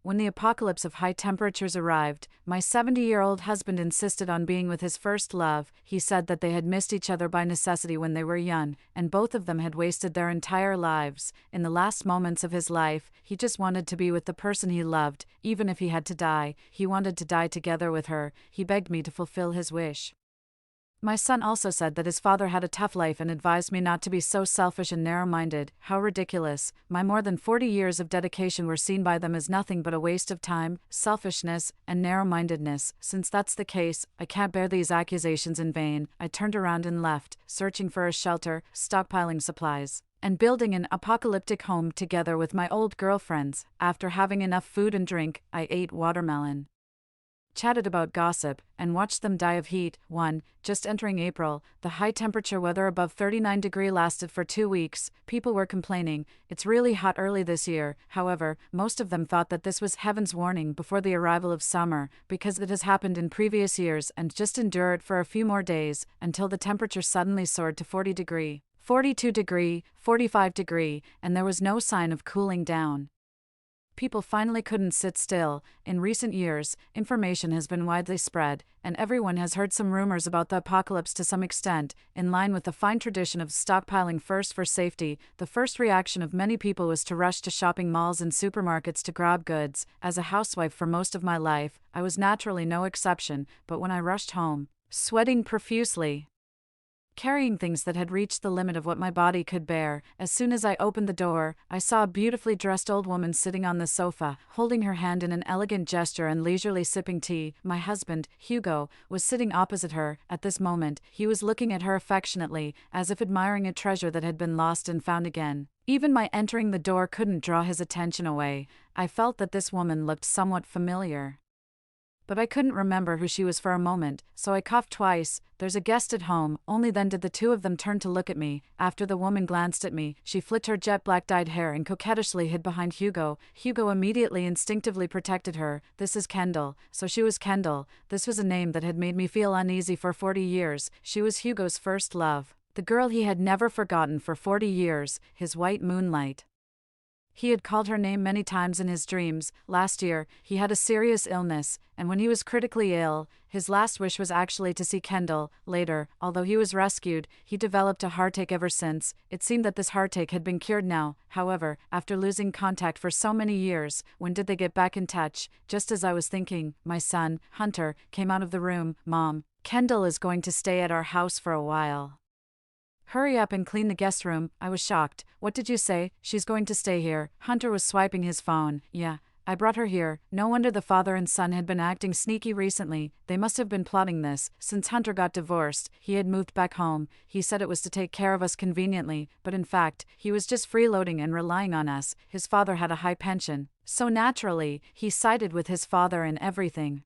When the apocalypse of high temperatures arrived, my 70-year-old husband insisted on being with his first love. He said that they had missed each other by necessity when they were young, and both of them had wasted their entire lives. In the last moments of his life, he just wanted to be with the person he loved, even if he had to die. He wanted to die together with her. He begged me to fulfill his wish. My son also said that his father had a tough life and advised me not to be so selfish and narrow-minded. How ridiculous. My more than 40 years of dedication were seen by them as nothing but a waste of time, selfishness, and narrow-mindedness. Since that's the case, I can't bear these accusations in vain. I turned around and left, searching for a shelter, stockpiling supplies, and building an apocalyptic home together with my old girlfriends. After having enough food and drink, I ate watermelon, chatted about gossip, and watched them die of heat. 1. Just entering April, the high-temperature weather above 39 degrees lasted for 2 weeks. People were complaining, it's really hot early this year. However, most of them thought that this was heaven's warning before the arrival of summer, because it has happened in previous years, and just endure it for a few more days, until the temperature suddenly soared to 40 degrees, 42 degrees, 45 degrees, and there was no sign of cooling down. People finally couldn't sit still. In recent years, information has been widely spread, and everyone has heard some rumors about the apocalypse to some extent. In line with the fine tradition of stockpiling first for safety, the first reaction of many people was to rush to shopping malls and supermarkets to grab goods. As a housewife for most of my life, I was naturally no exception, but when I rushed home, sweating profusely, carrying things that had reached the limit of what my body could bear, as soon as I opened the door, I saw a beautifully dressed old woman sitting on the sofa, holding her hand in an elegant gesture and leisurely sipping tea. My husband, Hugo, was sitting opposite her. At this moment, he was looking at her affectionately, as if admiring a treasure that had been lost and found again. Even my entering the door couldn't draw his attention away. I felt that this woman looked somewhat familiar, but I couldn't remember who she was for a moment, so I coughed twice. There's a guest at home. Only then did the two of them turn to look at me. After the woman glanced at me, she flicked her jet black dyed hair and coquettishly hid behind Hugo. Hugo immediately instinctively protected her. This is Kendall. So she was Kendall. This was a name that had made me feel uneasy for 40 years. She was Hugo's first love, the girl he had never forgotten for 40 years, his white moonlight. He had called her name many times in his dreams. Last year, he had a serious illness, and when he was critically ill, his last wish was actually to see Kendall. Later, although he was rescued, he developed a heartache ever since. It seemed that this heartache had been cured now. However, after losing contact for so many years, when did they get back in touch? Just as I was thinking, my son, Hunter, came out of the room. Mom, Kendall is going to stay at our house for a while. Hurry up and clean the guest room. I was shocked. What did you say? She's going to stay here. Hunter was swiping his phone. Yeah, I brought her here. No wonder the father and son had been acting sneaky recently. They must have been plotting this. Since Hunter got divorced, he had moved back home. He said it was to take care of us conveniently, but in fact, he was just freeloading and relying on us. His father had a high pension, so naturally, he sided with his father in everything.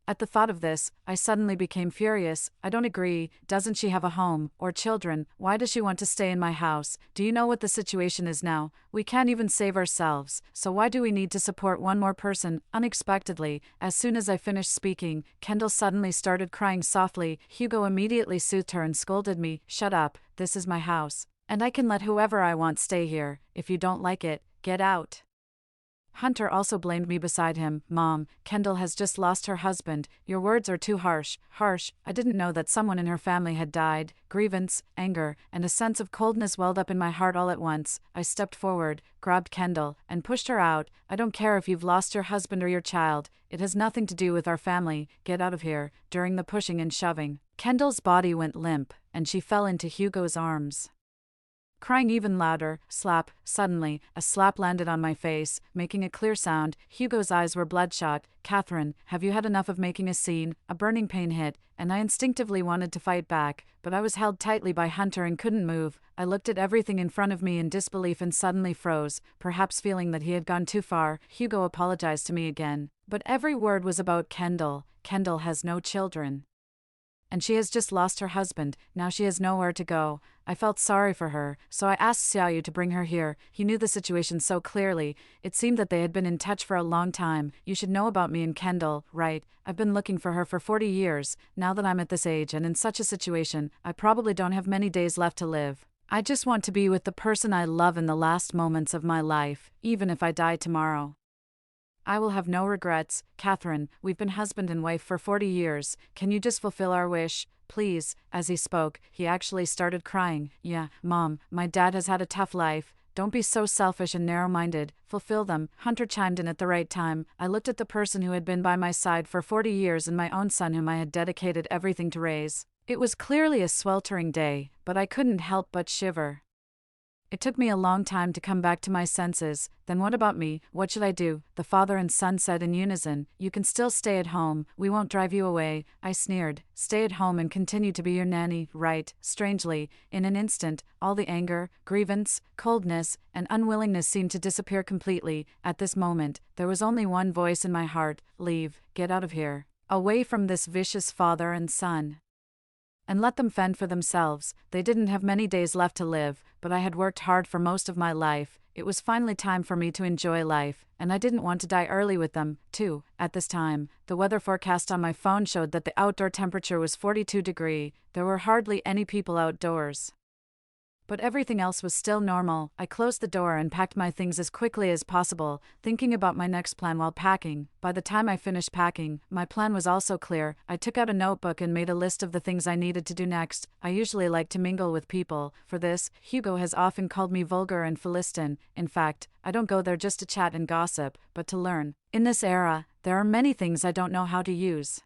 At the thought of this, I suddenly became furious. I don't agree. Doesn't she have a home, or children? Why does she want to stay in my house? Do you know what the situation is now? We can't even save ourselves, so why do we need to support one more person? Unexpectedly, as soon as I finished speaking, Kendall suddenly started crying softly. Hugo immediately soothed her and scolded me. Shut up, this is my house, and I can let whoever I want stay here. If you don't like it, get out. Hunter also blamed me beside him. Mom, Kendall has just lost her husband. Your words are too harsh. Harsh? I didn't know that someone in her family had died. Grievance, anger, and a sense of coldness welled up in my heart all at once. I stepped forward, grabbed Kendall, and pushed her out. I don't care if you've lost your husband or your child. It has nothing to do with our family. Get out of here. During the pushing and shoving, Kendall's body went limp, and she fell into Hugo's arms, crying even louder. Slap. Suddenly, a slap landed on my face, making a clear sound. Hugo's eyes were bloodshot. Catherine, have you had enough of making a scene? A burning pain hit, and I instinctively wanted to fight back, but I was held tightly by Hunter and couldn't move. I looked at everything in front of me in disbelief and suddenly froze, perhaps feeling that he had gone too far. Hugo apologized to me again, but every word was about Kendall. Kendall has no children, and she has just lost her husband. Now she has nowhere to go. I felt sorry for her, so I asked Xiaoyu to bring her here. He knew the situation so clearly. It seemed that they had been in touch for a long time. You should know about me and Kendall, right? I've been looking for her for 40 years. Now that I'm at this age and in such a situation, I probably don't have many days left to live. I just want to be with the person I love in the last moments of my life, even if I die tomorrow. I will have no regrets. Catherine, we've been husband and wife for 40 years. Can you just fulfill our wish, please? As he spoke, he actually started crying. Yeah, Mom, my dad has had a tough life. Don't be so selfish and narrow-minded. Fulfill them. Hunter chimed in at the right time. I looked at the person who had been by my side for 40 years and my own son whom I had dedicated everything to raise. It was clearly a sweltering day, but I couldn't help but shiver. It took me a long time to come back to my senses. Then what about me? What should I do? The father and son said in unison. You can still stay at home. We won't drive you away. I sneered. Stay at home and continue to be your nanny, right? Strangely, in an instant, all the anger, grievance, coldness, and unwillingness seemed to disappear completely. At this moment, there was only one voice in my heart. Leave. Get out of here. Away from this vicious father and son. And let them fend for themselves. They didn't have many days left to live, but I had worked hard for most of my life. It was finally time for me to enjoy life, and I didn't want to die early with them, too. At this time, the weather forecast on my phone showed that the outdoor temperature was 42 degrees. There were hardly any people outdoors. But everything else was still normal. I closed the door and packed my things as quickly as possible, thinking about my next plan while packing. By the time I finished packing, my plan was also clear. I took out a notebook and made a list of the things I needed to do next. I usually like to mingle with people. For this, Hugo has often called me vulgar and Philistine. In fact, I don't go there just to chat and gossip, but to learn. In this era, there are many things I don't know how to use.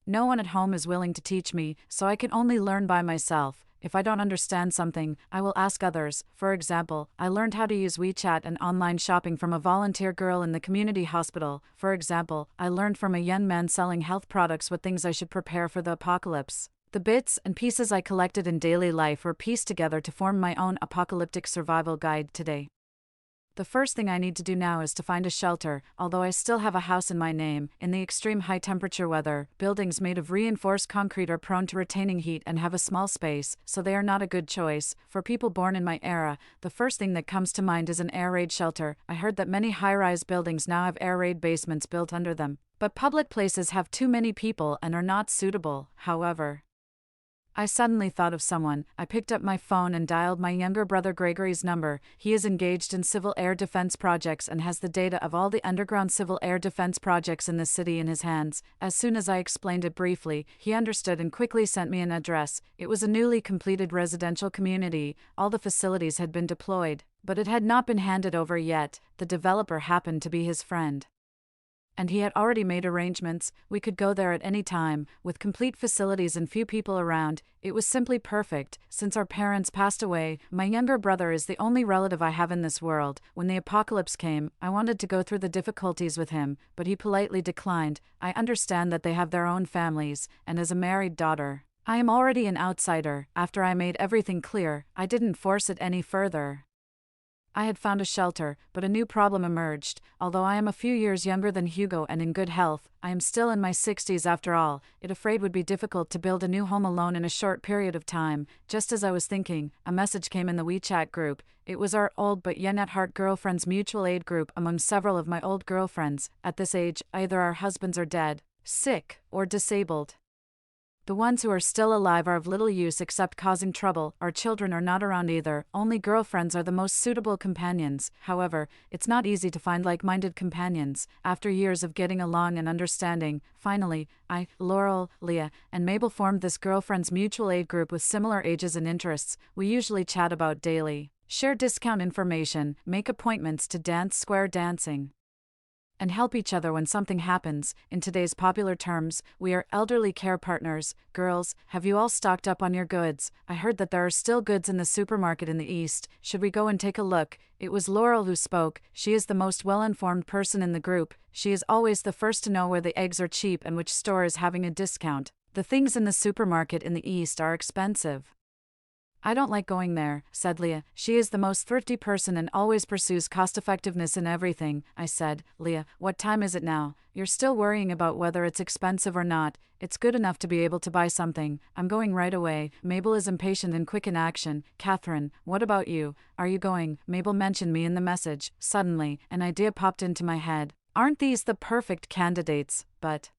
No one at home is willing to teach me, so I can only learn by myself. If I don't understand something, I will ask others. For example, I learned how to use WeChat and online shopping from a volunteer girl in the community hospital. For example, I learned from a young man selling health products what things I should prepare for the apocalypse. The bits and pieces I collected in daily life were pieced together to form my own apocalyptic survival guide today. The first thing I need to do now is to find a shelter. Although I still have a house in my name, in the extreme high temperature weather, buildings made of reinforced concrete are prone to retaining heat and have a small space, so they are not a good choice. For people born in my era, the first thing that comes to mind is an air raid shelter. I heard that many high-rise buildings now have air raid basements built under them. But public places have too many people and are not suitable, however. I suddenly thought of someone. I picked up my phone and dialed my younger brother Gregory's number. He is engaged in civil air defense projects and has the data of all the underground civil air defense projects in the city in his hands. As soon as I explained it briefly, he understood and quickly sent me an address. It was a newly completed residential community. All the facilities had been deployed, but it had not been handed over yet. The developer happened to be his friend. And he had already made arrangements. We could go there at any time, with complete facilities and few people around. It was simply perfect. Since our parents passed away, my younger brother is the only relative I have in this world. When the apocalypse came, I wanted to go through the difficulties with him, but he politely declined. I understand that they have their own families, and as a married daughter, I am already an outsider. After I made everything clear, I didn't force it any further. I had found a shelter, but a new problem emerged. Although I am a few years younger than Hugo and in good health, I am still in my 60s after all. It afraid would be difficult to build a new home alone in a short period of time. Just as I was thinking, a message came in the WeChat group. It was our old but young at heart girlfriends mutual aid group among several of my old girlfriends. At this age, either our husbands are dead, sick, or disabled. The ones who are still alive are of little use except causing trouble. Our children are not around either. Only girlfriends are the most suitable companions. However, it's not easy to find like-minded companions. After years of getting along and understanding, finally, I, Laurel, Leah, and Mabel formed this girlfriends mutual aid group with similar ages and interests. We usually chat about daily, share discount information, make appointments to dance square dancing, and help each other when something happens. In today's popular terms, we are elderly care partners. Girls, have you all stocked up on your goods? I heard that there are still goods in the supermarket in the east. Should we go and take a look? It was Laurel who spoke. She is the most well-informed person in the group. She is always the first to know where the eggs are cheap and which store is having a discount. The things in the supermarket in the east are expensive. I don't like going there, said Leah. She is the most thrifty person and always pursues cost-effectiveness in everything. I said, Leah, what time is it now? You're still worrying about whether it's expensive or not. It's good enough to be able to buy something. I'm going right away. Mabel is impatient and quick in action. Catherine, what about you? Are you going? Mabel mentioned me in the message. Suddenly, an idea popped into my head. Aren't these the perfect candidates? But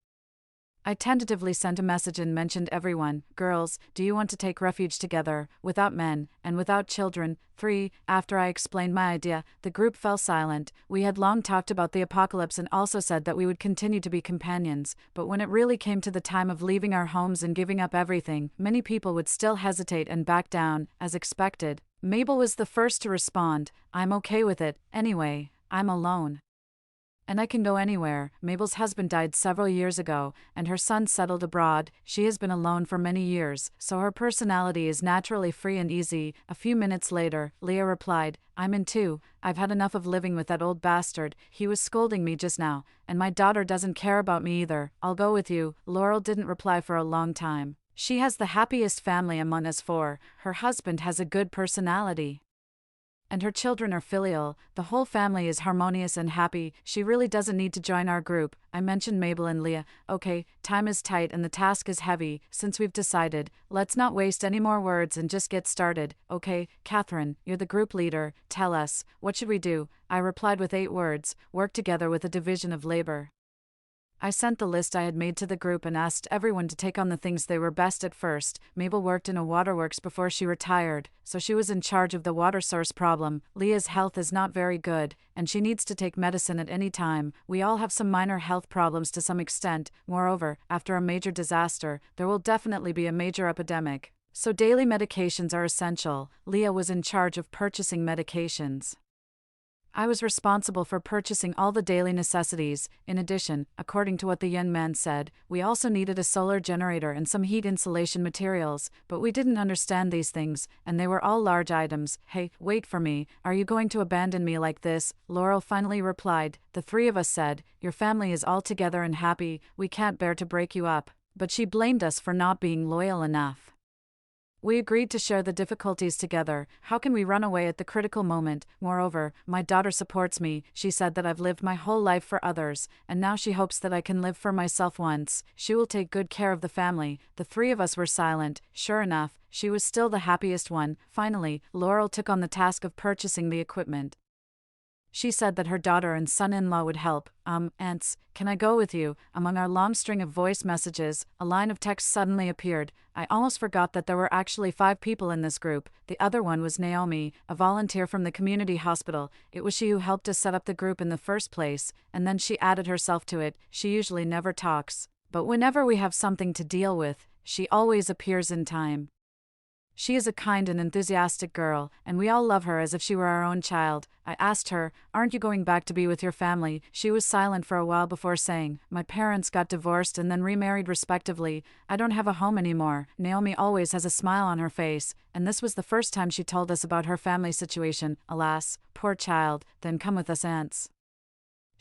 I tentatively sent a message and mentioned everyone. Girls, do you want to take refuge together, without men, and without children? 3. After I explained my idea, the group fell silent. We had long talked about the apocalypse and also said that we would continue to be companions, but when it really came to the time of leaving our homes and giving up everything, many people would still hesitate and back down, as expected. Mabel was the first to respond. I'm okay with it, anyway. I'm alone. And I can go anywhere. Mabel's husband died several years ago, and her son settled abroad. She has been alone for many years, so her personality is naturally free and easy. A few minutes later, Leah replied, I'm in too. I've had enough of living with that old bastard. He was scolding me just now, and my daughter doesn't care about me either. I'll go with you. Laurel didn't reply for a long time. She has the happiest family among us four. Her husband has a good personality, and her children are filial. The whole family is harmonious and happy. She really doesn't need to join our group. I mentioned Mabel and Leah. Okay, time is tight and the task is heavy. Since we've decided, let's not waste any more words and just get started. Okay, Catherine, you're the group leader. Tell us, what should we do? I replied with 8 words: work together with a division of labor. I sent the list I had made to the group and asked everyone to take on the things they were best at first. Mabel worked in a waterworks before she retired, so she was in charge of the water source problem. Leah's health is not very good, and she needs to take medicine at any time. We all have some minor health problems to some extent. Moreover, after a major disaster, there will definitely be a major epidemic. So daily medications are essential. Leah was in charge of purchasing medications. I was responsible for purchasing all the daily necessities. In addition, according to what the young man said, we also needed a solar generator and some heat insulation materials, but we didn't understand these things, and they were all large items. Hey, wait for me. Are you going to abandon me like this? Laurel finally replied. The 3 of us said, your family is all together and happy. We can't bear to break you up. But she blamed us for not being loyal enough. We agreed to share the difficulties together. How can we run away at the critical moment? Moreover, my daughter supports me. She said that I've lived my whole life for others, and now she hopes that I can live for myself once. She will take good care of the family. The 3 of us were silent. Sure enough, she was still the happiest one. Finally, Laurel took on the task of purchasing the equipment. She said that her daughter and son-in-law would help. Aunts, can I go with you? Among our long string of voice messages, a line of text suddenly appeared. I almost forgot that there were actually 5 people in this group. The other one was Naomi, a volunteer from the community hospital. It was she who helped us set up the group in the first place, and then she added herself to it. She usually never talks, but whenever we have something to deal with, she always appears in time. She is a kind and enthusiastic girl, and we all love her as if she were our own child. I asked her, aren't you going back to be with your family? She was silent for a while before saying, my parents got divorced and then remarried respectively. I don't have a home anymore. Naomi always has a smile on her face, and this was the first time she told us about her family situation. Alas, poor child. Then come with us, aunts.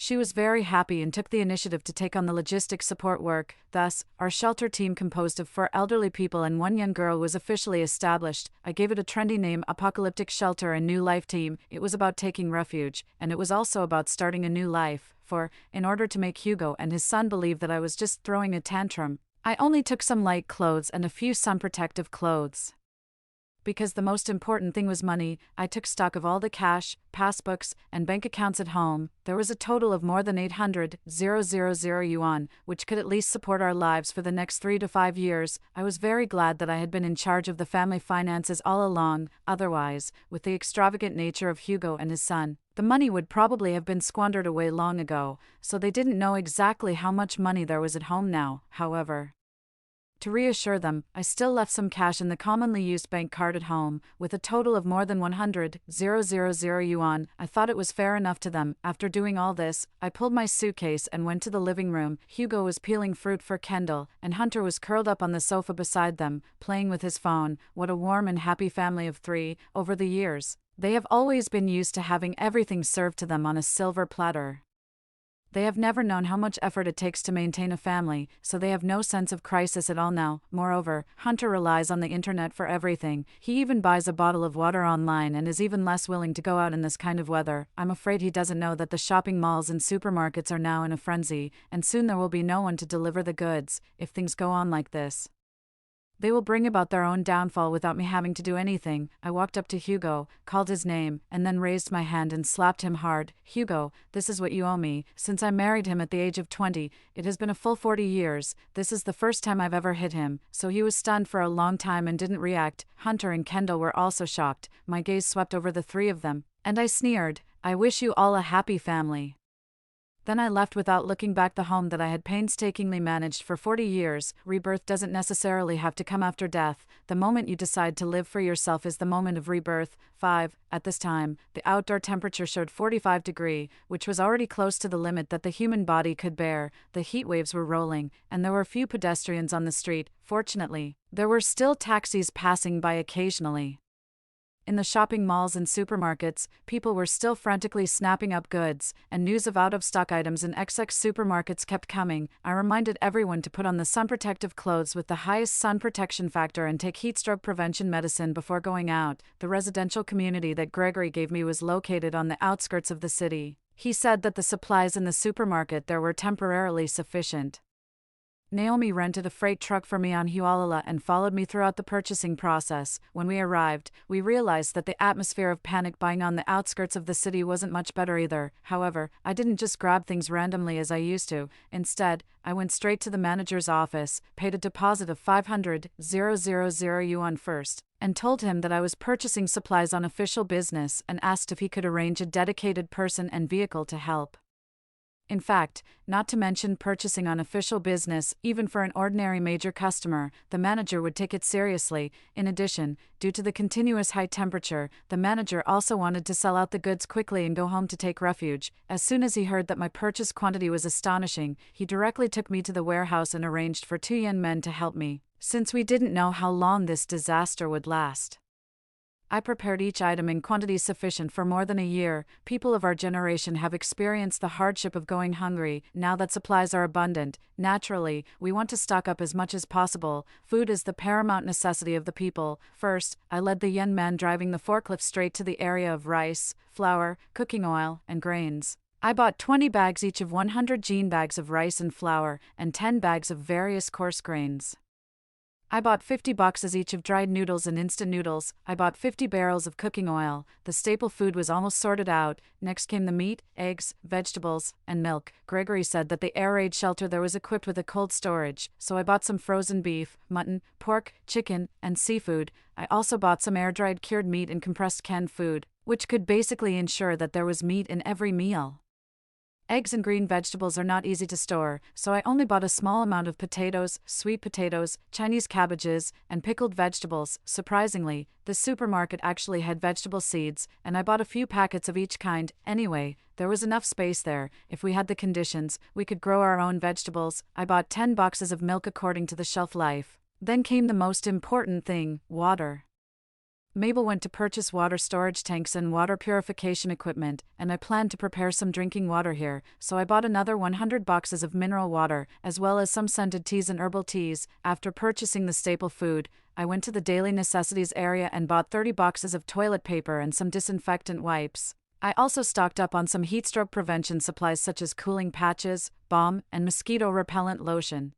She was very happy and took the initiative to take on the logistic support work. Thus, our shelter team composed of 4 elderly people and 1 young girl was officially established. I gave it a trendy name, Apocalyptic Shelter and New Life Team. It was about taking refuge, and it was also about starting a new life. For, in order to make Hugo and his son believe that I was just throwing a tantrum, I only took some light clothes and a few sun protective clothes. Because the most important thing was money, I took stock of all the cash, passbooks, and bank accounts at home. There was a total of more than 800,000 yuan, which could at least support our lives for the next 3 to 5 years. I was very glad that I had been in charge of the family finances all along. Otherwise, with the extravagant nature of Hugo and his son, the money would probably have been squandered away long ago, so they didn't know exactly how much money there was at home now. However, to reassure them, I still left some cash in the commonly used bank card at home, with a total of more than 100,000 yuan. I thought it was fair enough to them. After doing all this, I pulled my suitcase and went to the living room. Hugo was peeling fruit for Kendall, and Hunter was curled up on the sofa beside them, playing with his phone. What a warm and happy family of 3. Over the years, they have always been used to having everything served to them on a silver platter. They have never known how much effort it takes to maintain a family, so they have no sense of crisis at all now. Moreover, Hunter relies on the internet for everything. He even buys a bottle of water online and is even less willing to go out in this kind of weather. I'm afraid he doesn't know that the shopping malls and supermarkets are now in a frenzy, and soon there will be no one to deliver the goods, if things go on like this. They will bring about their own downfall without me having to do anything. I walked up to Hugo, called his name, and then raised my hand and slapped him hard. Hugo, this is what you owe me. Since I married him at the age of 20, it has been a full 40 years. This is the first time I've ever hit him. So he was stunned for a long time and didn't react. Hunter and Kendall were also shocked. My gaze swept over the three of them, and I sneered, I wish you all a happy family. Then I left without looking back. The home that I had painstakingly managed for 40 years. Rebirth doesn't necessarily have to come after death. The moment you decide to live for yourself is the moment of rebirth. 5. At this time, the outdoor temperature showed 45 degrees, which was already close to the limit that the human body could bear. The heat waves were rolling, and there were few pedestrians on the street. Fortunately, there were still taxis passing by occasionally. In the shopping malls and supermarkets, people were still frantically snapping up goods, and news of out-of-stock items in XX supermarkets kept coming. I reminded everyone to put on the sun-protective clothes with the highest sun protection factor and take heatstroke prevention medicine before going out. The residential community that Gregory gave me was located on the outskirts of the city. He said that the supplies in the supermarket there were temporarily sufficient. Naomi rented a freight truck for me on Hualala and followed me throughout the purchasing process. When we arrived, we realized that the atmosphere of panic buying on the outskirts of the city wasn't much better either. However, I didn't just grab things randomly as I used to. Instead, I went straight to the manager's office, paid a deposit of 500,000 yuan first, and told him that I was purchasing supplies on official business and asked if he could arrange a dedicated person and vehicle to help. In fact, not to mention purchasing on official business, even for an ordinary major customer, the manager would take it seriously. In addition, due to the continuous high temperature, the manager also wanted to sell out the goods quickly and go home to take refuge. As soon as he heard that my purchase quantity was astonishing, he directly took me to the warehouse and arranged for 2 young men to help me, since we didn't know how long this disaster would last. I prepared each item in quantity sufficient for more than a year. People of our generation have experienced the hardship of going hungry. Now that supplies are abundant, naturally, we want to stock up as much as possible. Food is the paramount necessity of the people. First, I led the young man driving the forklift straight to the area of rice, flour, cooking oil, and grains. I bought 20 bags each of 100 jean bags of rice and flour, and 10 bags of various coarse grains. I bought 50 boxes each of dried noodles and instant noodles. I bought 50 barrels of cooking oil. The staple food was almost sorted out. Next came the meat, eggs, vegetables, and milk. Gregory said that the air raid shelter there was equipped with a cold storage, so I bought some frozen beef, mutton, pork, chicken, and seafood. I also bought some air-dried cured meat and compressed canned food, which could basically ensure that there was meat in every meal. Eggs and green vegetables are not easy to store, so I only bought a small amount of potatoes, sweet potatoes, Chinese cabbages, and pickled vegetables. Surprisingly, the supermarket actually had vegetable seeds, and I bought a few packets of each kind. Anyway, there was enough space there. If we had the conditions, we could grow our own vegetables. I bought 10 boxes of milk according to the shelf life. Then came the most important thing, water. Mabel went to purchase water storage tanks and water purification equipment, and I planned to prepare some drinking water here, so I bought another 100 boxes of mineral water, as well as some scented teas and herbal teas. After purchasing the staple food, I went to the daily necessities area and bought 30 boxes of toilet paper and some disinfectant wipes. I also stocked up on some heat stroke prevention supplies such as cooling patches, balm, and mosquito repellent lotion.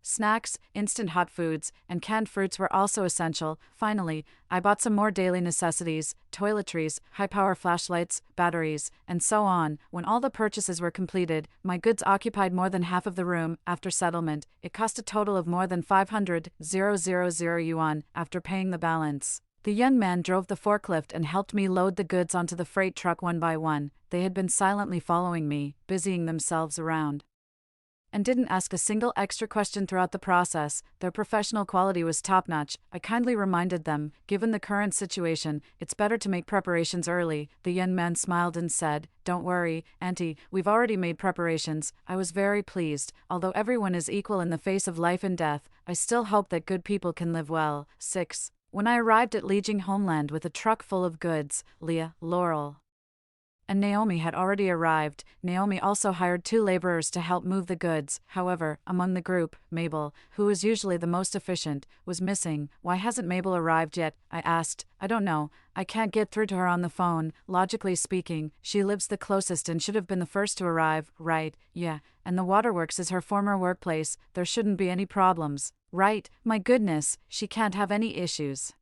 Snacks, instant hot foods, and canned fruits were also essential. Finally, I bought some more daily necessities, toiletries, high-power flashlights, batteries, and so on. When all the purchases were completed, my goods occupied more than half of the room. After settlement, it cost a total of more than 500,000 yuan after paying the balance. The young man drove the forklift and helped me load the goods onto the freight truck one by one. They had been silently following me, busying themselves around, and didn't ask a single extra question throughout the process. Their professional quality was top-notch. I kindly reminded them, given the current situation, it's better to make preparations early. The young man smiled and said, "Don't worry, Auntie, we've already made preparations." I was very pleased. Although everyone is equal in the face of life and death, I still hope that good people can live well. 6. When I arrived at Lijiang homeland with a truck full of goods, Leah, Laurel, and Naomi had already arrived. Naomi also hired 2 laborers to help move the goods. However, among the group, Mabel, who was usually the most efficient, was missing. "Why hasn't Mabel arrived yet?" I asked. "I don't know. I can't get through to her on the phone. Logically speaking, she lives the closest and should have been the first to arrive, right? Yeah, and the waterworks is her former workplace. There shouldn't be any problems, right? My goodness, she can't have any issues.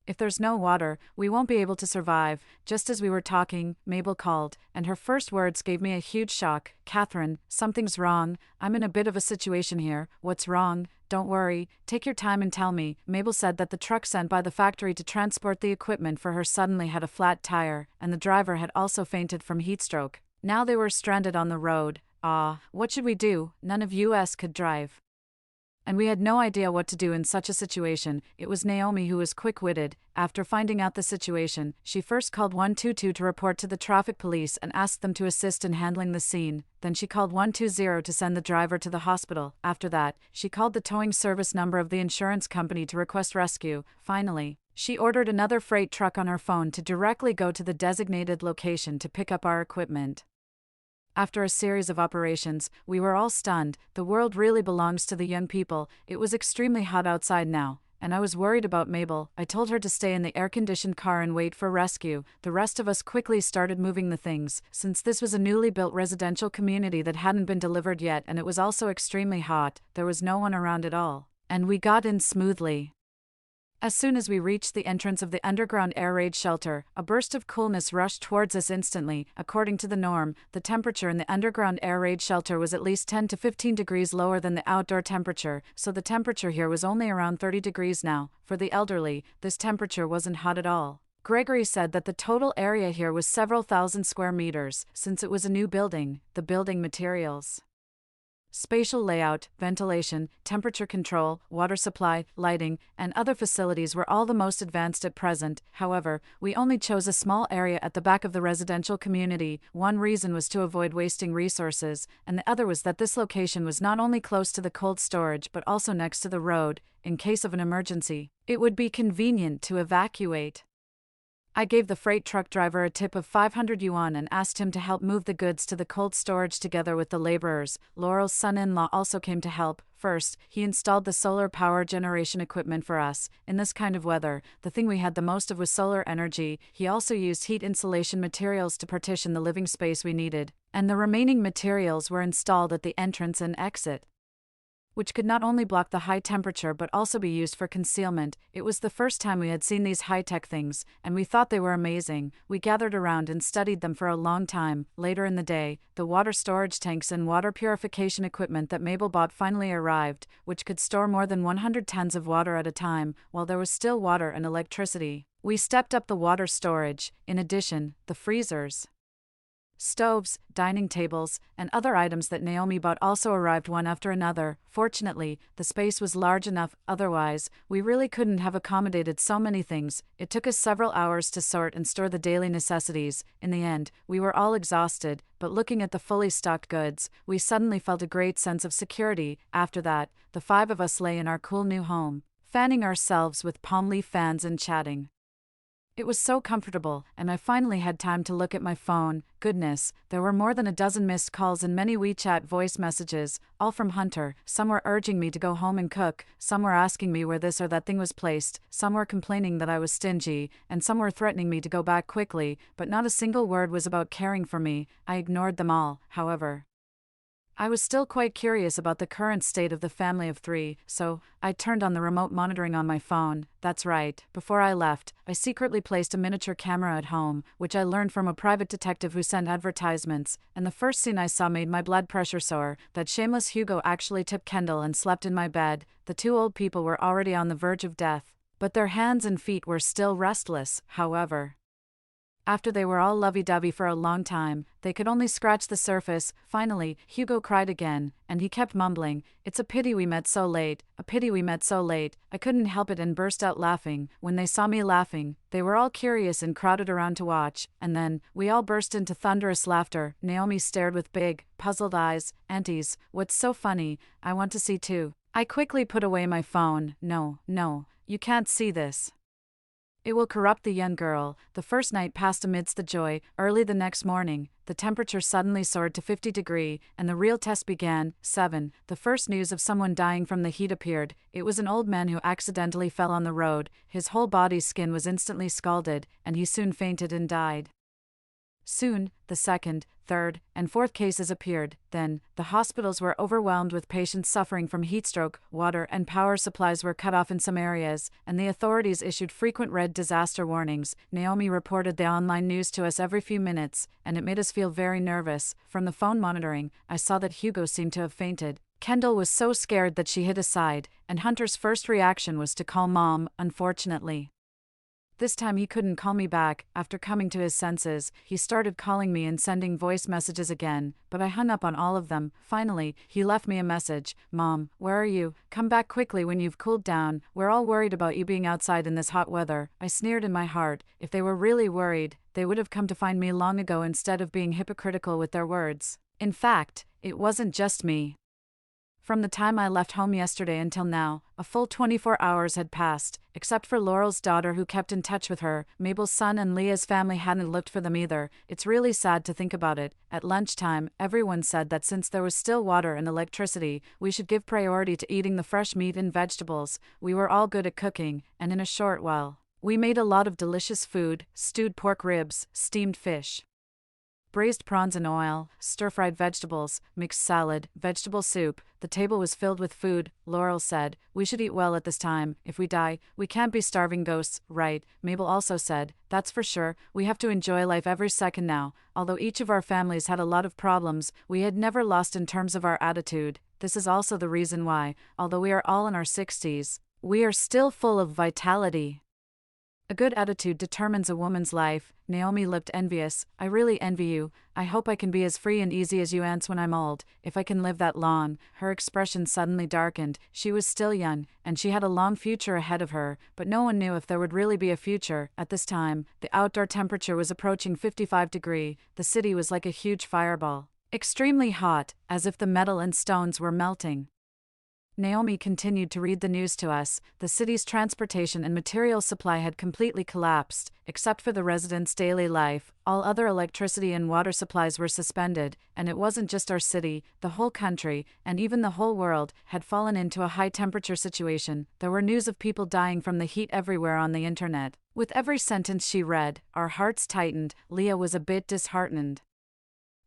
If there's no water, we won't be able to survive." Just as we were talking, Mabel called, and her first words gave me a huge shock. "Catherine, something's wrong. I'm in a bit of a situation here." "What's wrong?" "Don't worry, take your time and tell me." Mabel said that the truck sent by the factory to transport the equipment for her suddenly had a flat tire, and the driver had also fainted from heatstroke. Now they were stranded on the road. What should we do? None of us could drive, and we had no idea what to do in such a situation. It was Naomi who was quick-witted. After finding out the situation, she first called 122 to report to the traffic police and asked them to assist in handling the scene. Then she called 120 to send the driver to the hospital. After that, she called the towing service number of the insurance company to request rescue. Finally, she ordered another freight truck on her phone to directly go to the designated location to pick up our equipment. After a series of operations, we were all stunned. The world really belongs to the young people. It was extremely hot outside now, and I was worried about Mabel. I told her to stay in the air-conditioned car and wait for rescue. The rest of us quickly started moving the things, since this was a newly built residential community that hadn't been delivered yet, and it was also extremely hot. There was no one around at all, and we got in smoothly. As soon as we reached the entrance of the underground air raid shelter, a burst of coolness rushed towards us instantly. According to the norm, the temperature in the underground air raid shelter was at least 10 to 15 degrees lower than the outdoor temperature, so the temperature here was only around 30 degrees now. For the elderly, this temperature wasn't hot at all. Gregory said that the total area here was several thousand square meters, since it was a new building. The building materials, spatial layout, ventilation, temperature control, water supply, lighting, and other facilities were all the most advanced at present. However, we only chose a small area at the back of the residential community. One reason was to avoid wasting resources, and the other was that this location was not only close to the cold storage but also next to the road. In case of an emergency, it would be convenient to evacuate. I gave the freight truck driver a tip of 500 yuan and asked him to help move the goods to the cold storage together with the laborers. Laurel's son-in-law also came to help. First, he installed the solar power generation equipment for us. In this kind of weather, the thing we had the most of was solar energy. He also used heat insulation materials to partition the living space we needed, and the remaining materials were installed at the entrance and exit, which could not only block the high temperature but also be used for concealment. It was the first time we had seen these high-tech things, and we thought they were amazing. We gathered around and studied them for a long time. Later in the day, the water storage tanks and water purification equipment that Mabel bought finally arrived, which could store more than 100 tons of water at a time, while there was still water and electricity. We stepped up the water storage. In addition, the freezers, stoves, dining tables, and other items that Naomi bought also arrived one after another. Fortunately, the space was large enough, otherwise, we really couldn't have accommodated so many things. It took us several hours to sort and store the daily necessities. In the end, we were all exhausted, but looking at the fully stocked goods, we suddenly felt a great sense of security. After that, the 5 of us lay in our cool new home, fanning ourselves with palm leaf fans and chatting. It was so comfortable, and I finally had time to look at my phone. Goodness, there were more than a dozen missed calls and many WeChat voice messages, all from Hunter. Some were urging me to go home and cook, some were asking me where this or that thing was placed, some were complaining that I was stingy, and some were threatening me to go back quickly, but not a single word was about caring for me. I ignored them all, however. I was still quite curious about the current state of the family of 3, so I turned on the remote monitoring on my phone. That's right, before I left, I secretly placed a miniature camera at home, which I learned from a private detective who sent advertisements, and the first scene I saw made my blood pressure soar. That shameless Hugo actually tipped Kendall and slept in my bed. The 2 old people were already on the verge of death, but their hands and feet were still restless. However, after they were all lovey-dovey for a long time, they could only scratch the surface. Finally, Hugo cried again, and he kept mumbling, "It's a pity we met so late, a pity we met so late." I couldn't help it and burst out laughing. When they saw me laughing, they were all curious and crowded around to watch, and then, we all burst into thunderous laughter. Naomi stared with big, puzzled eyes. "Aunties, what's so funny? I want to see too." I quickly put away my phone. No, you can't see this. It will corrupt the young girl. The first night passed amidst the joy. Early the next morning, the temperature suddenly soared to 50 degrees, and the real test began. 7. The first news of someone dying from the heat appeared. It was an old man who accidentally fell on the road. His whole body's skin was instantly scalded, and he soon fainted and died. Soon, the second, third, and fourth cases appeared. Then, the hospitals were overwhelmed with patients suffering from heatstroke. Water and power supplies were cut off in some areas, and the authorities issued frequent red disaster warnings. Naomi reported the online news to us every few minutes, and it made us feel very nervous. From the phone monitoring, I saw that Hugo seemed to have fainted. Kendall was so scared that she hid aside, and Hunter's first reaction was to call Mom, unfortunately. This time he couldn't call me back. After coming to his senses, he started calling me and sending voice messages again, but I hung up on all of them. Finally, he left me a message. Mom, where are you? Come back quickly when you've cooled down. We're all worried about you being outside in this hot weather. I sneered in my heart. If they were really worried, they would have come to find me long ago instead of being hypocritical with their words. In fact, it wasn't just me. From the time I left home yesterday until now, a full 24 hours had passed, except for Laurel's daughter who kept in touch with her. Mabel's son and Leah's family hadn't looked for them either. It's really sad to think about it. At lunchtime, everyone said that since there was still water and electricity, we should give priority to eating the fresh meat and vegetables. We were all good at cooking, and in a short while, we made a lot of delicious food: stewed pork ribs, steamed fish, braised prawns in oil, stir-fried vegetables, mixed salad, vegetable soup. The table was filled with food. Laurel said, we should eat well at this time. If we die, we can't be starving ghosts, right? Mabel also said, that's for sure. We have to enjoy life every second now. Although each of our families had a lot of problems, we had never lost in terms of our attitude. This is also the reason why, although we are all in our 60s, we are still full of vitality. A good attitude determines a woman's life. Naomi looked envious. I really envy you. I hope I can be as free and easy as you ants when I'm old, if I can live that long. Her expression suddenly darkened. She was still young, and she had a long future ahead of her, but no one knew if there would really be a future. At this time, the outdoor temperature was approaching 55 degrees. The city was like a huge fireball. Extremely hot, as if the metal and stones were melting. Naomi continued to read the news to us. The city's transportation and material supply had completely collapsed, except for the residents' daily life. All other electricity and water supplies were suspended, and it wasn't just our city. The whole country, and even the whole world, had fallen into a high-temperature situation. There were news of people dying from the heat everywhere on the internet. With every sentence she read, our hearts tightened. Leah was a bit disheartened.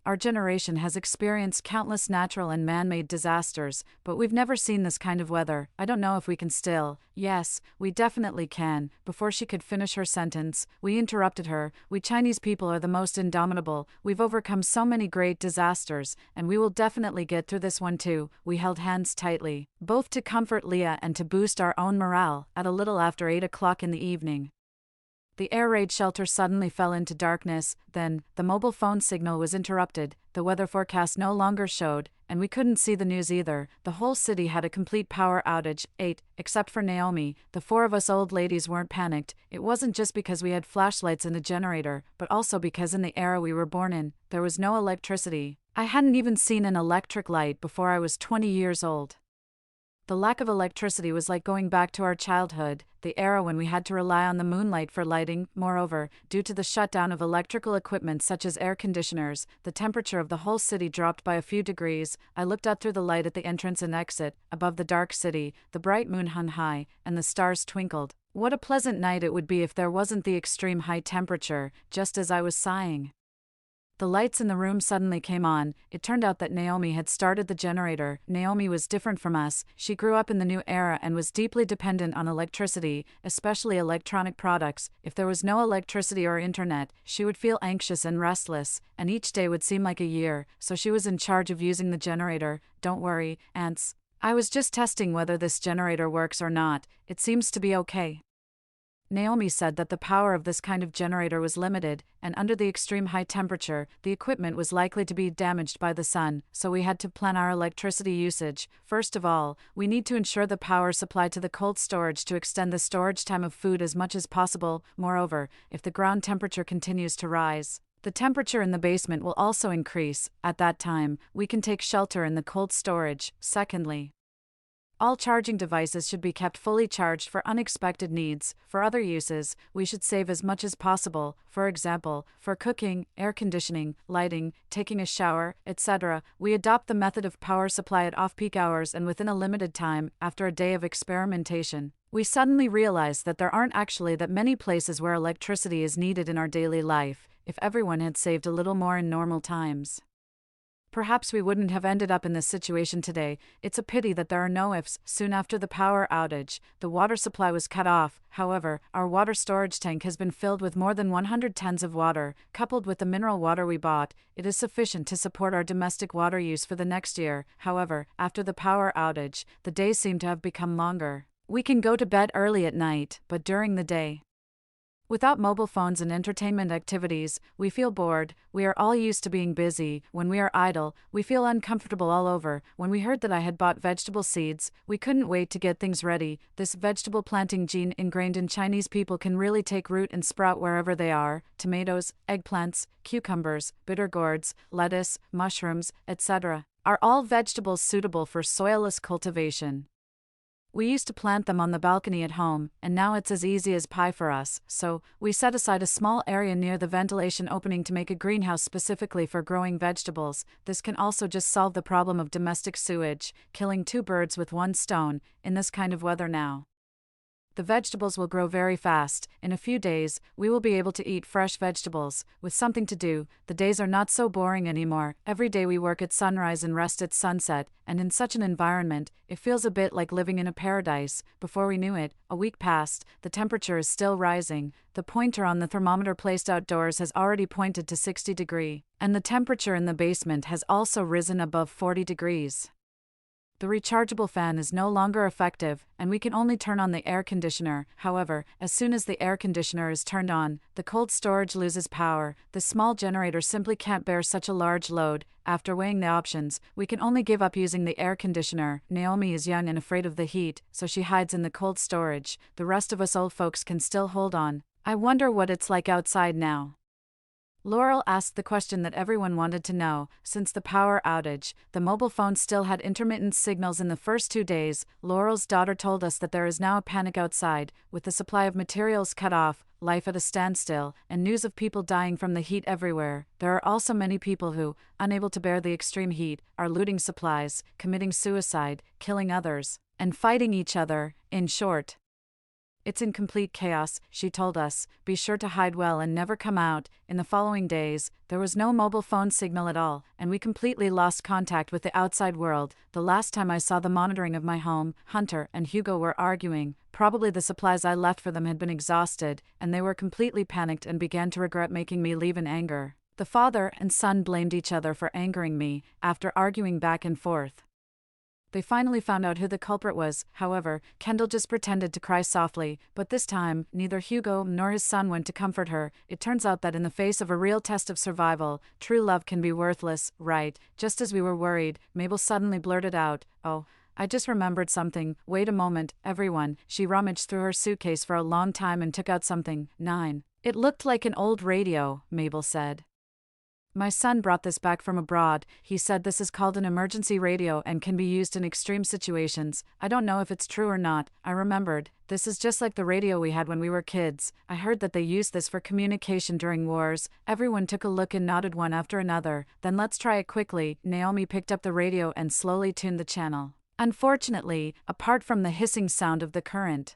Our generation has experienced countless natural and man-made disasters, but we've never seen this kind of weather. I don't know if we can still. Yes, we definitely can. Before she could finish her sentence, we interrupted her. We Chinese people are the most indomitable. We've overcome so many great disasters, and we will definitely get through this one too. We held hands tightly, both to comfort Leah and to boost our own morale. At a little after 8 o'clock in the evening, the air raid shelter suddenly fell into darkness. Then, the mobile phone signal was interrupted, the weather forecast no longer showed, and we couldn't see the news either. The whole city had a complete power outage. 8, except for Naomi. The 4 of us old ladies weren't panicked. It wasn't just because we had flashlights and a generator, but also because in the era we were born in, there was no electricity. I hadn't even seen an electric light before I was 20 years old. The lack of electricity was like going back to our childhood, the era when we had to rely on the moonlight for lighting. Moreover, due to the shutdown of electrical equipment such as air conditioners, the temperature of the whole city dropped by a few degrees. I looked up through the light at the entrance and exit. Above the dark city, the bright moon hung high, and the stars twinkled. What a pleasant night it would be if there wasn't the extreme high temperature. Just as I was sighing, the lights in the room suddenly came on. It turned out that Naomi had started the generator. Naomi was different from us. She grew up in the new era and was deeply dependent on electricity, especially electronic products. If there was no electricity or internet, she would feel anxious and restless, and each day would seem like a year, so she was in charge of using the generator. Don't worry, ants. I was just testing whether this generator works or not. It seems to be okay. Naomi said that the power of this kind of generator was limited, and under the extreme high temperature, the equipment was likely to be damaged by the sun, so we had to plan our electricity usage. First of all, we need to ensure the power supply to the cold storage to extend the storage time of food as much as possible. Moreover, if the ground temperature continues to rise, the temperature in the basement will also increase. At that time, we can take shelter in the cold storage. Secondly, All charging devices should be kept fully charged for unexpected needs. For other uses, we should save as much as possible, for example, for cooking, air conditioning, lighting, taking a shower, etc. We adopt the method of power supply at off-peak hours, and within a limited time, after a day of experimentation, we suddenly realize that there aren't actually that many places where electricity is needed in our daily life, if everyone had saved a little more in normal times. Perhaps we wouldn't have ended up in this situation today. It's a pity that there are no ifs. Soon after the power outage, the water supply was cut off. However, our water storage tank has been filled with more than 100 tons of water. Coupled with the mineral water we bought, it is sufficient to support our domestic water use for the next year. However, after the power outage, the days seem to have become longer. We can go to bed early at night, but during the day, without mobile phones and entertainment activities, we feel bored. We are all used to being busy. When we are idle, we feel uncomfortable all over. When we heard that I had bought vegetable seeds, we couldn't wait to get things ready. This vegetable planting gene ingrained in Chinese people can really take root and sprout wherever they are. Tomatoes, eggplants, cucumbers, bitter gourds, lettuce, mushrooms, etc. are all vegetables suitable for soilless cultivation. We used to plant them on the balcony at home, and now it's as easy as pie for us, so we set aside a small area near the ventilation opening to make a greenhouse specifically for growing vegetables. This can also just solve the problem of domestic sewage, killing two birds with one stone, in this kind of weather now. The vegetables will grow very fast. In a few days, we will be able to eat fresh vegetables, with something to do. The days are not so boring anymore. Every day we work at sunrise and rest at sunset, and in such an environment, it feels a bit like living in a paradise. Before we knew it, a week passed, the temperature is still rising. The pointer on the thermometer placed outdoors has already pointed to 60 degrees, and the temperature in the basement has also risen above 40 degrees. The rechargeable fan is no longer effective, and we can only turn on the air conditioner. However, as soon as the air conditioner is turned on, the cold storage loses power. The small generator simply can't bear such a large load. After weighing the options, we can only give up using the air conditioner. Naomi is young and afraid of the heat, so she hides in the cold storage. The rest of us old folks can still hold on. I wonder what it's like outside now. Laurel asked the question that everyone wanted to know. Since the power outage, the mobile phone still had intermittent signals in the first 2 days. Laurel's daughter told us that there is now a panic outside, with the supply of materials cut off, life at a standstill, and news of people dying from the heat everywhere. There are also many people who, unable to bear the extreme heat, are looting supplies, committing suicide, killing others, and fighting each other. In short, it's in complete chaos, she told us. Be sure to hide well and never come out. In the following days, there was no mobile phone signal at all, and we completely lost contact with the outside world. The last time I saw the monitoring of my home, Hunter and Hugo were arguing. Probably the supplies I left for them had been exhausted, and they were completely panicked and began to regret making me leave in anger. The father and son blamed each other for angering me, after arguing back and forth. They finally found out who the culprit was. However, Kendall just pretended to cry softly, but this time, neither Hugo nor his son went to comfort her. It turns out that in the face of a real test of survival, true love can be worthless, right? Just as we were worried, Mabel suddenly blurted out, "Oh, I just remembered something. Wait a moment, everyone." She rummaged through her suitcase for a long time and took out something. 9. It looked like an old radio, Mabel said. My son brought this back from abroad. He said this is called an emergency radio and can be used in extreme situations. I don't know if it's true or not. I remembered. This is just like the radio we had when we were kids. I heard that they used this for communication during wars. Everyone took a look and nodded one after another. Then let's try it quickly. Naomi picked up the radio and slowly tuned the channel. Unfortunately, apart from the hissing sound of the current,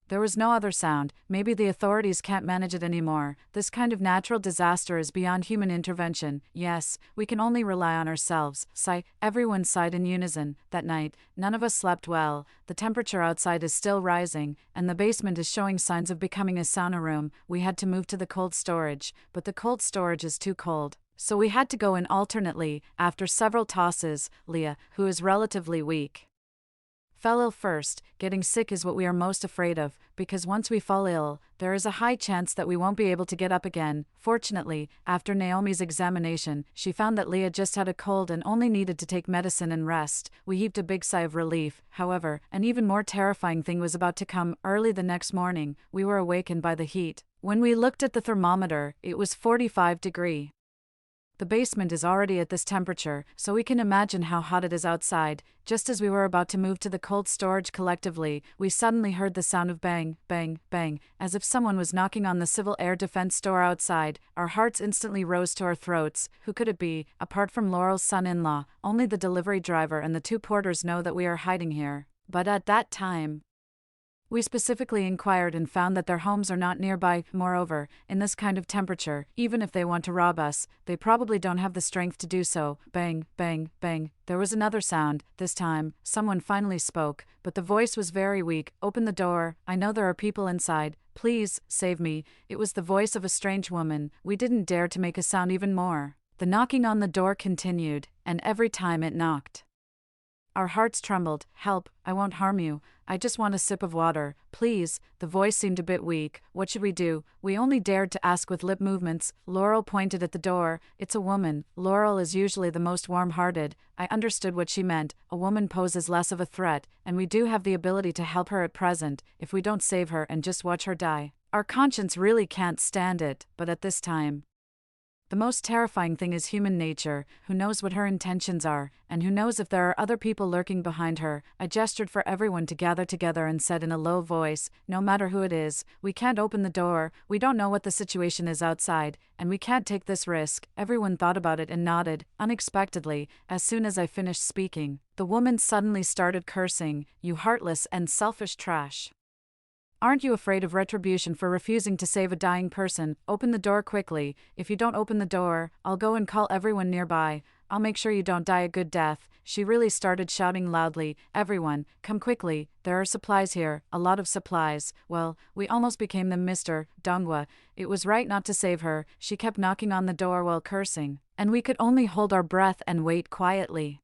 there was no other sound. Maybe the authorities can't manage it anymore. This kind of natural disaster is beyond human intervention. Yes, we can only rely on ourselves. Sigh. Everyone sighed in unison. That night, none of us slept well. The temperature outside is still rising, and the basement is showing signs of becoming a sauna room. We had to move to the cold storage, but the cold storage is too cold. So we had to go in alternately. After several tosses, Leah, who is relatively weak, fell ill first. Getting sick is what we are most afraid of, because once we fall ill, there is a high chance that we won't be able to get up again. Fortunately, after Naomi's examination, she found that Leah just had a cold and only needed to take medicine and rest. We heaved a big sigh of relief. However, an even more terrifying thing was about to come. Early the next morning, we were awakened by the heat. When we looked at the thermometer, it was 45 degrees. The basement is already at this temperature, so we can imagine how hot it is outside. Just as we were about to move to the cold storage collectively, we suddenly heard the sound of bang, bang, bang, as if someone was knocking on the civil air defense door outside. Our hearts instantly rose to our throats. Who could it be? Apart from Laurel's son-in-law, only the delivery driver and the 2 porters know that we are hiding here. But at that time, we specifically inquired and found that their homes are not nearby. Moreover, in this kind of temperature, even if they want to rob us, they probably don't have the strength to do so. Bang, bang, bang. There was another sound. This time, someone finally spoke, but the voice was very weak. Open the door. I know there are people inside. Please, save me. It was the voice of a strange woman. We didn't dare to make a sound even more. The knocking on the door continued, and every time it knocked, our hearts trembled. Help, I won't harm you. I just want a sip of water, please. The voice seemed a bit weak. What should we do? We only dared to ask with lip movements. Laurel pointed at the door. It's a woman. Laurel is usually the most warm-hearted. I understood what she meant. A woman poses less of a threat, and we do have the ability to help her at present, if we don't save her and just watch her die. Our conscience really can't stand it, but at this time, the most terrifying thing is human nature. Who knows what her intentions are, and who knows if there are other people lurking behind her. I gestured for everyone to gather together and said in a low voice, no matter who it is, we can't open the door, we don't know what the situation is outside, and we can't take this risk. Everyone thought about it and nodded. Unexpectedly, as soon as I finished speaking, the woman suddenly started cursing, "You heartless and selfish trash. Aren't you afraid of retribution for refusing to save a dying person? Open the door quickly. If you don't open the door, I'll go and call everyone nearby. I'll make sure you don't die a good death." She really started shouting loudly, "Everyone, come quickly, there are supplies here, a lot of supplies." Well, we almost became them, Mr. Dongwa. It was right not to save her. She kept knocking on the door while cursing, and we could only hold our breath and wait quietly.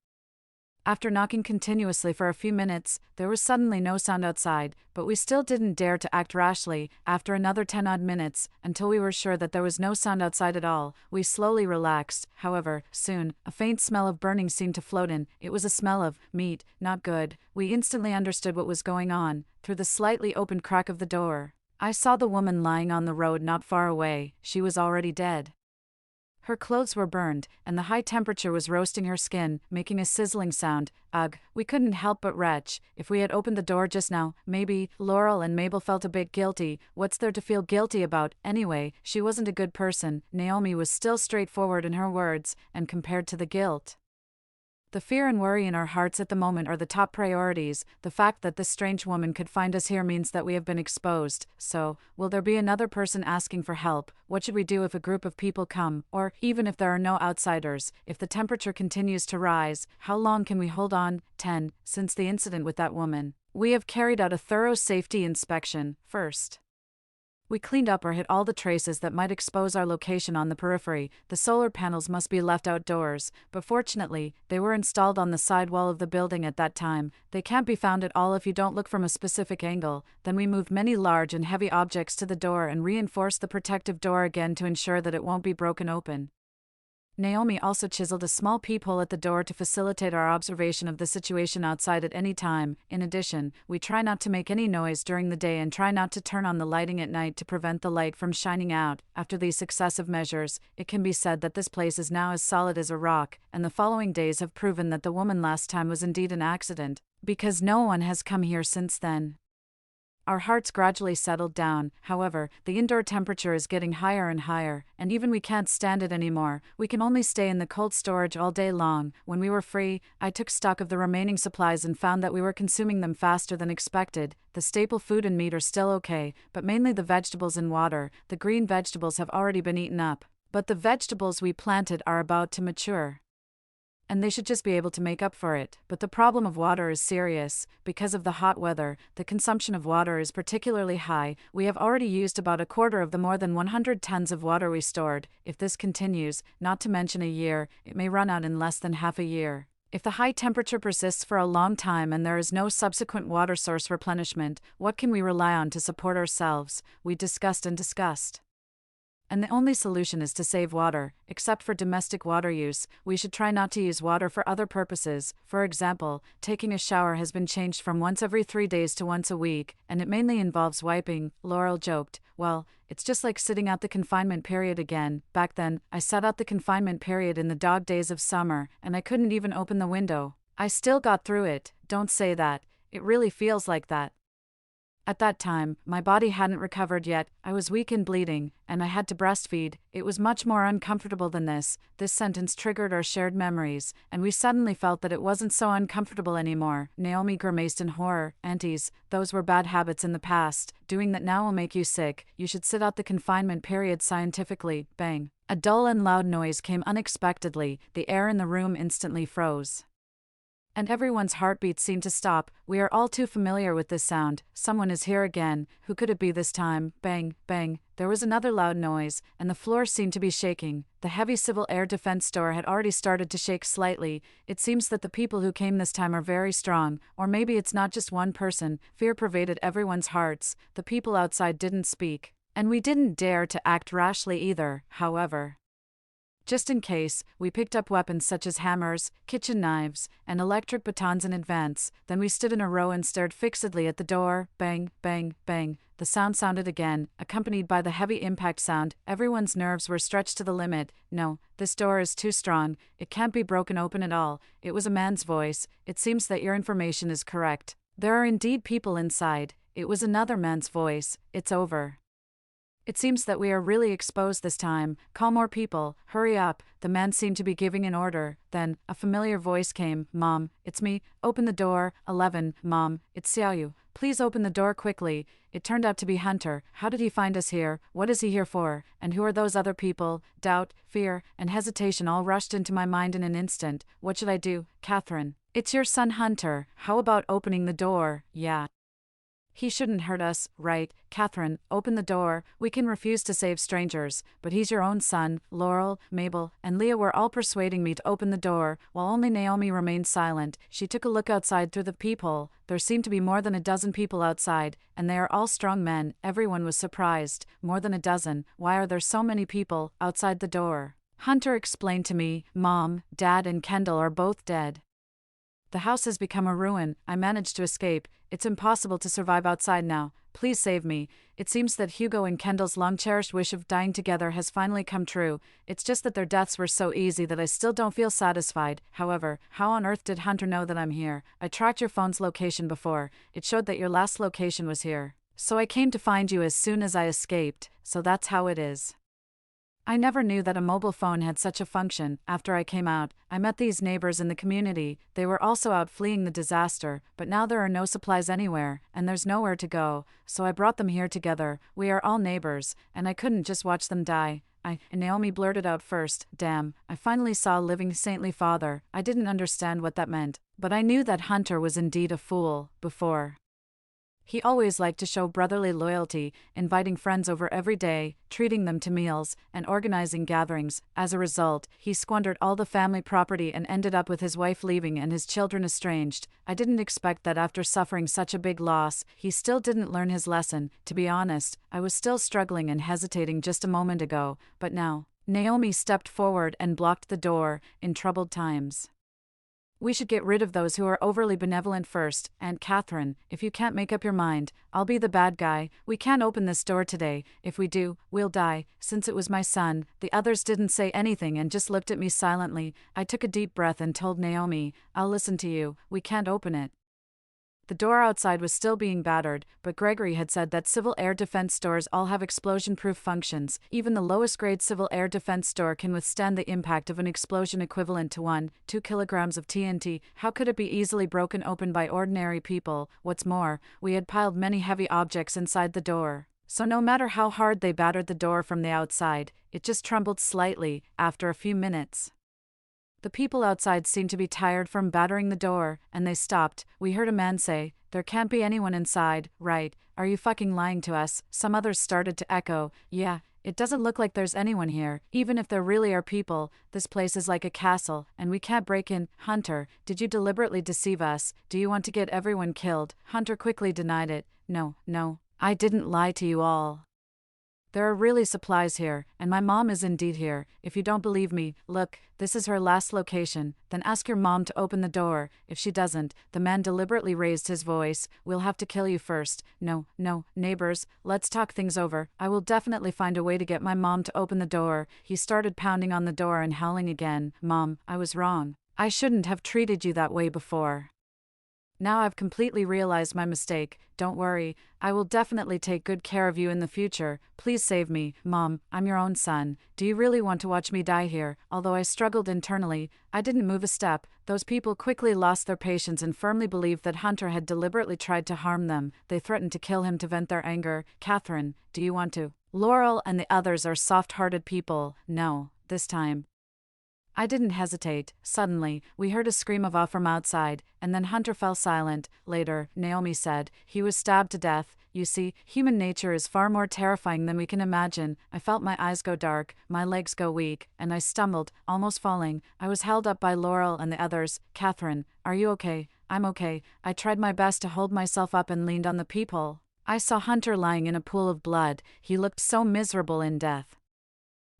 After knocking continuously for a few minutes, there was suddenly no sound outside, but we still didn't dare to act rashly. After another 10-odd minutes, until we were sure that there was no sound outside at all, we slowly relaxed. However, soon, a faint smell of burning seemed to float in. It was a smell of meat, not good. We instantly understood what was going on. Through the slightly opened crack of the door, I saw the woman lying on the road not far away. She was already dead. Her clothes were burned, and the high temperature was roasting her skin, making a sizzling sound. Ugh, we couldn't help but retch. If we had opened the door just now, maybe. Laurel and Mabel felt a bit guilty. What's there to feel guilty about? Anyway, she wasn't a good person. Naomi was still straightforward in her words, and compared to the guilt, the fear and worry in our hearts at the moment are the top priorities. The fact that this strange woman could find us here means that we have been exposed. So, will there be another person asking for help? What should we do if a group of people come? Or, even if there are no outsiders, if the temperature continues to rise, how long can we hold on? 10. Since the incident with that woman, we have carried out a thorough safety inspection. First, we cleaned up or hit all the traces that might expose our location on the periphery. The solar panels must be left outdoors, but fortunately, they were installed on the side wall of the building at that time. They can't be found at all if you don't look from a specific angle. Then we moved many large and heavy objects to the door and reinforced the protective door again to ensure that it won't be broken open. Naomi also chiseled a small peephole at the door to facilitate our observation of the situation outside at any time. In addition, we try not to make any noise during the day and try not to turn on the lighting at night to prevent the light from shining out. After these successive measures, it can be said that this place is now as solid as a rock, and the following days have proven that the woman last time was indeed an accident, because no one has come here since then. Our hearts gradually settled down. However, the indoor temperature is getting higher and higher, and even we can't stand it anymore. We can only stay in the cold storage all day long. When we were free, I took stock of the remaining supplies and found that we were consuming them faster than expected. The staple food and meat are still okay, but mainly the vegetables and water. The green vegetables have already been eaten up, but the vegetables we planted are about to mature, and they should just be able to make up for it. But the problem of water is serious. Because of the hot weather, the consumption of water is particularly high. We have already used about a quarter of the more than 100 tons of water we stored. If this continues, not to mention a year, it may run out in less than half a year. If the high temperature persists for a long time and there is no subsequent water source replenishment, what can we rely on to support ourselves? We discussed and discussed. and the only solution is to save water. Except for domestic water use, we should try not to use water for other purposes. For example, taking a shower has been changed from once every 3 days to once a week, and it mainly involves wiping, Laurel joked. Well, it's just like sitting out the confinement period again. Back then, I sat out the confinement period in the dog days of summer, and I couldn't even open the window. I still got through it. Don't say that. It really feels like that. At that time, my body hadn't recovered yet, I was weak and bleeding, and I had to breastfeed. It was much more uncomfortable than this. This sentence triggered our shared memories, and we suddenly felt that it wasn't so uncomfortable anymore. Naomi grimaced in horror. Aunties, those were bad habits in the past. Doing that now will make you sick. You should sit out the confinement period scientifically. Bang. A dull and loud noise came unexpectedly. The air in the room instantly froze, and everyone's heartbeat seemed to stop. We are all too familiar with this sound. Someone is here again. Who could it be this time? Bang, bang. There was another loud noise, and the floor seemed to be shaking. The heavy civil air defense door had already started to shake slightly. It seems that the people who came this time are very strong, or maybe it's not just one person. Fear pervaded everyone's hearts. The people outside didn't speak, and we didn't dare to act rashly either, however. Just in case, we picked up weapons such as hammers, kitchen knives, and electric batons in advance. Then we stood in a row and stared fixedly at the door. Bang, bang, bang. The sound sounded again, accompanied by the heavy impact sound. Everyone's nerves were stretched to the limit. No, this door is too strong. It can't be broken open at all. It was a man's voice. It seems that your information is correct. There are indeed people inside. It was another man's voice. It's over. It seems that we are really exposed this time. Call more people. Hurry up. The man seemed to be giving an order. Then, a familiar voice came. Mom, it's me. Open the door. 11. Mom, it's Xiaoyu. Please open the door quickly. It turned out to be Hunter. How did he find us here? What is he here for? And who are those other people? Doubt, fear, and hesitation all rushed into my mind in an instant. What should I do? Catherine, it's your son Hunter. How about opening the door? Yeah. He shouldn't hurt us, right? Catherine, open the door. We can refuse to save strangers, but he's your own son. Laurel, Mabel, and Leah were all persuading me to open the door, while only Naomi remained silent. She took a look outside through the peephole. There seemed to be more than a dozen people outside, and they are all strong men. Everyone was surprised. More than a dozen. Why are there so many people outside the door? Hunter explained to me. Mom, Dad, and Kendall are both dead. The house has become a ruin. I managed to escape. It's impossible to survive outside now. Please save me. It seems that Hugo and Kendall's long-cherished wish of dying together has finally come true. It's just that their deaths were so easy that I still don't feel satisfied. However, how on earth did Hunter know that I'm here? I tracked your phone's location before. It showed that your last location was here. So I came to find you as soon as I escaped. So that's how it is. I never knew that a mobile phone had such a function. After I came out, I met these neighbors in the community. They were also out fleeing the disaster, but now there are no supplies anywhere, and there's nowhere to go, so I brought them here together. We are all neighbors, and I couldn't just watch them die. And Naomi blurted out first. Damn, I finally saw a living saintly father. I didn't understand what that meant, but I knew that Hunter was indeed a fool, before. He always liked to show brotherly loyalty, inviting friends over every day, treating them to meals, and organizing gatherings. As a result, he squandered all the family property and ended up with his wife leaving and his children estranged. I didn't expect that after suffering such a big loss, he still didn't learn his lesson. To be honest, I was still struggling and hesitating just a moment ago, but now. Naomi stepped forward and blocked the door. In troubled times, we should get rid of those who are overly benevolent first. And Catherine, if you can't make up your mind, I'll be the bad guy. We can't open this door today. If we do, we'll die. Since it was my son, the others didn't say anything and just looked at me silently. I took a deep breath and told Naomi, I'll listen to you. We can't open it. The door outside was still being battered, but Gregory had said that civil air defense doors all have explosion-proof functions. Even the lowest-grade civil air defense door can withstand the impact of an explosion equivalent to 1-2 kilograms of TNT. How could it be easily broken open by ordinary people? What's more, we had piled many heavy objects inside the door, so no matter how hard they battered the door from the outside, it just trembled slightly. After a few minutes, the people outside seemed to be tired from battering the door, and they stopped. We heard a man say, There can't be anyone inside, right? Are you fucking lying to us? Some others started to echo, Yeah, it doesn't look like there's anyone here. Even if there really are people, this place is like a castle, and we can't break in. Hunter, did you deliberately deceive us? Do you want to get everyone killed? Hunter quickly denied it. No, I didn't lie to you all. There are really supplies here, and my mom is indeed here. If you don't believe me, look, this is her last location. Then ask your mom to open the door. If she doesn't, the man deliberately raised his voice, we'll have to kill you first. No, neighbors, let's talk things over. I will definitely find a way to get my mom to open the door. He started pounding on the door and howling again. Mom, I was wrong. I shouldn't have treated you that way before. Now I've completely realized my mistake. Don't worry, I will definitely take good care of you in the future. Please save me, Mom, I'm your own son. Do you really want to watch me die here? Although I struggled internally, I didn't move a step. Those people quickly lost their patience and firmly believed that Hunter had deliberately tried to harm them. They threatened to kill him to vent their anger. Catherine, do you want to? Laurel and the others are soft-hearted people. No, this time. I didn't hesitate. Suddenly, we heard a scream of awe from outside, and then Hunter fell silent. Later, Naomi said, he was stabbed to death. You see, human nature is far more terrifying than we can imagine. I felt my eyes go dark, my legs go weak, and I stumbled, almost falling. I was held up by Laurel and the others. Catherine, are you okay? I'm okay. I tried my best to hold myself up and leaned on the peephole. I saw Hunter lying in a pool of blood. He looked so miserable in death.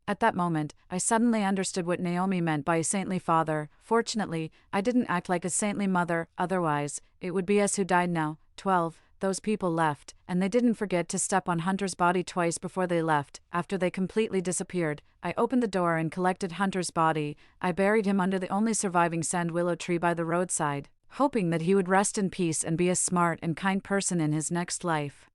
At that moment, I suddenly understood what Naomi meant by a saintly father. Fortunately, I didn't act like a saintly mother, otherwise, it would be us who died now. 12. Those people left, and they didn't forget to step on Hunter's body twice before they left. After they completely disappeared, I opened the door and collected Hunter's body. I buried him under the only surviving sand willow tree by the roadside, hoping that he would rest in peace and be a smart and kind person in his next life.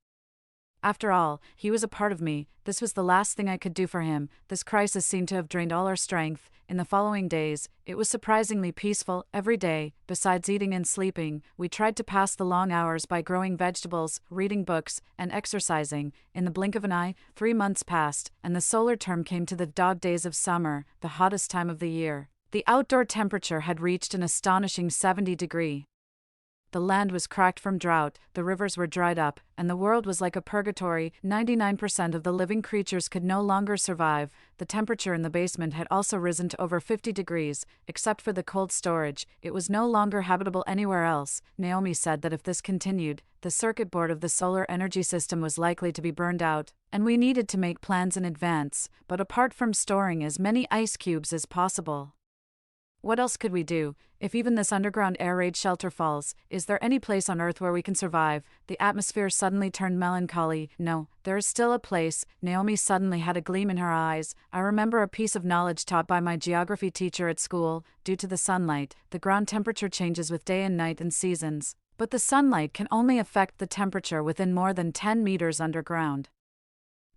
After all, he was a part of me. This was the last thing I could do for him. This crisis seemed to have drained all our strength. In the following days, it was surprisingly peaceful. Every day, besides eating and sleeping, we tried to pass the long hours by growing vegetables, reading books, and exercising. In the blink of an eye, 3 months passed, and the solar term came to the dog days of summer, the hottest time of the year. The outdoor temperature had reached an astonishing 70 degrees. The land was cracked from drought, the rivers were dried up, and the world was like a purgatory. 99% of the living creatures could no longer survive. The temperature in the basement had also risen to over 50 degrees, except for the cold storage. It was no longer habitable anywhere else. Naomi said that if this continued, the circuit board of the solar energy system was likely to be burned out, and we needed to make plans in advance, but apart from storing as many ice cubes as possible. What else could we do? If even this underground air raid shelter falls, is there any place on Earth where we can survive? The atmosphere suddenly turned melancholy. No, there is still a place. Naomi suddenly had a gleam in her eyes. I remember a piece of knowledge taught by my geography teacher at school. Due to the sunlight, the ground temperature changes with day and night and seasons. But the sunlight can only affect the temperature within more than 10 meters underground.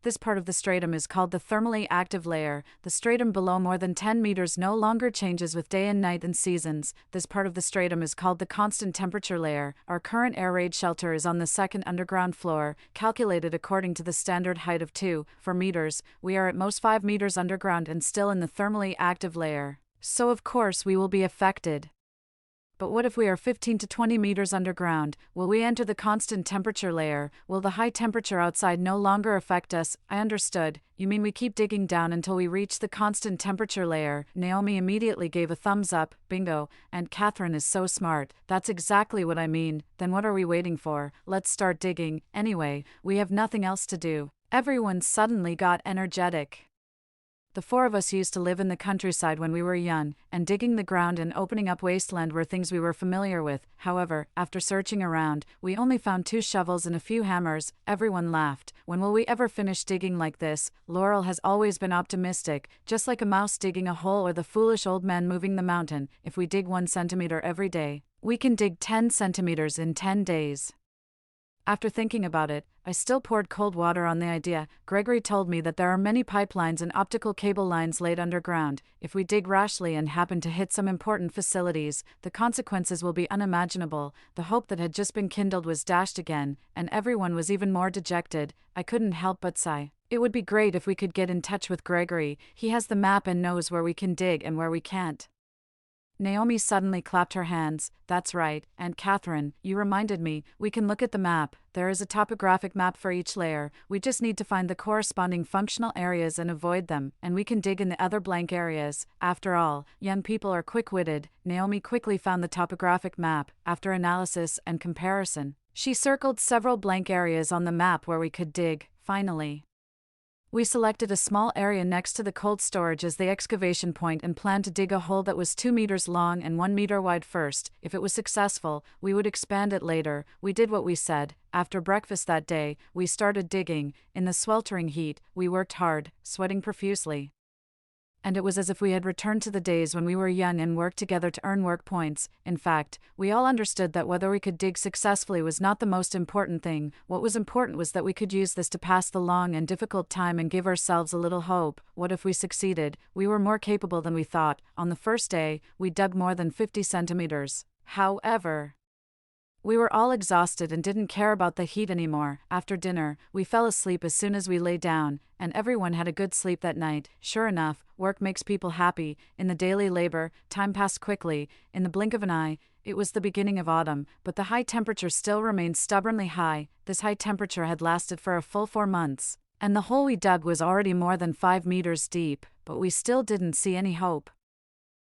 This part of the stratum is called the thermally active layer. The stratum below more than 10 meters no longer changes with day and night and seasons. This part of the stratum is called the constant temperature layer. Our current air raid shelter is on the second underground floor, calculated according to the standard height of 2 meters. We are at most 5 meters underground and still in the thermally active layer. So of course we will be affected. But what if we are 15 to 20 meters underground? Will we enter the constant temperature layer? Will the high temperature outside no longer affect us? I understood. You mean we keep digging down until we reach the constant temperature layer? Naomi immediately gave a thumbs up. Bingo. And Catherine is so smart. That's exactly what I mean. Then what are we waiting for? Let's start digging. Anyway, we have nothing else to do. Everyone suddenly got energetic. The 4 of us used to live in the countryside when we were young, and digging the ground and opening up wasteland were things we were familiar with. However, after searching around, we only found 2 shovels and a few hammers. Everyone laughed. When will we ever finish digging like this? Laurel has always been optimistic, just like a mouse digging a hole or the foolish old man moving the mountain. If we dig 1 centimeter every day, we can dig 10 centimeters in 10 days. After thinking about it, I still poured cold water on the idea. Gregory told me that there are many pipelines and optical cable lines laid underground. If we dig rashly and happen to hit some important facilities, the consequences will be unimaginable. The hope that had just been kindled was dashed again, and everyone was even more dejected. I couldn't help but sigh. It would be great if we could get in touch with Gregory. He has the map and knows where we can dig and where we can't. Naomi suddenly clapped her hands. That's right, and Catherine, you reminded me, we can look at the map. There is a topographic map for each layer. We just need to find the corresponding functional areas and avoid them, and we can dig in the other blank areas. After all, young people are quick-witted. Naomi quickly found the topographic map. After analysis and comparison, she circled several blank areas on the map where we could dig. Finally, We selected a small area next to the cold storage as the excavation point and planned to dig a hole that was 2 meters long and 1 meter wide first. If it was successful, we would expand it later. We did what we said. After breakfast that day, we started digging. In the sweltering heat, we worked hard, sweating profusely. And it was as if we had returned to the days when we were young and worked together to earn work points. In fact, we all understood that whether we could dig successfully was not the most important thing. What was important was that we could use this to pass the long and difficult time and give ourselves a little hope. What if we succeeded? We were more capable than we thought. On the first day, we dug more than 50 centimeters. However, we were all exhausted and didn't care about the heat anymore. After dinner, we fell asleep as soon as we lay down, and everyone had a good sleep that night. Sure enough, work makes people happy. In the daily labor, time passed quickly. In the blink of an eye, it was the beginning of autumn, but the high temperature still remained stubbornly high. This high temperature had lasted for a full 4 months, and the hole we dug was already more than 5 meters deep, but we still didn't see any hope.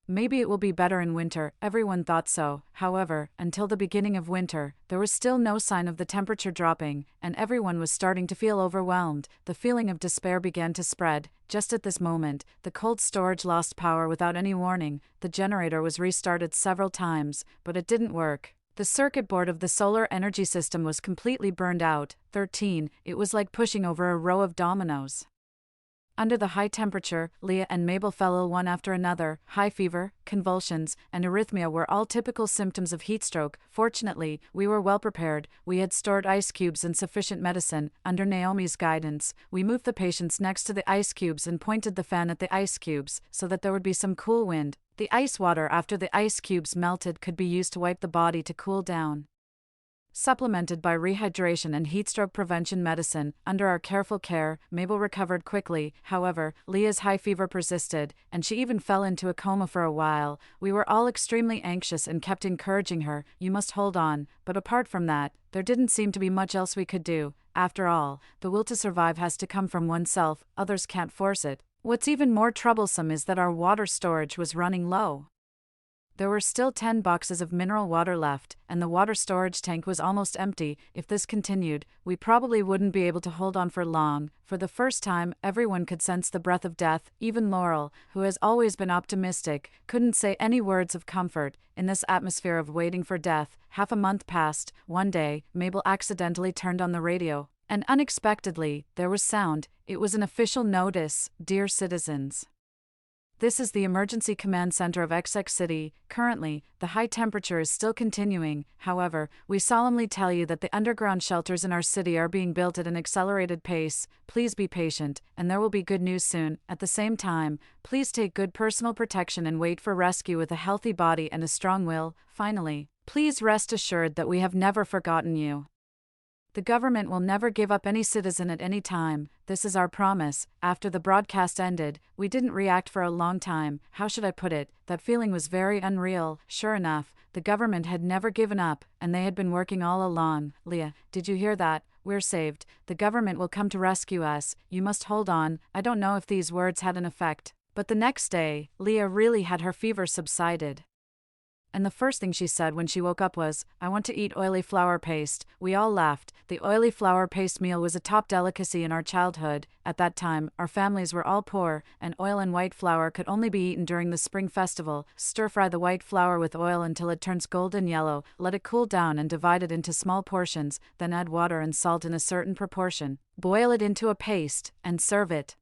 Maybe it will be better in winter, everyone thought so. However, until the beginning of winter, there was still no sign of the temperature dropping, and everyone was starting to feel overwhelmed. The feeling of despair began to spread. Just at this moment, the cold storage lost power without any warning. The generator was restarted several times, but it didn't work. The circuit board of the solar energy system was completely burned out. 13. It was like pushing over a row of dominoes. Under the high temperature, Leah and Mabel fell ill one after another. High fever, convulsions, and arrhythmia were all typical symptoms of heatstroke. Fortunately, we were well prepared. We had stored ice cubes and sufficient medicine. Under Naomi's guidance, we moved the patients next to the ice cubes and pointed the fan at the ice cubes so that there would be some cool wind. The ice water after the ice cubes melted could be used to wipe the body to cool down. Supplemented by rehydration and heatstroke prevention medicine, under our careful care, Mabel recovered quickly. However, Leah's high fever persisted, and she even fell into a coma for a while. We were all extremely anxious and kept encouraging her, "You must hold on," but apart from that, there didn't seem to be much else we could do. After all, the will to survive has to come from oneself, others can't force it. What's even more troublesome is that our water storage was running low. There were still 10 boxes of mineral water left, and the water storage tank was almost empty. If this continued, we probably wouldn't be able to hold on for long. For the first time, everyone could sense the breath of death. Even Laurel, who has always been optimistic, couldn't say any words of comfort. In this atmosphere of waiting for death, half a month passed. One day, Mabel accidentally turned on the radio, and unexpectedly, there was sound. It was an official notice: "Dear citizens, this is the Emergency Command Center of XX City. Currently, the high temperature is still continuing. However, we solemnly tell you that the underground shelters in our city are being built at an accelerated pace. Please be patient, and there will be good news soon. At the same time, please take good personal protection and wait for rescue with a healthy body and a strong will. Finally, please rest assured that we have never forgotten you. The government will never give up any citizen at any time. This is our promise." After the broadcast ended, we didn't react for a long time. How should I put it? That feeling was very unreal. Sure enough, the government had never given up, and they had been working all along. "Leah, did you hear that? We're saved. The government will come to rescue us. You must hold on." I don't know if these words had an effect, but the next day, Leah really had her fever subsided. And the first thing she said when she woke up was, "I want to eat oily flour paste." We all laughed. The oily flour paste meal was a top delicacy in our childhood. At that time, our families were all poor, and oil and white flour could only be eaten during the spring festival. Stir-fry the white flour with oil until it turns golden yellow, let it cool down and divide it into small portions, then add water and salt in a certain proportion. Boil it into a paste, and serve it.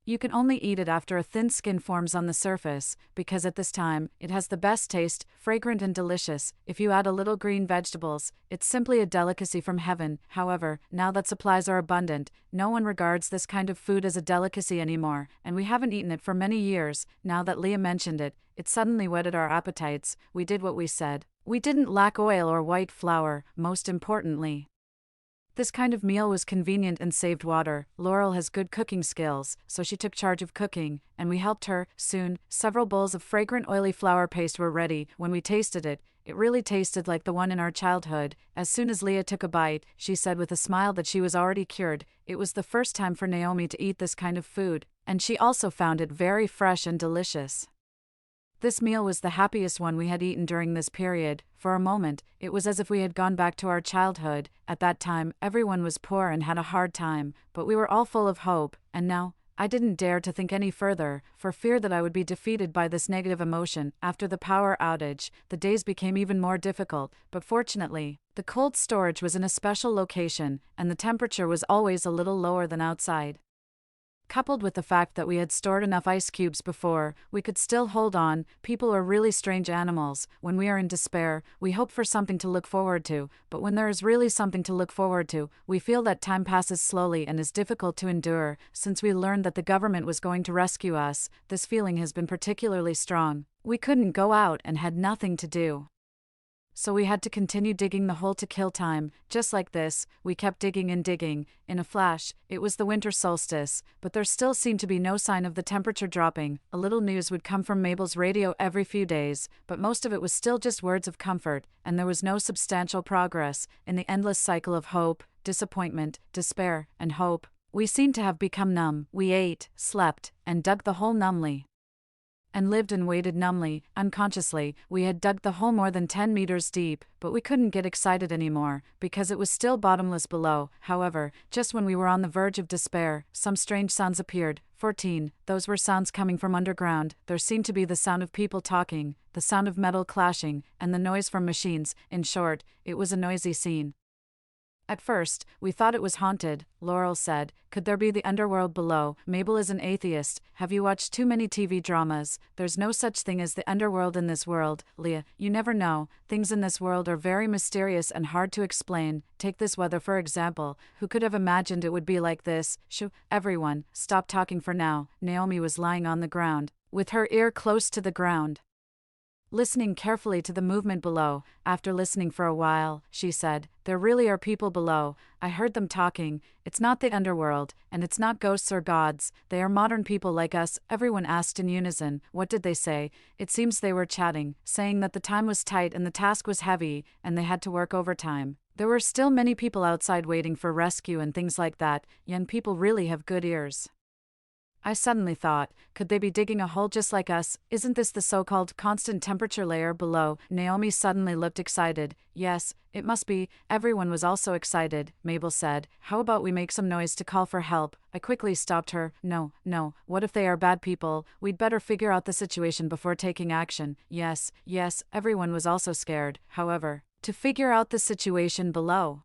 You can only eat it after a thin skin forms on the surface, because at this time, it has the best taste, fragrant and delicious. If you add a little green vegetables, it's simply a delicacy from heaven. However, now that supplies are abundant, no one regards this kind of food as a delicacy anymore, and we haven't eaten it for many years. Now that Leah mentioned it, it suddenly whetted our appetites. We did what we said. We didn't lack oil or white flour, most importantly. This kind of meal was convenient and saved water. Laurel has good cooking skills, so she took charge of cooking, and we helped her. Soon, several bowls of fragrant oily flour paste were ready. When we tasted it, it really tasted like the one in our childhood. As soon as Leah took a bite, she said with a smile that she was already cured. It was the first time for Naomi to eat this kind of food, and she also found it very fresh and delicious. This meal was the happiest one we had eaten during this period. For a moment, it was as if we had gone back to our childhood. At that time, everyone was poor and had a hard time, but we were all full of hope, and now, I didn't dare to think any further, for fear that I would be defeated by this negative emotion. After the power outage, the days became even more difficult, but fortunately, the cold storage was in a special location, and the temperature was always a little lower than outside. Coupled with the fact that we had stored enough ice cubes before, we could still hold on. People are really strange animals. When we are in despair, we hope for something to look forward to, but when there is really something to look forward to, we feel that time passes slowly and is difficult to endure. Since we learned that the government was going to rescue us, this feeling has been particularly strong. We couldn't go out and had nothing to do. So we had to continue digging the hole to kill time. Just like this, we kept digging and digging. In a flash, it was the winter solstice, but there still seemed to be no sign of the temperature dropping. A little news would come from Mabel's radio every few days, but most of it was still just words of comfort, and there was no substantial progress. In the endless cycle of hope, disappointment, despair, and hope, we seemed to have become numb. We ate, slept, and dug the hole numbly. And lived and waited numbly, unconsciously. We had dug the hole more than 10 meters deep, but we couldn't get excited anymore, because it was still bottomless below. However, just when we were on the verge of despair, some strange sounds appeared. 14. Those were sounds coming from underground. There seemed to be the sound of people talking, the sound of metal clashing, and the noise from machines. In short, it was a noisy scene. At first, we thought it was haunted, Laurel said. Could there be the underworld below? Mabel is an atheist. Have you watched too many TV dramas? There's no such thing as the underworld in this world, Leah. You never know. Things in this world are very mysterious and hard to explain. Take this weather for example. Who could have imagined it would be like this? Shoo, everyone, stop talking for now. Naomi was lying on the ground, with her ear close to the ground, listening carefully to the movement below. After listening for a while, she said, "There really are people below. I heard them talking. It's not the underworld, and it's not ghosts or gods. They are modern people like us." Everyone asked in unison. What did they say? It seems they were chatting, saying that the time was tight and the task was heavy, and they had to work overtime. There were still many people outside waiting for rescue and things like that. Young people really have good ears. I suddenly thought, could they be digging a hole just like us? Isn't this the so-called constant temperature layer below? Naomi suddenly looked excited. Yes, it must be. Everyone was also excited. Mabel said, "How about we make some noise to call for help?" I quickly stopped her. No, what if they are bad people? We'd better figure out the situation before taking action. Yes, everyone was also scared, however, to figure out the situation below.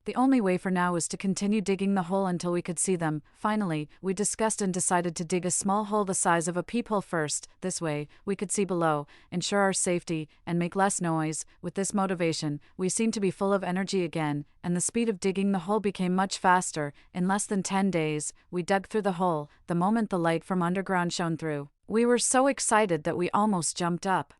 The only way for now was to continue digging the hole until we could see them. Finally, we discussed and decided to dig a small hole the size of a peephole first. This way, we could see below, ensure our safety, and make less noise. With this motivation, we seemed to be full of energy again, and the speed of digging the hole became much faster. In less than 10 days, we dug through the hole. The moment the light from underground shone through, we were so excited that we almost jumped up.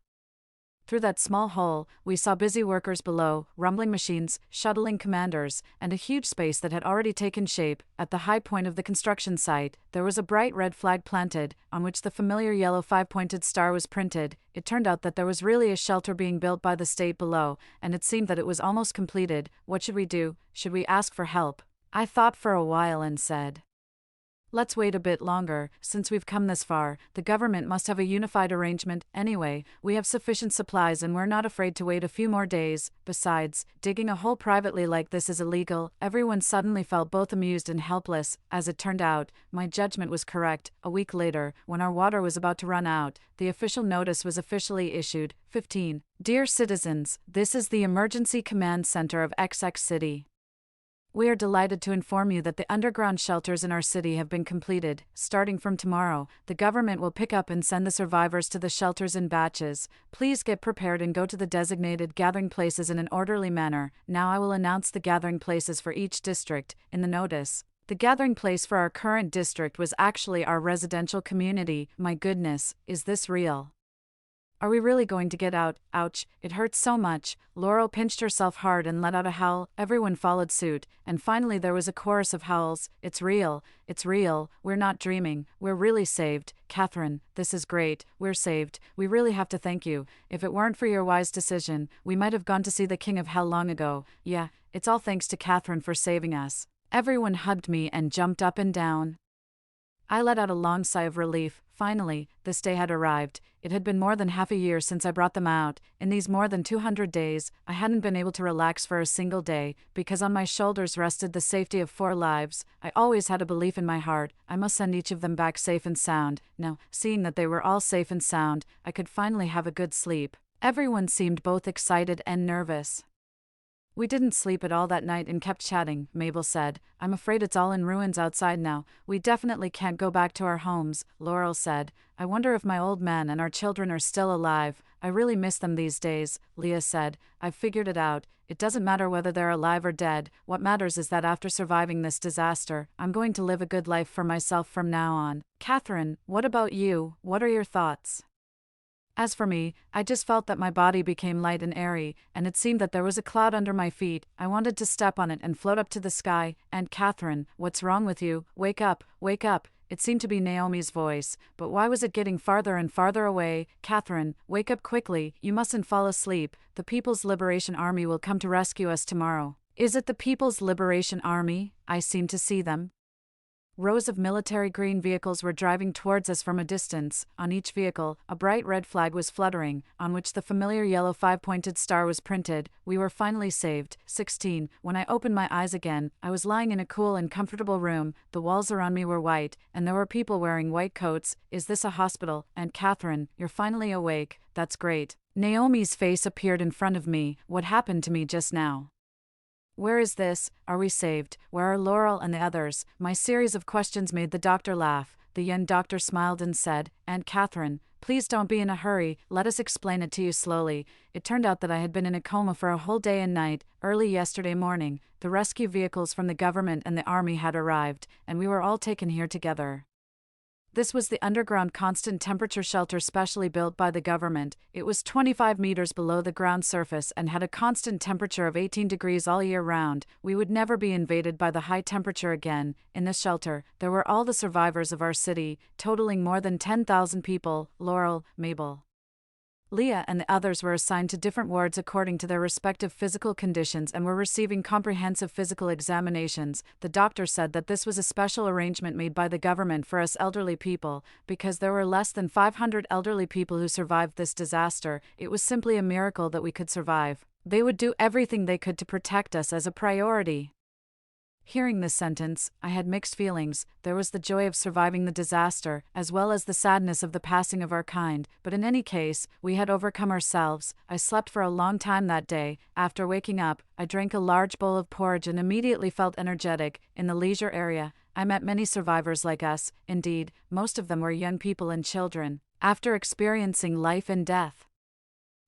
Through that small hole, we saw busy workers below, rumbling machines, shuttling commanders, and a huge space that had already taken shape. At the high point of the construction site, there was a bright red flag planted, on which the familiar yellow five-pointed star was printed. It turned out that there was really a shelter being built by the state below, and it seemed that it was almost completed. What should we do? Should we ask for help? I thought for a while and said, "Let's wait a bit longer. Since we've come this far, the government must have a unified arrangement. Anyway, we have sufficient supplies and we're not afraid to wait a few more days. Besides, digging a hole privately like this is illegal." Everyone suddenly felt both amused and helpless. As it turned out, my judgment was correct. A week later, when our water was about to run out, the official notice was officially issued. 15. Dear citizens, this is the Emergency Command Center of XX City. We are delighted to inform you that the underground shelters in our city have been completed. Starting from tomorrow, the government will pick up and send the survivors to the shelters in batches. Please get prepared and go to the designated gathering places in an orderly manner. Now I will announce the gathering places for each district. In the notice, the gathering place for our current district was actually our residential community. My goodness, is this real? Are we really going to get out? Ouch, it hurts so much. Laurel pinched herself hard and let out a howl. Everyone followed suit, and finally there was a chorus of howls. It's real, we're not dreaming, we're really saved. Catherine, this is great, we're saved. We really have to thank you. If it weren't for your wise decision, we might have gone to see the King of Hell long ago. Yeah, it's all thanks to Catherine for saving us. Everyone hugged me and jumped up and down. I let out a long sigh of relief. Finally, this day had arrived. It had been more than half a year since I brought them out. In these more than 200 days, I hadn't been able to relax for a single day, because on my shoulders rested the safety of 4 lives. I always had a belief in my heart, I must send each of them back safe and sound. Now, seeing that they were all safe and sound, I could finally have a good sleep. Everyone seemed both excited and nervous. We didn't sleep at all that night and kept chatting, Mabel said. I'm afraid it's all in ruins outside now. We definitely can't go back to our homes, Laurel said. I wonder if my old man and our children are still alive. I really miss them these days, Leah said. I've figured it out. It doesn't matter whether they're alive or dead. What matters is that after surviving this disaster, I'm going to live a good life for myself from now on. Catherine, what about you? What are your thoughts? As for me, I just felt that my body became light and airy, and it seemed that there was a cloud under my feet. I wanted to step on it and float up to the sky. And Catherine, what's wrong with you? Wake up, wake up. It seemed to be Naomi's voice, but why was it getting farther and farther away? Catherine, wake up quickly, you mustn't fall asleep. The People's Liberation Army will come to rescue us tomorrow. Is it the People's Liberation Army? I seem to see them. Rows of military green vehicles were driving towards us from a distance. On each vehicle, a bright red flag was fluttering, on which the familiar yellow 5-pointed star was printed. We were finally saved. 16. When I opened my eyes again, I was lying in a cool and comfortable room. The walls around me were white, and there were people wearing white coats. Is this a hospital? And Catherine, you're finally awake. That's great. Naomi's face appeared in front of me. What happened to me just now? Where is this? Are we saved? Where are Laurel and the others? My series of questions made the doctor laugh. The young doctor smiled and said, Aunt Catherine, please don't be in a hurry, let us explain it to you slowly. It turned out that I had been in a coma for a whole day and night. Early yesterday morning, the rescue vehicles from the government and the army had arrived, and we were all taken here together. This was the underground constant temperature shelter specially built by the government. It was 25 meters below the ground surface and had a constant temperature of 18 degrees all year round. We would never be invaded by the high temperature again. In this shelter, there were all the survivors of our city, totaling more than 10,000 people. Laurel, Mabel, Leah and the others were assigned to different wards according to their respective physical conditions and were receiving comprehensive physical examinations. The doctor said that this was a special arrangement made by the government for us elderly people, because there were less than 500 elderly people who survived this disaster. It was simply a miracle that we could survive. They would do everything they could to protect us as a priority. Hearing this sentence, I had mixed feelings. There was the joy of surviving the disaster, as well as the sadness of the passing of our kind, but in any case, we had overcome ourselves. I slept for a long time that day. After waking up, I drank a large bowl of porridge and immediately felt energetic. In the leisure area, I met many survivors like us. Indeed, most of them were young people and children. After experiencing life and death,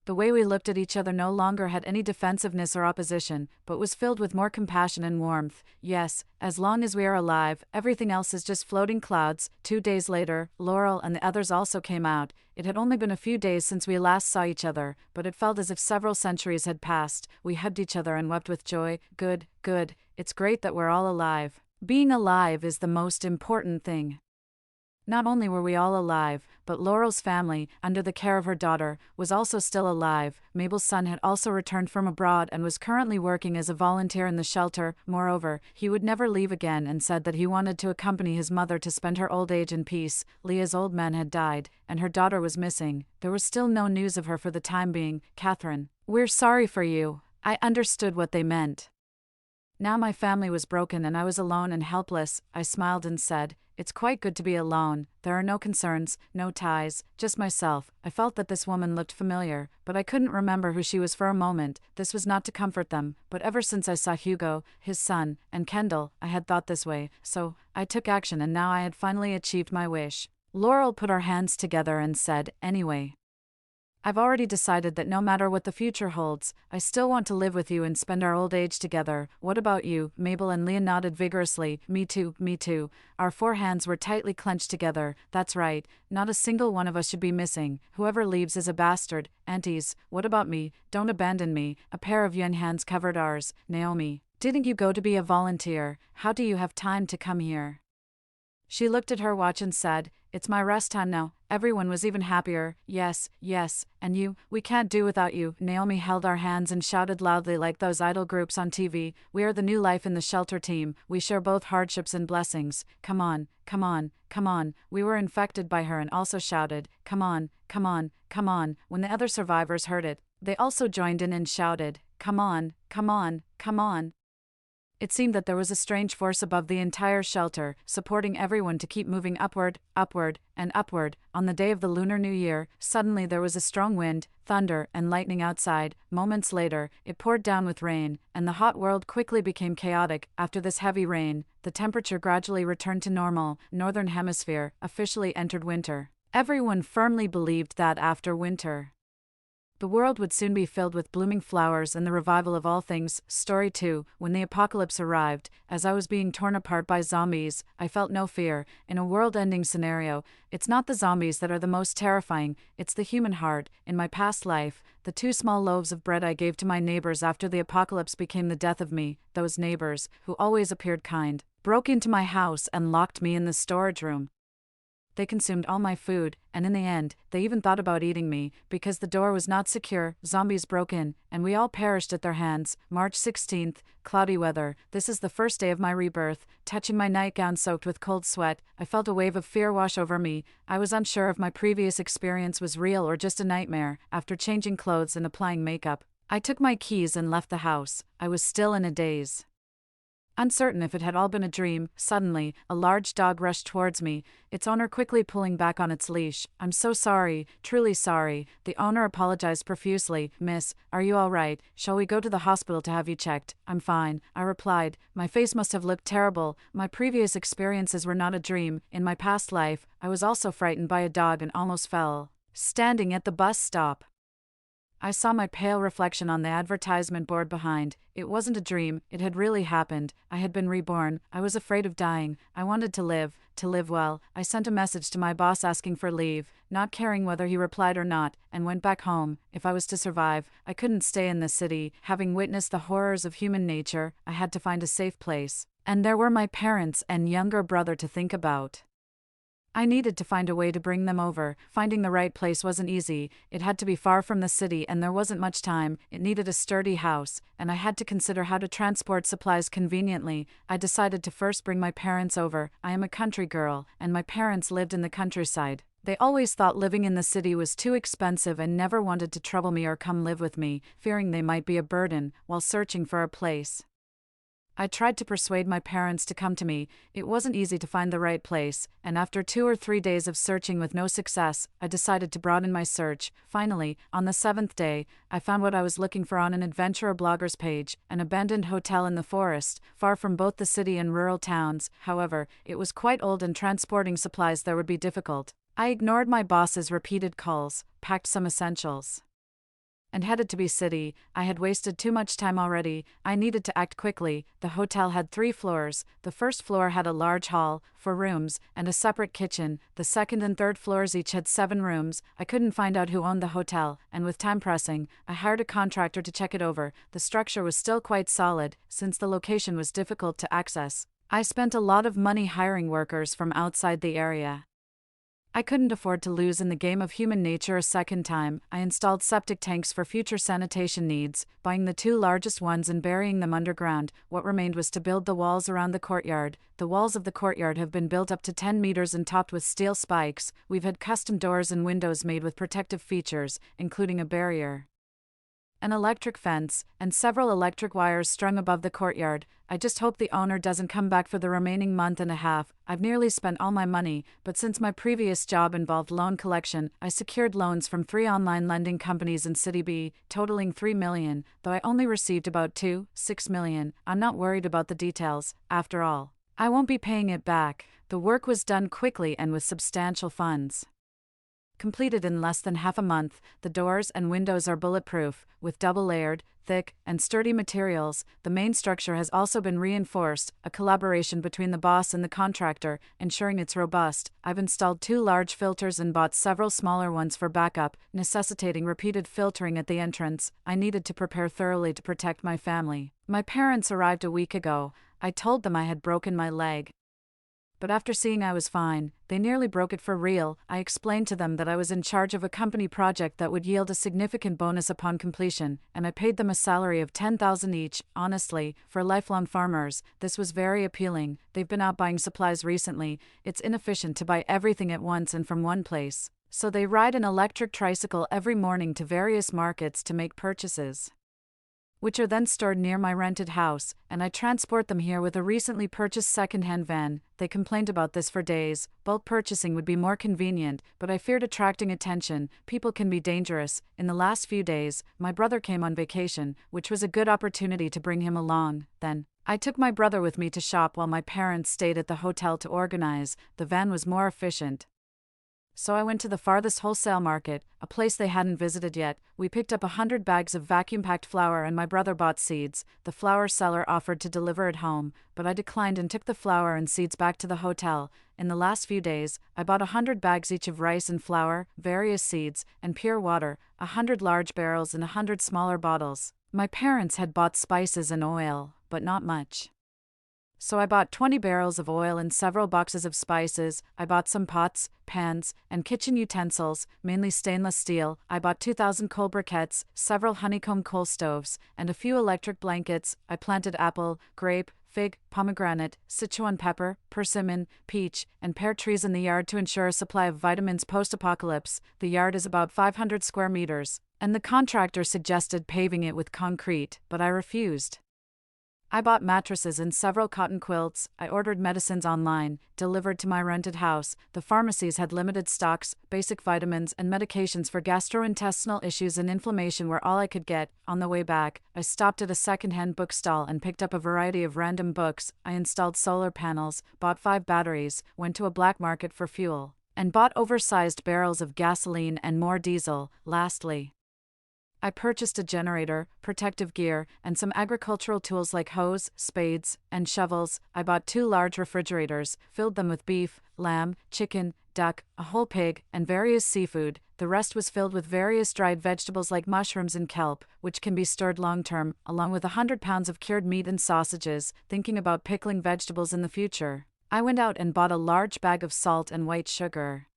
the way we looked at each other no longer had any defensiveness or opposition, but was filled with more compassion and warmth. Yes, as long as we are alive, everything else is just floating clouds. 2 days later, Laurel and the others also came out. It had only been a few days since we last saw each other, but it felt as if several centuries had passed. We hugged each other and wept with joy. Good, good. It's great that we're all alive. Being alive is the most important thing. Not only were we all alive, but Laurel's family, under the care of her daughter, was also still alive. Mabel's son had also returned from abroad and was currently working as a volunteer in the shelter. Moreover, he would never leave again and said that he wanted to accompany his mother to spend her old age in peace. Leah's old man had died, and her daughter was missing. There was still no news of her for the time being. Catherine, we're sorry for you. I understood what they meant. Now my family was broken and I was alone and helpless. I smiled and said, It's quite good to be alone. There are no concerns, no ties, just myself. I felt that this woman looked familiar, but I couldn't remember who she was for a moment. This was not to comfort them, but ever since I saw Hugo, his son, and Kendall, I had thought this way. So, I took action and now I had finally achieved my wish. Laurel put our hands together and said, Anyway, I've already decided that no matter what the future holds, I still want to live with you and spend our old age together. What about you? Mabel and Leah nodded vigorously. Me too, me too. Our 4 hands were tightly clenched together. That's right, not a single one of us should be missing. Whoever leaves is a bastard. Aunties, what about me? Don't abandon me. A pair of young hands covered ours. Naomi, didn't you go to be a volunteer? How do you have time to come here? She looked at her watch and said, It's my rest time now. Everyone was even happier. Yes, yes, and you, we can't do without you. Naomi held our hands and shouted loudly like those idol groups on TV. We are the new life in the shelter team. We share both hardships and blessings. Come on, come on, come on. We were infected by her and also shouted, come on, come on, come on. When the other survivors heard it, they also joined in and shouted, come on, come on, come on. It seemed that there was a strange force above the entire shelter, supporting everyone to keep moving upward, upward, and upward. On the day of the Lunar New Year, suddenly there was a strong wind, thunder, and lightning outside. Moments later, it poured down with rain, and the hot world quickly became chaotic. After this heavy rain, the temperature gradually returned to normal. Northern Hemisphere officially entered winter. Everyone firmly believed that after winter, the world would soon be filled with blooming flowers and the revival of all things. Story 2. When the apocalypse arrived, as I was being torn apart by zombies, I felt no fear. In a world-ending scenario, it's not the zombies that are the most terrifying, it's the human heart. In my past life, the 2 small loaves of bread I gave to my neighbors after the apocalypse became the death of me. Those neighbors, who always appeared kind, broke into my house and locked me in the storage room. They consumed all my food, and in the end, they even thought about eating me, because the door was not secure. Zombies broke in, and we all perished at their hands. March 16th, cloudy weather. This is the first day of my rebirth. Touching my nightgown soaked with cold sweat, I felt a wave of fear wash over me. I was unsure if my previous experience was real or just a nightmare. After changing clothes and applying makeup, I took my keys and left the house. I was still in a daze, uncertain if it had all been a dream. Suddenly, a large dog rushed towards me, its owner quickly pulling back on its leash. I'm so sorry, truly sorry. The owner apologized profusely. Miss, are you all right? Shall we go to the hospital to have you checked? I'm fine, I replied. My face must have looked terrible. My previous experiences were not a dream. In my past life, I was also frightened by a dog and almost fell. Standing at the bus stop, I saw my pale reflection on the advertisement board behind. It wasn't a dream, it had really happened. I had been reborn. I was afraid of dying. I wanted to live well. I sent a message to my boss asking for leave, not caring whether he replied or not, and went back home. If I was to survive, I couldn't stay in this city. Having witnessed the horrors of human nature, I had to find a safe place. And there were my parents and younger brother to think about. I needed to find a way to bring them over. Finding the right place wasn't easy. It had to be far from the city and there wasn't much time. It needed a sturdy house, and I had to consider how to transport supplies conveniently. I decided to first bring my parents over. I am a country girl, and my parents lived in the countryside. They always thought living in the city was too expensive and never wanted to trouble me or come live with me, fearing they might be a burden while searching for a place. I tried to persuade my parents to come to me. It wasn't easy to find the right place, and after 2 or 3 days of searching with no success, I decided to broaden my search. Finally, on the 7th day, I found what I was looking for on an adventurer blogger's page, an abandoned hotel in the forest, far from both the city and rural towns. However, it was quite old and transporting supplies there would be difficult. I ignored my boss's repeated calls, packed some essentials, and headed to B-City. I had wasted too much time already. I needed to act quickly. The hotel had 3 floors. The first floor had a large hall, 4 rooms, and a separate kitchen. The second and third floors each had 7 rooms. I couldn't find out who owned the hotel, and with time pressing, I hired a contractor to check it over. The structure was still quite solid, since the location was difficult to access. I spent a lot of money hiring workers from outside the area. I couldn't afford to lose in the game of human nature a second time. I installed septic tanks for future sanitation needs, buying the 2 largest ones and burying them underground. What remained was to build the walls around the courtyard. The walls of the courtyard have been built up to 10 meters and topped with steel spikes. We've had custom doors and windows made with protective features, including a barrier, an electric fence, and several electric wires strung above the courtyard. I just hope the owner doesn't come back for the remaining month and a half. I've nearly spent all my money, but since my previous job involved loan collection, I secured loans from 3 online lending companies in City B, totaling $3 million, though I only received about $6 million. I'm not worried about the details. After all, I won't be paying it back. The work was done quickly and with substantial funds. Completed in less than half a month, the doors and windows are bulletproof, with double-layered, thick, and sturdy materials. The main structure has also been reinforced, a collaboration between the boss and the contractor, ensuring it's robust. I've installed 2 large filters and bought several smaller ones for backup, necessitating repeated filtering at the entrance. I needed to prepare thoroughly to protect my family. My parents arrived a week ago. I told them I had broken my leg. but after seeing I was fine, they nearly broke it for real. I explained to them that I was in charge of a company project that would yield a significant bonus upon completion, and I paid them a salary of $10,000 each. Honestly, for lifelong farmers, this was very appealing. They've been out buying supplies recently. It's inefficient to buy everything at once and from one place. So they ride an electric tricycle every morning to various markets to make purchases, which are then stored near my rented house, and I transport them here with a recently purchased second-hand van. They complained about this for days. Bulk purchasing would be more convenient, but I feared attracting attention. People can be dangerous. In the last few days, my brother came on vacation, which was a good opportunity to bring him along. Then, I took my brother with me to shop while my parents stayed at the hotel to organize. The van was more efficient. So I went to the farthest wholesale market, a place they hadn't visited yet. We picked up 100 bags of vacuum-packed flour and my brother bought seeds. The flour seller offered to deliver it home, but I declined and took the flour and seeds back to the hotel. In the last few days, I bought 100 bags each of rice and flour, various seeds, and pure water, 100 large barrels and 100 smaller bottles. My parents had bought spices and oil, but not much. So I bought 20 barrels of oil and several boxes of spices. I bought some pots, pans, and kitchen utensils, mainly stainless steel. I bought 2,000 coal briquettes, several honeycomb coal stoves, and a few electric blankets. I planted apple, grape, fig, pomegranate, Sichuan pepper, persimmon, peach, and pear trees in the yard to ensure a supply of vitamins post-apocalypse. The yard is about 500 square meters, and the contractor suggested paving it with concrete, but I refused. I bought mattresses and several cotton quilts. I ordered medicines online, delivered to my rented house. The pharmacies had limited stocks. Basic vitamins and medications for gastrointestinal issues and inflammation were all I could get. On the way back, I stopped at a second-hand bookstall and picked up a variety of random books. I installed solar panels, bought 5 batteries, went to a black market for fuel, and bought oversized barrels of gasoline and more diesel. Lastly, I purchased a generator, protective gear, and some agricultural tools like hoes, spades, and shovels. I bought 2 large refrigerators, filled them with beef, lamb, chicken, duck, a whole pig, and various seafood. The rest was filled with various dried vegetables like mushrooms and kelp, which can be stored long-term, along with 100 pounds of cured meat and sausages. Thinking about pickling vegetables in the future, I went out and bought a large bag of salt and white sugar,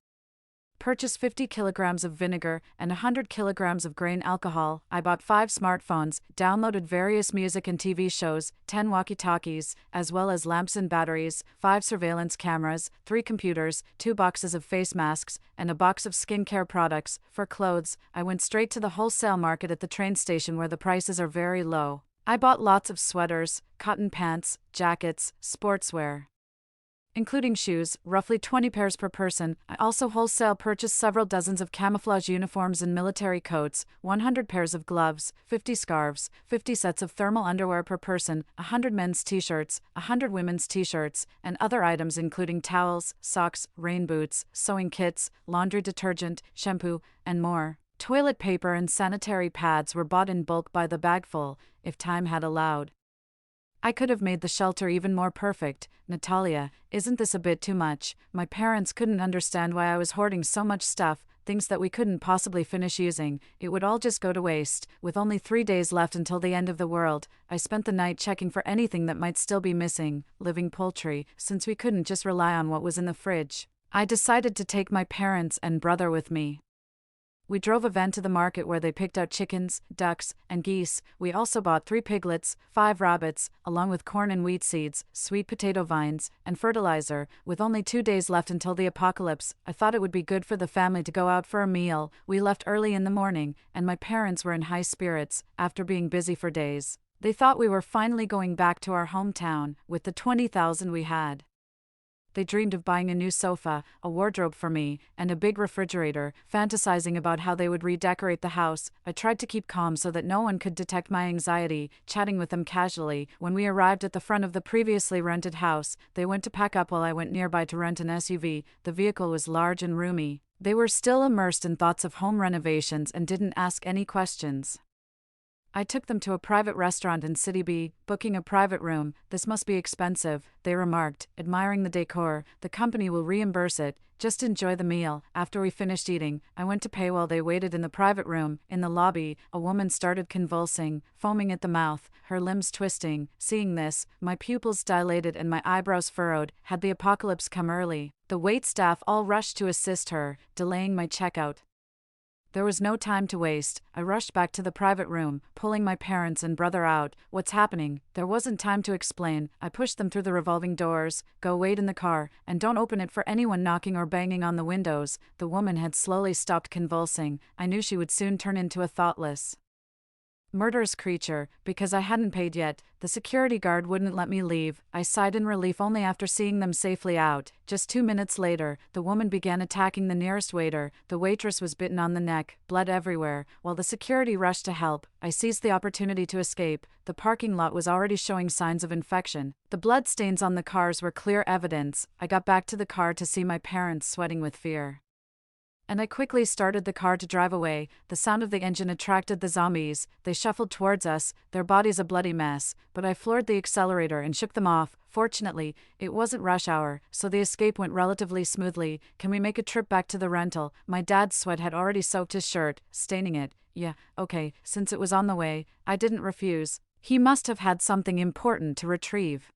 purchased 50 kilograms of vinegar and 100 kilograms of grain alcohol. I bought 5 smartphones, downloaded various music and TV shows, 10 walkie-talkies, as well as lamps and batteries, 5 surveillance cameras, 3 computers, 2 boxes of face masks, and a box of skincare products. For clothes, I went straight to the wholesale market at the train station where the prices are very low. I bought lots of sweaters, cotton pants, jackets, sportswear, including shoes, roughly 20 pairs per person. I also wholesale purchased several dozens of camouflage uniforms and military coats, 100 pairs of gloves, 50 scarves, 50 sets of thermal underwear per person, 100 men's t-shirts, 100 women's t-shirts, and other items including towels, socks, rain boots, sewing kits, laundry detergent, shampoo, and more. Toilet paper and sanitary pads were bought in bulk by the bagful, if time had allowed. I could have made the shelter even more perfect. Natalia, isn't this a bit too much? My parents couldn't understand why I was hoarding so much stuff, things that we couldn't possibly finish using. It would all just go to waste. With only 3 days left until the end of the world, I spent the night checking for anything that might still be missing. Living poultry, since we couldn't just rely on what was in the fridge, I decided to take my parents and brother with me. We drove a van to the market where they picked out chickens, ducks, and geese. We also bought 3 piglets, 5 rabbits, along with corn and wheat seeds, sweet potato vines, and fertilizer. With only 2 days left until the apocalypse, I thought it would be good for the family to go out for a meal. We left early in the morning, and my parents were in high spirits, after being busy for days. They thought we were finally going back to our hometown, with the 20,000 we had. They dreamed of buying a new sofa, a wardrobe for me, and a big refrigerator, fantasizing about how they would redecorate the house. I tried to keep calm so that no one could detect my anxiety, chatting with them casually. When we arrived at the front of the previously rented house, they went to pack up while I went nearby to rent an SUV. The vehicle was large and roomy. They were still immersed in thoughts of home renovations and didn't ask any questions. I took them to a private restaurant in City B, booking a private room. "This must be expensive," they remarked, admiring the decor. "The company will reimburse it. Just enjoy the meal." After we finished eating, I went to pay while they waited in the private room. In the lobby, a woman started convulsing, foaming at the mouth, her limbs twisting. Seeing this, my pupils dilated and my eyebrows furrowed. Had the apocalypse come early? The waitstaff all rushed to assist her, delaying my checkout. There was no time to waste. I rushed back to the private room, pulling my parents and brother out. "What's happening?" There wasn't time to explain. I pushed them through the revolving doors. "Go wait in the car, and don't open it for anyone knocking or banging on the windows." The woman had slowly stopped convulsing. I knew she would soon turn into a thoughtless, murderous creature. Because I hadn't paid yet, the security guard wouldn't let me leave. I sighed in relief only after seeing them safely out. Just 2 minutes later, the woman began attacking the nearest waiter. The waitress was bitten on the neck, blood everywhere. While the security rushed to help, I seized the opportunity to escape. The parking lot was already showing signs of infection. The blood stains on the cars were clear evidence. I got back to the car to see my parents sweating with fear, and I quickly started the car to drive away. The sound of the engine attracted the zombies. They shuffled towards us, their bodies a bloody mess, but I floored the accelerator and shook them off. Fortunately, it wasn't rush hour, so the escape went relatively smoothly. "Can we make a trip back to the rental?" My dad's sweat had already soaked his shirt, staining it. "Yeah, okay." Since it was on the way, I didn't refuse. He must have had something important to retrieve.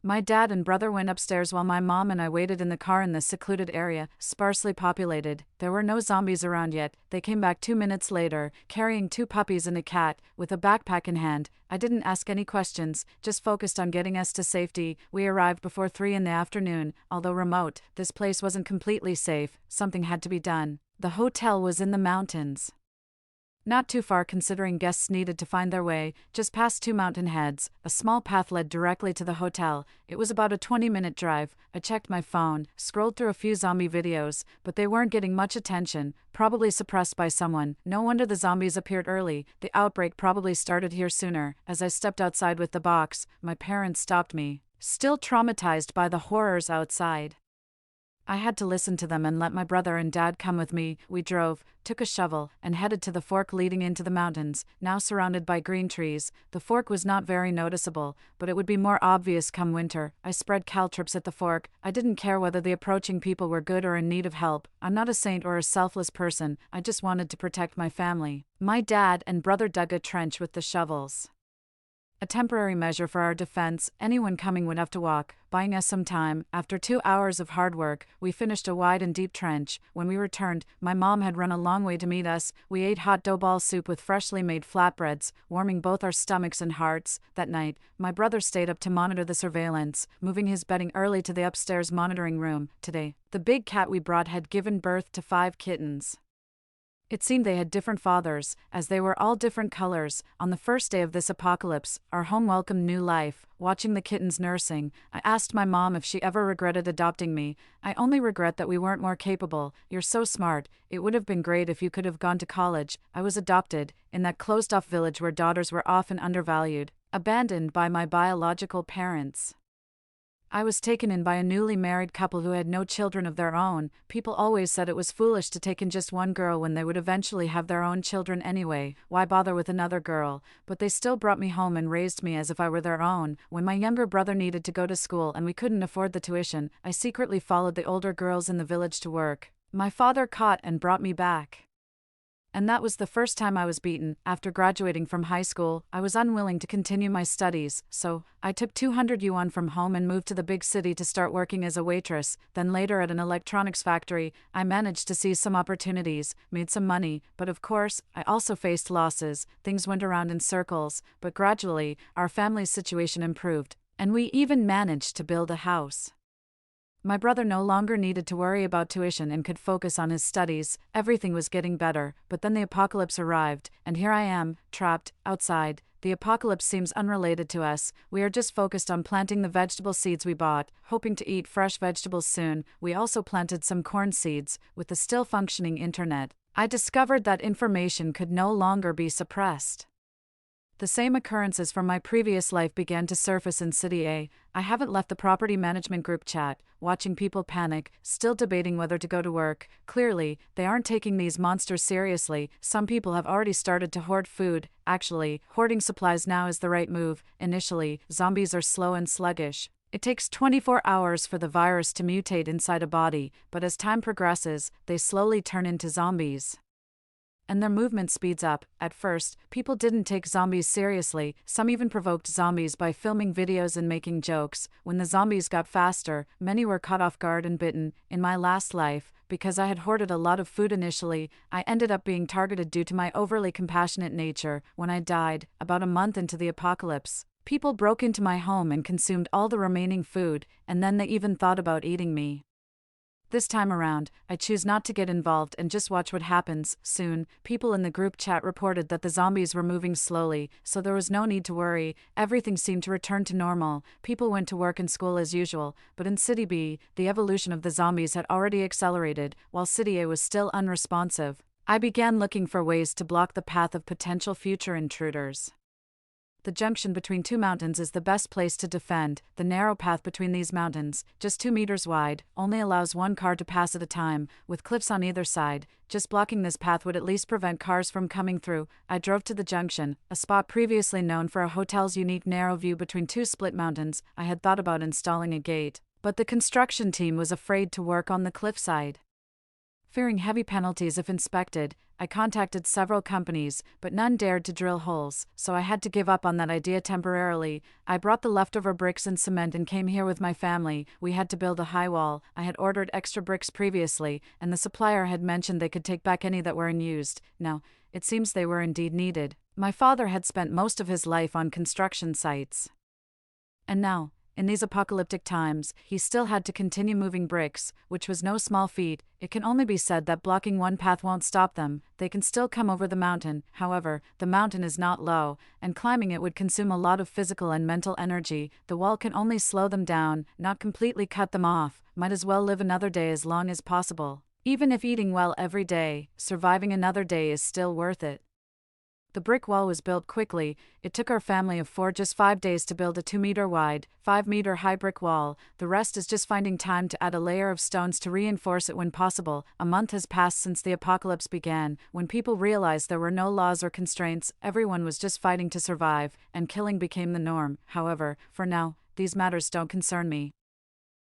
My dad and brother went upstairs while my mom and I waited in the car in this secluded area, sparsely populated. There were no zombies around yet. They came back 2 minutes later, carrying 2 puppies and a cat, with a backpack in hand. I didn't ask any questions, just focused on getting us to safety. We arrived before 3 in the afternoon. Although remote, this place wasn't completely safe. Something had to be done. The hotel was in the mountains, not too far considering guests needed to find their way. Just past 2 mountain heads, a small path led directly to the hotel. It was about a 20-minute drive. I checked my phone, scrolled through a few zombie videos, but they weren't getting much attention, probably suppressed by someone. No wonder the zombies appeared early. The outbreak probably started here sooner. As I stepped outside with the box, my parents stopped me, still traumatized by the horrors outside. I had to listen to them and let my brother and dad come with me. We drove, took a shovel, and headed to the fork leading into the mountains, now surrounded by green trees. The fork was not very noticeable, but it would be more obvious come winter. I spread caltrops at the fork. I didn't care whether the approaching people were good or in need of help. I'm not a saint or a selfless person. I just wanted to protect my family. My dad and brother dug a trench with the shovels, a temporary measure for our defense. Anyone coming would have to walk, buying us some time. After 2 hours of hard work, we finished a wide and deep trench. When we returned, my mom had run a long way to meet us. We ate hot dough ball soup with freshly made flatbreads, warming both our stomachs and hearts. That night, my brother stayed up to monitor the surveillance, moving his bedding early to the upstairs monitoring room. Today, the big cat we brought had given birth to 5 kittens. It seemed they had different fathers, as they were all different colors. On the first day of this apocalypse, our home welcomed new life. Watching the kittens nursing, I asked my mom if she ever regretted adopting me. "I only regret that we weren't more capable. You're so smart. It would have been great if you could have gone to college." I was adopted, in that closed-off village where daughters were often undervalued, abandoned by my biological parents. I was taken in by a newly married couple who had no children of their own. People always said it was foolish to take in just one girl when they would eventually have their own children anyway. Why bother with another girl? But they still brought me home and raised me as if I were their own. When my younger brother needed to go to school and we couldn't afford the tuition, I secretly followed the older girls in the village to work. My father caught and brought me back. And that was the first time I was beaten. After graduating from high school, I was unwilling to continue my studies, so I took 200 yuan from home and moved to the big city to start working as a waitress. Then later at an electronics factory, I managed to seize some opportunities, made some money, but of course, I also faced losses. Things went around in circles, but gradually, our family's situation improved, and we even managed to build a house. My brother no longer needed to worry about tuition and could focus on his studies. Everything was getting better, but then the apocalypse arrived, and here I am, trapped, outside. The apocalypse seems unrelated to us. We are just focused on planting the vegetable seeds we bought, hoping to eat fresh vegetables soon. We also planted some corn seeds. With the still functioning internet, I discovered that information could no longer be suppressed. The same occurrences from my previous life began to surface in City A. I haven't left the property management group chat, watching people panic, still debating whether to go to work. Clearly, they aren't taking these monsters seriously. Some people have already started to hoard food. Actually, hoarding supplies now is the right move. Initially, zombies are slow and sluggish. It takes 24 hours for the virus to mutate inside a body, but as time progresses, they slowly turn into zombies. And their movement speeds up. At first, people didn't take zombies seriously. Some even provoked zombies by filming videos and making jokes. When the zombies got faster, many were caught off guard and bitten. In my last life, because I had hoarded a lot of food initially, I ended up being targeted due to my overly compassionate nature. When I died, about a month into the apocalypse, people broke into my home and consumed all the remaining food, and then they even thought about eating me. This time around, I choose not to get involved and just watch what happens. Soon, people in the group chat reported that the zombies were moving slowly, so there was no need to worry. Everything seemed to return to normal. People went to work and school as usual, but in City B, the evolution of the zombies had already accelerated, while City A was still unresponsive. I began looking for ways to block the path of potential future intruders. The junction between two mountains is the best place to defend. The narrow path between these mountains, just 2 meters wide, only allows one car to pass at a time, with cliffs on either side. Just blocking this path would at least prevent cars from coming through. I drove to the junction, a spot previously known for a hotel's unique narrow view between two split mountains. I had thought about installing a gate, but the construction team was afraid to work on the cliffside. Fearing heavy penalties if inspected, I contacted several companies, but none dared to drill holes, so I had to give up on that idea temporarily. I brought the leftover bricks and cement and came here with my family. We had to build a high wall. I had ordered extra bricks previously, and the supplier had mentioned they could take back any that were unused. Now, it seems they were indeed needed. My father had spent most of his life on construction sites. And now, in these apocalyptic times, he still had to continue moving bricks, which was no small feat. It can only be said that blocking one path won't stop them. They can still come over the mountain. However, the mountain is not low, and climbing it would consume a lot of physical and mental energy. The wall can only slow them down, not completely cut them off. Might as well live another day as long as possible. Even if eating well every day, surviving another day is still worth it. The brick wall was built quickly. It took our family of 4 just 5 days to build a 2-meter wide, 5-meter high brick wall. The rest is just finding time to add a layer of stones to reinforce it when possible. A month has passed since the apocalypse began. When people realized there were no laws or constraints, everyone was just fighting to survive, and killing became the norm. However, for now, these matters don't concern me.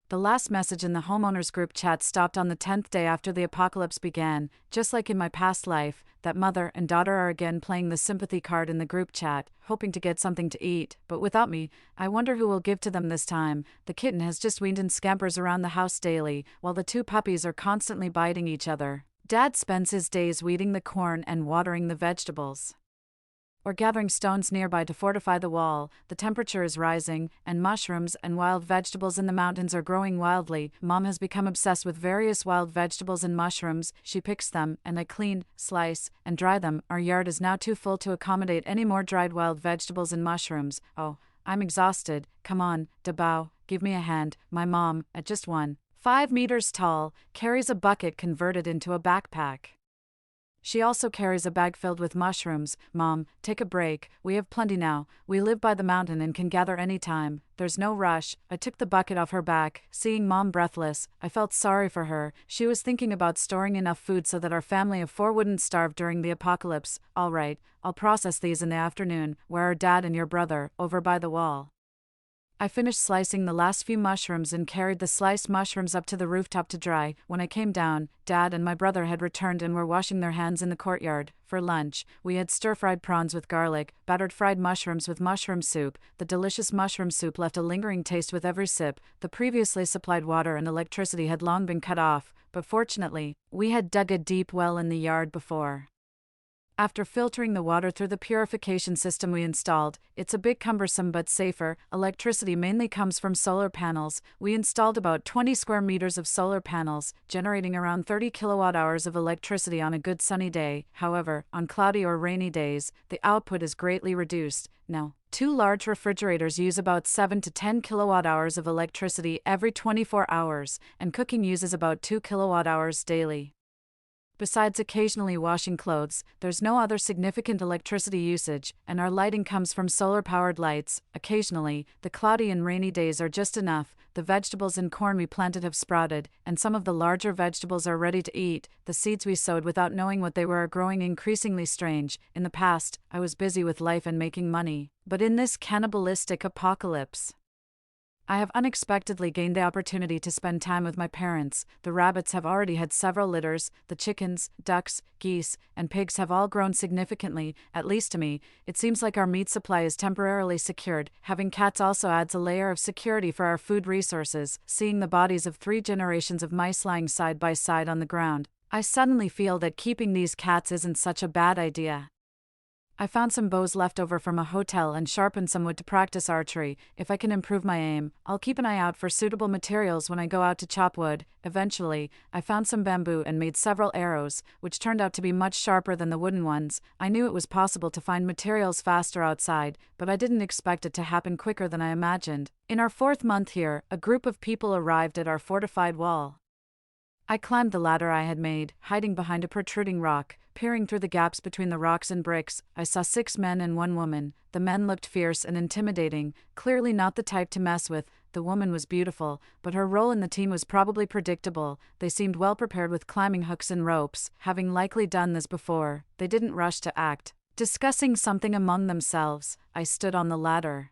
The last message in the homeowners group chat stopped on the 10th day after the apocalypse began. Just like in my past life, that mother and daughter are again playing the sympathy card in the group chat, hoping to get something to eat. But without me, I wonder who will give to them this time. The kitten has just weaned and scampers around the house daily, while the 2 puppies are constantly biting each other. Dad spends his days weeding the corn and watering the vegetables, or gathering stones nearby to fortify the wall. The temperature is rising, and mushrooms and wild vegetables in the mountains are growing wildly. Mom has become obsessed with various wild vegetables and mushrooms. She picks them, and I clean, slice, and dry them. Our yard is now too full to accommodate any more dried wild vegetables and mushrooms. Oh, I'm exhausted. Come on, Dabao, give me a hand. My mom, at just 1.5 meters tall, carries a bucket converted into a backpack. She also carries a bag filled with mushrooms. Mom, take a break. We have plenty now. We live by the mountain and can gather any time. There's no rush. I took the bucket off her back. Seeing Mom breathless, I felt sorry for her. She was thinking about storing enough food so that our family of 4 wouldn't starve during the apocalypse. All right, I'll process these in the afternoon. Where are Dad and your brother? Over by the wall. I finished slicing the last few mushrooms and carried the sliced mushrooms up to the rooftop to dry. When I came down, Dad and my brother had returned and were washing their hands in the courtyard. For lunch, we had stir-fried prawns with garlic, battered fried mushrooms with mushroom soup. The delicious mushroom soup left a lingering taste with every sip. The previously supplied water and electricity had long been cut off, but fortunately, we had dug a deep well in the yard before. After filtering the water through the purification system we installed, it's a bit cumbersome but safer. Electricity mainly comes from solar panels. We installed about 20 square meters of solar panels, generating around 30 kilowatt hours of electricity on a good sunny day. However, on cloudy or rainy days, the output is greatly reduced. Now, 2 large refrigerators use about 7 to 10 kilowatt hours of electricity every 24 hours, and cooking uses about 2 kilowatt hours daily. Besides occasionally washing clothes, there's no other significant electricity usage, and our lighting comes from solar-powered lights. Occasionally, the cloudy and rainy days are just enough. The vegetables and corn we planted have sprouted, and some of the larger vegetables are ready to eat. The seeds we sowed without knowing what they were are growing increasingly strange. In the past, I was busy with life and making money, but in this cannibalistic apocalypse, I have unexpectedly gained the opportunity to spend time with my parents. The rabbits have already had several litters, the chickens, ducks, geese, and pigs have all grown significantly. At least to me, it seems like our meat supply is temporarily secured. Having cats also adds a layer of security for our food resources. Seeing the bodies of 3 generations of mice lying side by side on the ground, I suddenly feel that keeping these cats isn't such a bad idea. I found some bows left over from a hotel and sharpened some wood to practice archery. If I can improve my aim, I'll keep an eye out for suitable materials when I go out to chop wood. Eventually, I found some bamboo and made several arrows, which turned out to be much sharper than the wooden ones. I knew it was possible to find materials faster outside, but I didn't expect it to happen quicker than I imagined. In our 4th month here, a group of people arrived at our fortified wall. I climbed the ladder I had made, hiding behind a protruding rock. Peering through the gaps between the rocks and bricks, I saw 6 men and 1 woman. The men looked fierce and intimidating, clearly not the type to mess with. The woman was beautiful, but her role in the team was probably predictable. They seemed well prepared with climbing hooks and ropes, having likely done this before. They didn't rush to act. Discussing something among themselves, I stood on the ladder,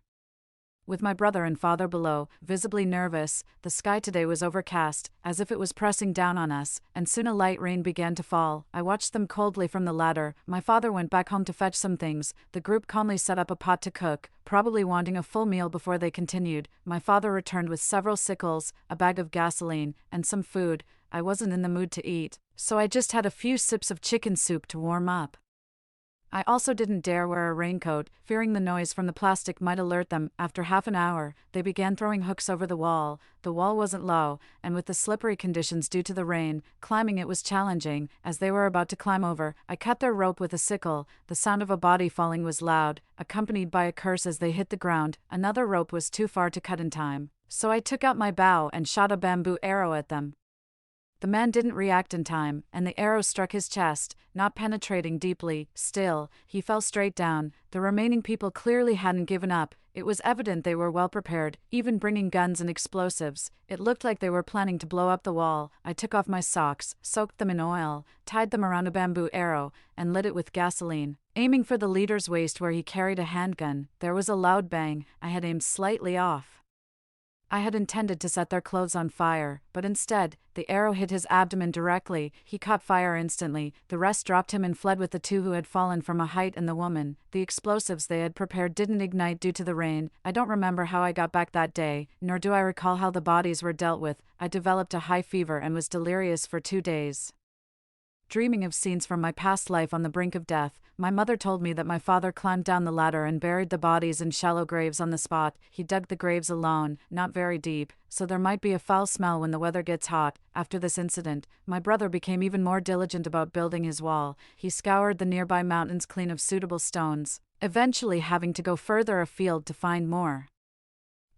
with my brother and father below, visibly nervous. The sky today was overcast, as if it was pressing down on us, and soon a light rain began to fall. I watched them coldly from the ladder. My father went back home to fetch some things. The group calmly set up a pot to cook, probably wanting a full meal before they continued. My father returned with several sickles, a bag of gasoline, and some food. I wasn't in the mood to eat, so I just had a few sips of chicken soup to warm up. I also didn't dare wear a raincoat, fearing the noise from the plastic might alert them. After half an hour, they began throwing hooks over the wall. The wall wasn't low, and with the slippery conditions due to the rain, climbing it was challenging. As they were about to climb over, I cut their rope with a sickle. The sound of a body falling was loud, accompanied by a curse as they hit the ground. Another rope was too far to cut in time, so I took out my bow and shot a bamboo arrow at them. The man didn't react in time, and the arrow struck his chest, not penetrating deeply. Still, he fell straight down. The remaining people clearly hadn't given up. It was evident they were well prepared, even bringing guns and explosives. It looked like they were planning to blow up the wall. I took off my socks, soaked them in oil, tied them around a bamboo arrow, and lit it with gasoline. Aiming for the leader's waist where he carried a handgun, there was a loud bang. I had aimed slightly off. I had intended to set their clothes on fire, but instead, the arrow hit his abdomen directly. He caught fire instantly. The rest dropped him and fled with the 2 who had fallen from a height and the woman. The explosives they had prepared didn't ignite due to the rain. I don't remember how I got back that day, nor do I recall how the bodies were dealt with. I developed a high fever and was delirious for 2 days. Dreaming of scenes from my past life on the brink of death, my mother told me that my father climbed down the ladder and buried the bodies in shallow graves on the spot. He dug the graves alone, not very deep, so there might be a foul smell when the weather gets hot. After this incident, my brother became even more diligent about building his wall. He scoured the nearby mountains clean of suitable stones, eventually having to go further afield to find more.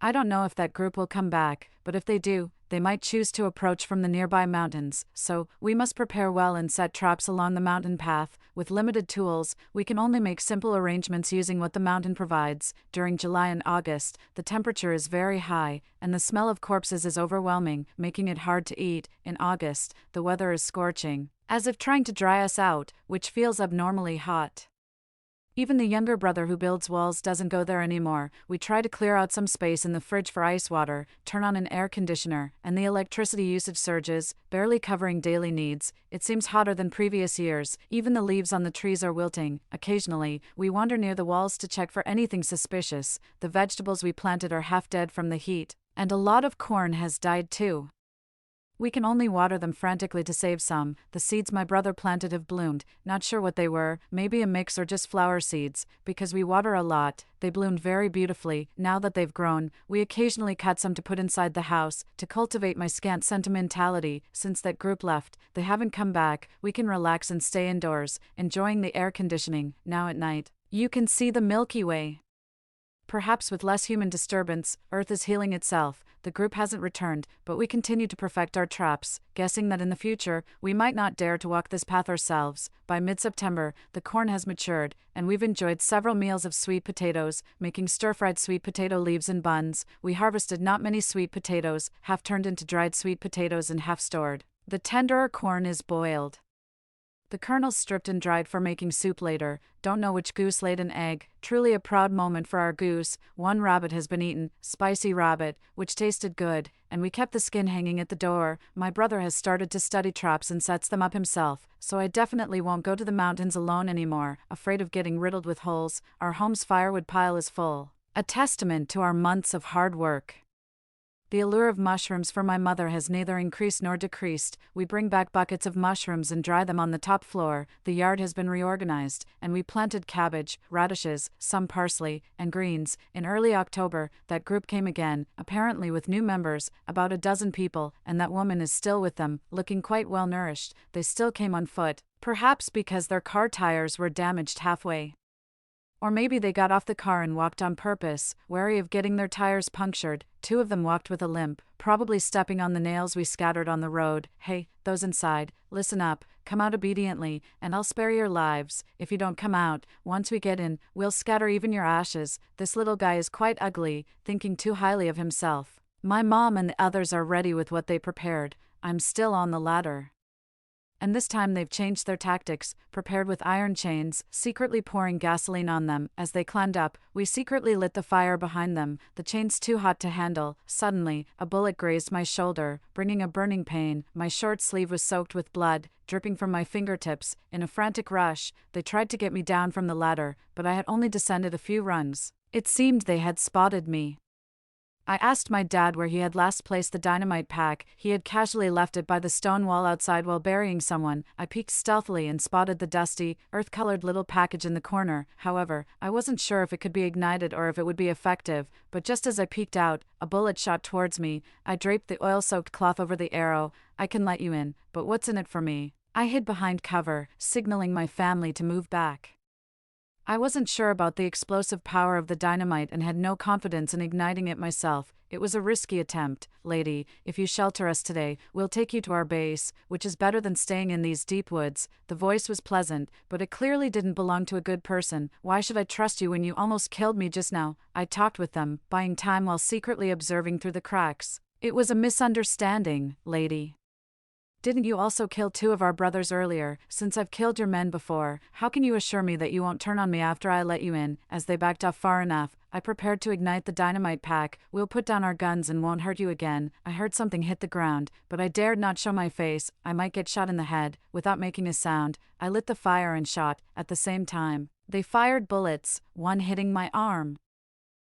I don't know if that group will come back, but if they do, they might choose to approach from the nearby mountains, so we must prepare well and set traps along the mountain path. With limited tools, we can only make simple arrangements using what the mountain provides. During July and August, the temperature is very high, and the smell of corpses is overwhelming, making it hard to eat. In August, the weather is scorching, as if trying to dry us out, which feels abnormally hot. Even the younger brother who builds walls doesn't go there anymore. We try to clear out some space in the fridge for ice water, turn on an air conditioner, and the electricity usage surges, barely covering daily needs. It seems hotter than previous years. Even the leaves on the trees are wilting. Occasionally, we wander near the walls to check for anything suspicious. The vegetables we planted are half dead from the heat, and a lot of corn has died too. We can only water them frantically to save some. The seeds my brother planted have bloomed, not sure what they were, maybe a mix or just flower seeds. Because we water a lot, they bloomed very beautifully. Now that they've grown, we occasionally cut some to put inside the house, to cultivate my scant sentimentality. Since that group left, they haven't come back. We can relax and stay indoors, enjoying the air conditioning. Now at night, you can see the Milky Way. perhaps with less human disturbance. Earth is healing itself. The group hasn't returned, but we continue to perfect our traps, guessing that in the future, we might not dare to walk this path ourselves. By mid-September, the corn has matured, and we've enjoyed several meals of sweet potatoes, making stir-fried sweet potato leaves and buns. We harvested not many sweet potatoes, half turned into dried sweet potatoes and half stored. The tenderer corn is boiled. The kernels stripped and dried for making soup later. Don't know which goose laid an egg. Truly a proud moment for our goose. One rabbit has been eaten, spicy rabbit, which tasted good, and we kept the skin hanging at the door. My brother has started to study traps and sets them up himself, so I definitely won't go to the mountains alone anymore, afraid of getting riddled with holes. Our home's firewood pile is full. A testament to our months of hard work. The allure of mushrooms for my mother has neither increased nor decreased. We bring back buckets of mushrooms and dry them on the top floor. The yard has been reorganized, and we planted cabbage, radishes, some parsley, and greens. In early October, that group came again, apparently with new members, about a dozen people, and that woman is still with them, looking quite well nourished. They still came on foot, perhaps because their car tires were damaged halfway. Or maybe they got off the car and walked on purpose, wary of getting their tires punctured. 2 of them walked with a limp, probably stepping on the nails we scattered on the road. Hey, those inside, listen up, come out obediently, and I'll spare your lives. If you don't come out, once we get in, we'll scatter even your ashes. This little guy is quite ugly, thinking too highly of himself. My mom and the others are ready with what they prepared. I'm still on the ladder. And this time they've changed their tactics, prepared with iron chains, secretly pouring gasoline on them. As they climbed up, we secretly lit the fire behind them, the chains too hot to handle. Suddenly, a bullet grazed my shoulder, bringing a burning pain. My short sleeve was soaked with blood, dripping from my fingertips. In a frantic rush, they tried to get me down from the ladder, but I had only descended a few rungs. It seemed they had spotted me. I asked my dad where he had last placed the dynamite pack. He had casually left it by the stone wall outside while burying someone. I peeked stealthily and spotted the dusty, earth-colored little package in the corner. However, I wasn't sure if it could be ignited or if it would be effective, but just as I peeked out, a bullet shot towards me. I draped the oil-soaked cloth over the arrow. I can let you in, but what's in it for me? I hid behind cover, signaling my family to move back. I wasn't sure about the explosive power of the dynamite and had no confidence in igniting it myself. It was a risky attempt. Lady, if you shelter us today, we'll take you to our base, which is better than staying in these deep woods. The voice was pleasant, but it clearly didn't belong to a good person. Why should I trust you when you almost killed me just now? I talked with them, buying time while secretly observing through the cracks. It was a misunderstanding, lady. Didn't you also kill 2 of our brothers earlier? Since I've killed your men before, how can you assure me that you won't turn on me after I let you in? As they backed off far enough, I prepared to ignite the dynamite pack. We'll put down our guns and won't hurt you again. I heard something hit the ground, but I dared not show my face. I might get shot in the head. Without making a sound, I lit the fire and shot. At the same time, they fired bullets, one hitting my arm.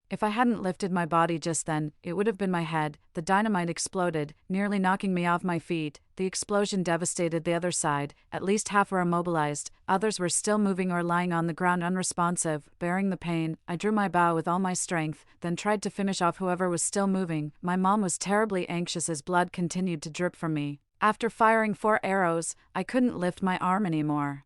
If I hadn't lifted my body just then, it would have been my head. The dynamite exploded, nearly knocking me off my feet. The explosion devastated the other side. At least half were immobilized. Others were still moving or lying on the ground unresponsive. Bearing the pain, I drew my bow with all my strength, then tried to finish off whoever was still moving. My mom was terribly anxious as blood continued to drip from me. After firing 4 arrows, I couldn't lift my arm anymore.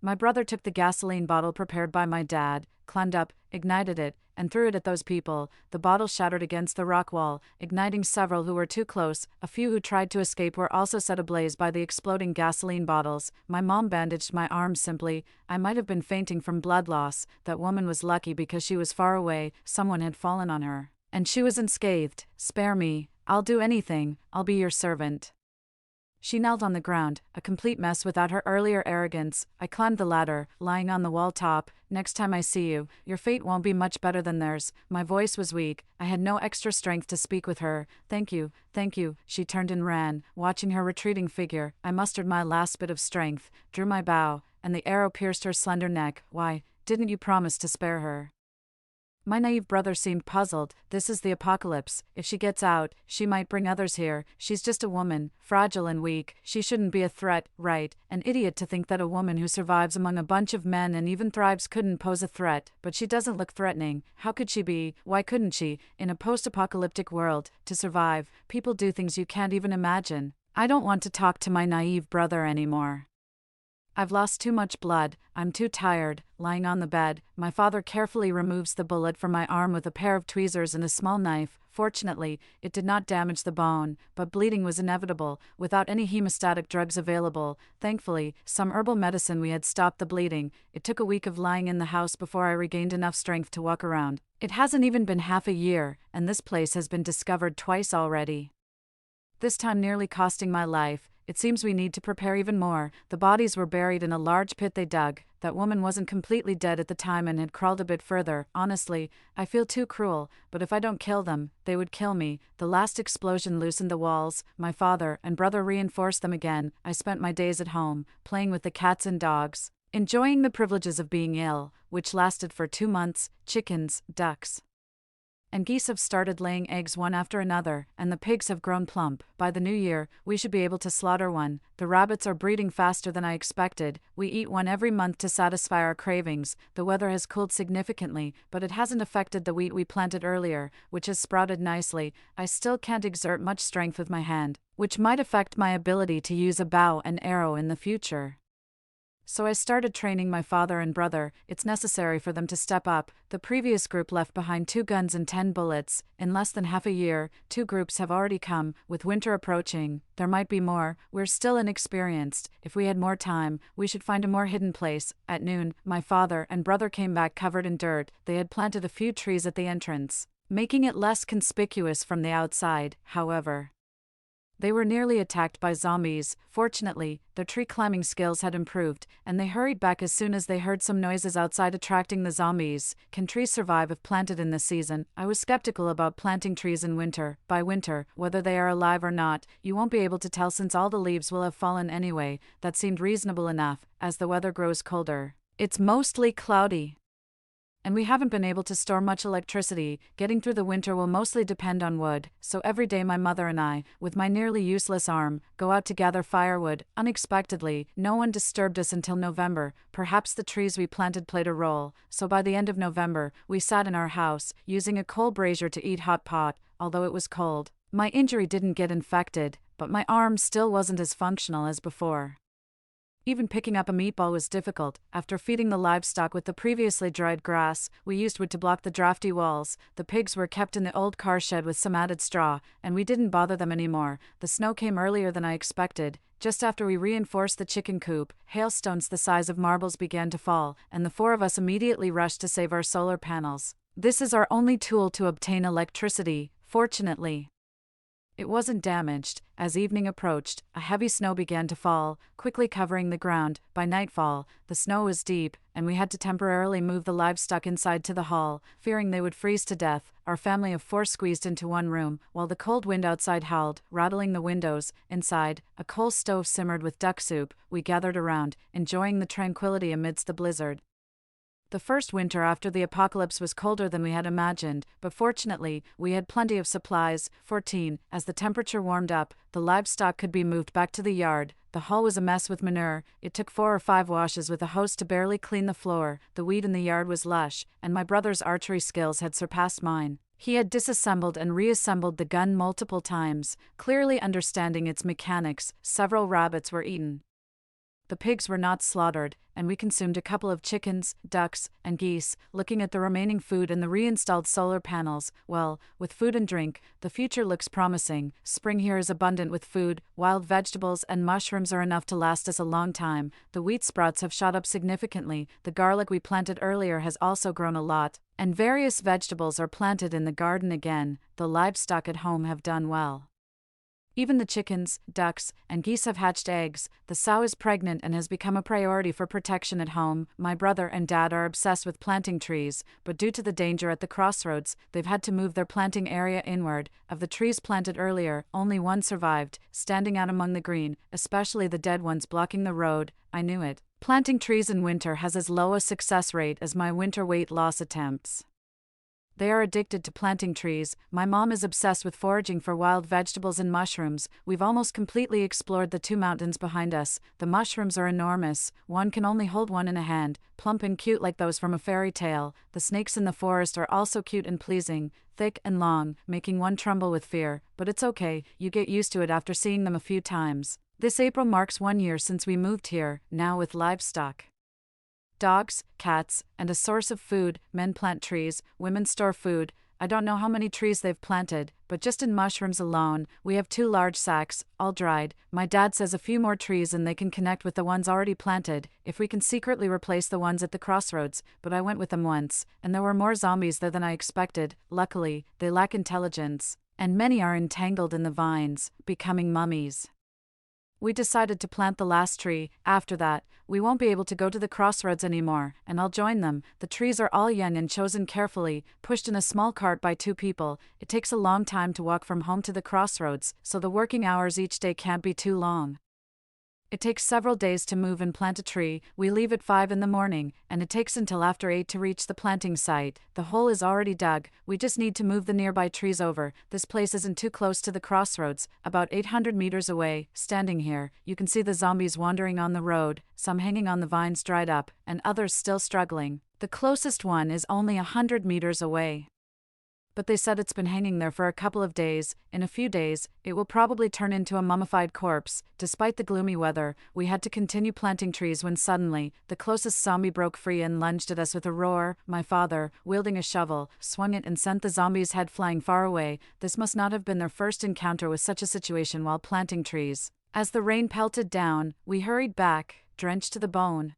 My brother took the gasoline bottle prepared by my dad, climbed up, ignited it, and threw it at those people. The bottle shattered against the rock wall, igniting several who were too close. A few who tried to escape were also set ablaze by the exploding gasoline bottles. My mom bandaged my arm simply. I might have been fainting from blood loss. That woman was lucky because she was far away. Someone had fallen on her, and she was unscathed. Spare me. I'll do anything. I'll be your servant. She knelt on the ground, a complete mess without her earlier arrogance. I climbed the ladder, lying on the wall top. Next time I see you, your fate won't be much better than theirs. My voice was weak. I had no extra strength to speak with her. Thank you, thank you. She turned and ran. Watching her retreating figure, I mustered my last bit of strength, drew my bow, and the arrow pierced her slender neck. Why, didn't you promise to spare her? My naive brother seemed puzzled. This is the apocalypse. If she gets out, she might bring others here. She's just a woman, fragile and weak. She shouldn't be a threat, right? An idiot to think that a woman who survives among a bunch of men and even thrives couldn't pose a threat. But she doesn't look threatening. How could she be? Why couldn't she? In a post-apocalyptic world, to survive, people do things you can't even imagine. I don't want to talk to my naive brother anymore. I've lost too much blood, I'm too tired. Lying on the bed, my father carefully removes the bullet from my arm with a pair of tweezers and a small knife. Fortunately, it did not damage the bone, but bleeding was inevitable, without any hemostatic drugs available. Thankfully, some herbal medicine we had stopped the bleeding. It took a week of lying in the house before I regained enough strength to walk around. It hasn't even been half a year, and this place has been discovered twice already. This time nearly costing my life. It seems we need to prepare even more. The bodies were buried in a large pit they dug. That woman wasn't completely dead at the time and had crawled a bit further. Honestly, I feel too cruel, but if I don't kill them, they would kill me. The last explosion loosened the walls. My father and brother reinforced them again. I spent my days at home, playing with the cats and dogs, enjoying the privileges of being ill, which lasted for 2 months. Chickens, ducks, and geese have started laying eggs one after another, and the pigs have grown plump. By the new year, we should be able to slaughter one. The rabbits are breeding faster than I expected. We eat one every month to satisfy our cravings. The weather has cooled significantly, but it hasn't affected the wheat we planted earlier, which has sprouted nicely. I still can't exert much strength with my hand, which might affect my ability to use a bow and arrow in the future. So I started training my father and brother. It's necessary for them to step up. The previous group left behind 2 guns and 10 bullets. In less than half a year, 2 groups have already come. With winter approaching, there might be more. We're still inexperienced. If we had more time, we should find a more hidden place. At noon, my father and brother came back covered in dirt. They had planted a few trees at the entrance, making it less conspicuous from the outside. However, they were nearly attacked by zombies. Fortunately, their tree climbing skills had improved, and they hurried back as soon as they heard some noises outside attracting the zombies. Can trees survive if planted in this season? I was skeptical about planting trees in winter. By winter, whether they are alive or not, you won't be able to tell since all the leaves will have fallen anyway. That seemed reasonable enough. As the weather grows colder, it's mostly cloudy, and we haven't been able to store much electricity. Getting through the winter will mostly depend on wood, so every day my mother and I, with my nearly useless arm, go out to gather firewood. Unexpectedly, no one disturbed us until November. Perhaps the trees we planted played a role, so by the end of November, we sat in our house, using a coal brazier to eat hot pot. Although it was cold, my injury didn't get infected, but my arm still wasn't as functional as before. Even picking up a meatball was difficult. After feeding the livestock with the previously dried grass, we used wood to block the drafty walls. The pigs were kept in the old car shed with some added straw, and we didn't bother them anymore. The snow came earlier than I expected. Just after we reinforced the chicken coop, hailstones the size of marbles began to fall, and the 4 of us immediately rushed to save our solar panels. This is our only tool to obtain electricity. Fortunately, it wasn't damaged. As evening approached, a heavy snow began to fall, quickly covering the ground. By nightfall, the snow was deep, and we had to temporarily move the livestock inside to the hall, fearing they would freeze to death. Our family of 4 squeezed into one room, while the cold wind outside howled, rattling the windows. Inside, a coal stove simmered with duck soup. We gathered around, enjoying the tranquility amidst the blizzard. The first winter after the apocalypse was colder than we had imagined, but fortunately, we had plenty of supplies. 14. As the temperature warmed up, the livestock could be moved back to the yard. The hall was a mess with manure. It took 4 or 5 washes with a hose to barely clean the floor. The weed in the yard was lush, and my brother's archery skills had surpassed mine. He had disassembled and reassembled the gun multiple times, clearly understanding its mechanics. Several rabbits were eaten. The pigs were not slaughtered, and we consumed a couple of chickens, ducks, and geese. Looking at the remaining food and the reinstalled solar panels, well, with food and drink, the future looks promising. Spring here is abundant with food. Wild vegetables and mushrooms are enough to last us a long time. The wheat sprouts have shot up significantly. The garlic we planted earlier has also grown a lot, and various vegetables are planted in the garden again. The livestock at home have done well. Even the chickens, ducks, and geese have hatched eggs. The sow is pregnant and has become a priority for protection at home. My brother and dad are obsessed with planting trees, but due to the danger at the crossroads, they've had to move their planting area inward. Of the trees planted earlier, only one survived, standing out among the green, especially the dead ones blocking the road. I knew it. Planting trees in winter has as low a success rate as my winter weight loss attempts. They are addicted to planting trees. My mom is obsessed with foraging for wild vegetables and mushrooms. We've almost completely explored the 2 mountains behind us. The mushrooms are enormous. One can only hold one in a hand, plump and cute like those from a fairy tale. The snakes in the forest are also cute and pleasing, thick and long, making one tremble with fear. But it's okay, you get used to it after seeing them a few times. This April marks 1 year since we moved here, now with livestock. Dogs, cats, and a source of food. Men plant trees, women store food. I don't know how many trees they've planted, but just in mushrooms alone, we have 2 large sacks, all dried. My dad says a few more trees and they can connect with the ones already planted, if we can secretly replace the ones at the crossroads, but I went with them once, and there were more zombies there than I expected. Luckily, they lack intelligence, and many are entangled in the vines, becoming mummies. We decided to plant the last tree. After that, we won't be able to go to the crossroads anymore, and I'll join them. The trees are all young and chosen carefully, pushed in a small cart by 2 people. It takes a long time to walk from home to the crossroads, so the working hours each day can't be too long. It takes several days to move and plant a tree. We leave at 5 in the morning, and it takes until after 8 to reach the planting site. The hole is already dug, we just need to move the nearby trees over. This place isn't too close to the crossroads, about 800 meters away. Standing here, you can see the zombies wandering on the road, some hanging on the vines dried up, and others still struggling. The closest one is only 100 meters away. But they said it's been hanging there for a couple of days. In a few days, it will probably turn into a mummified corpse. Despite the gloomy weather, we had to continue planting trees when suddenly, the closest zombie broke free and lunged at us with a roar. My father, wielding a shovel, swung it and sent the zombie's head flying far away. This must not have been their first encounter with such a situation while planting trees. As the rain pelted down, we hurried back, drenched to the bone.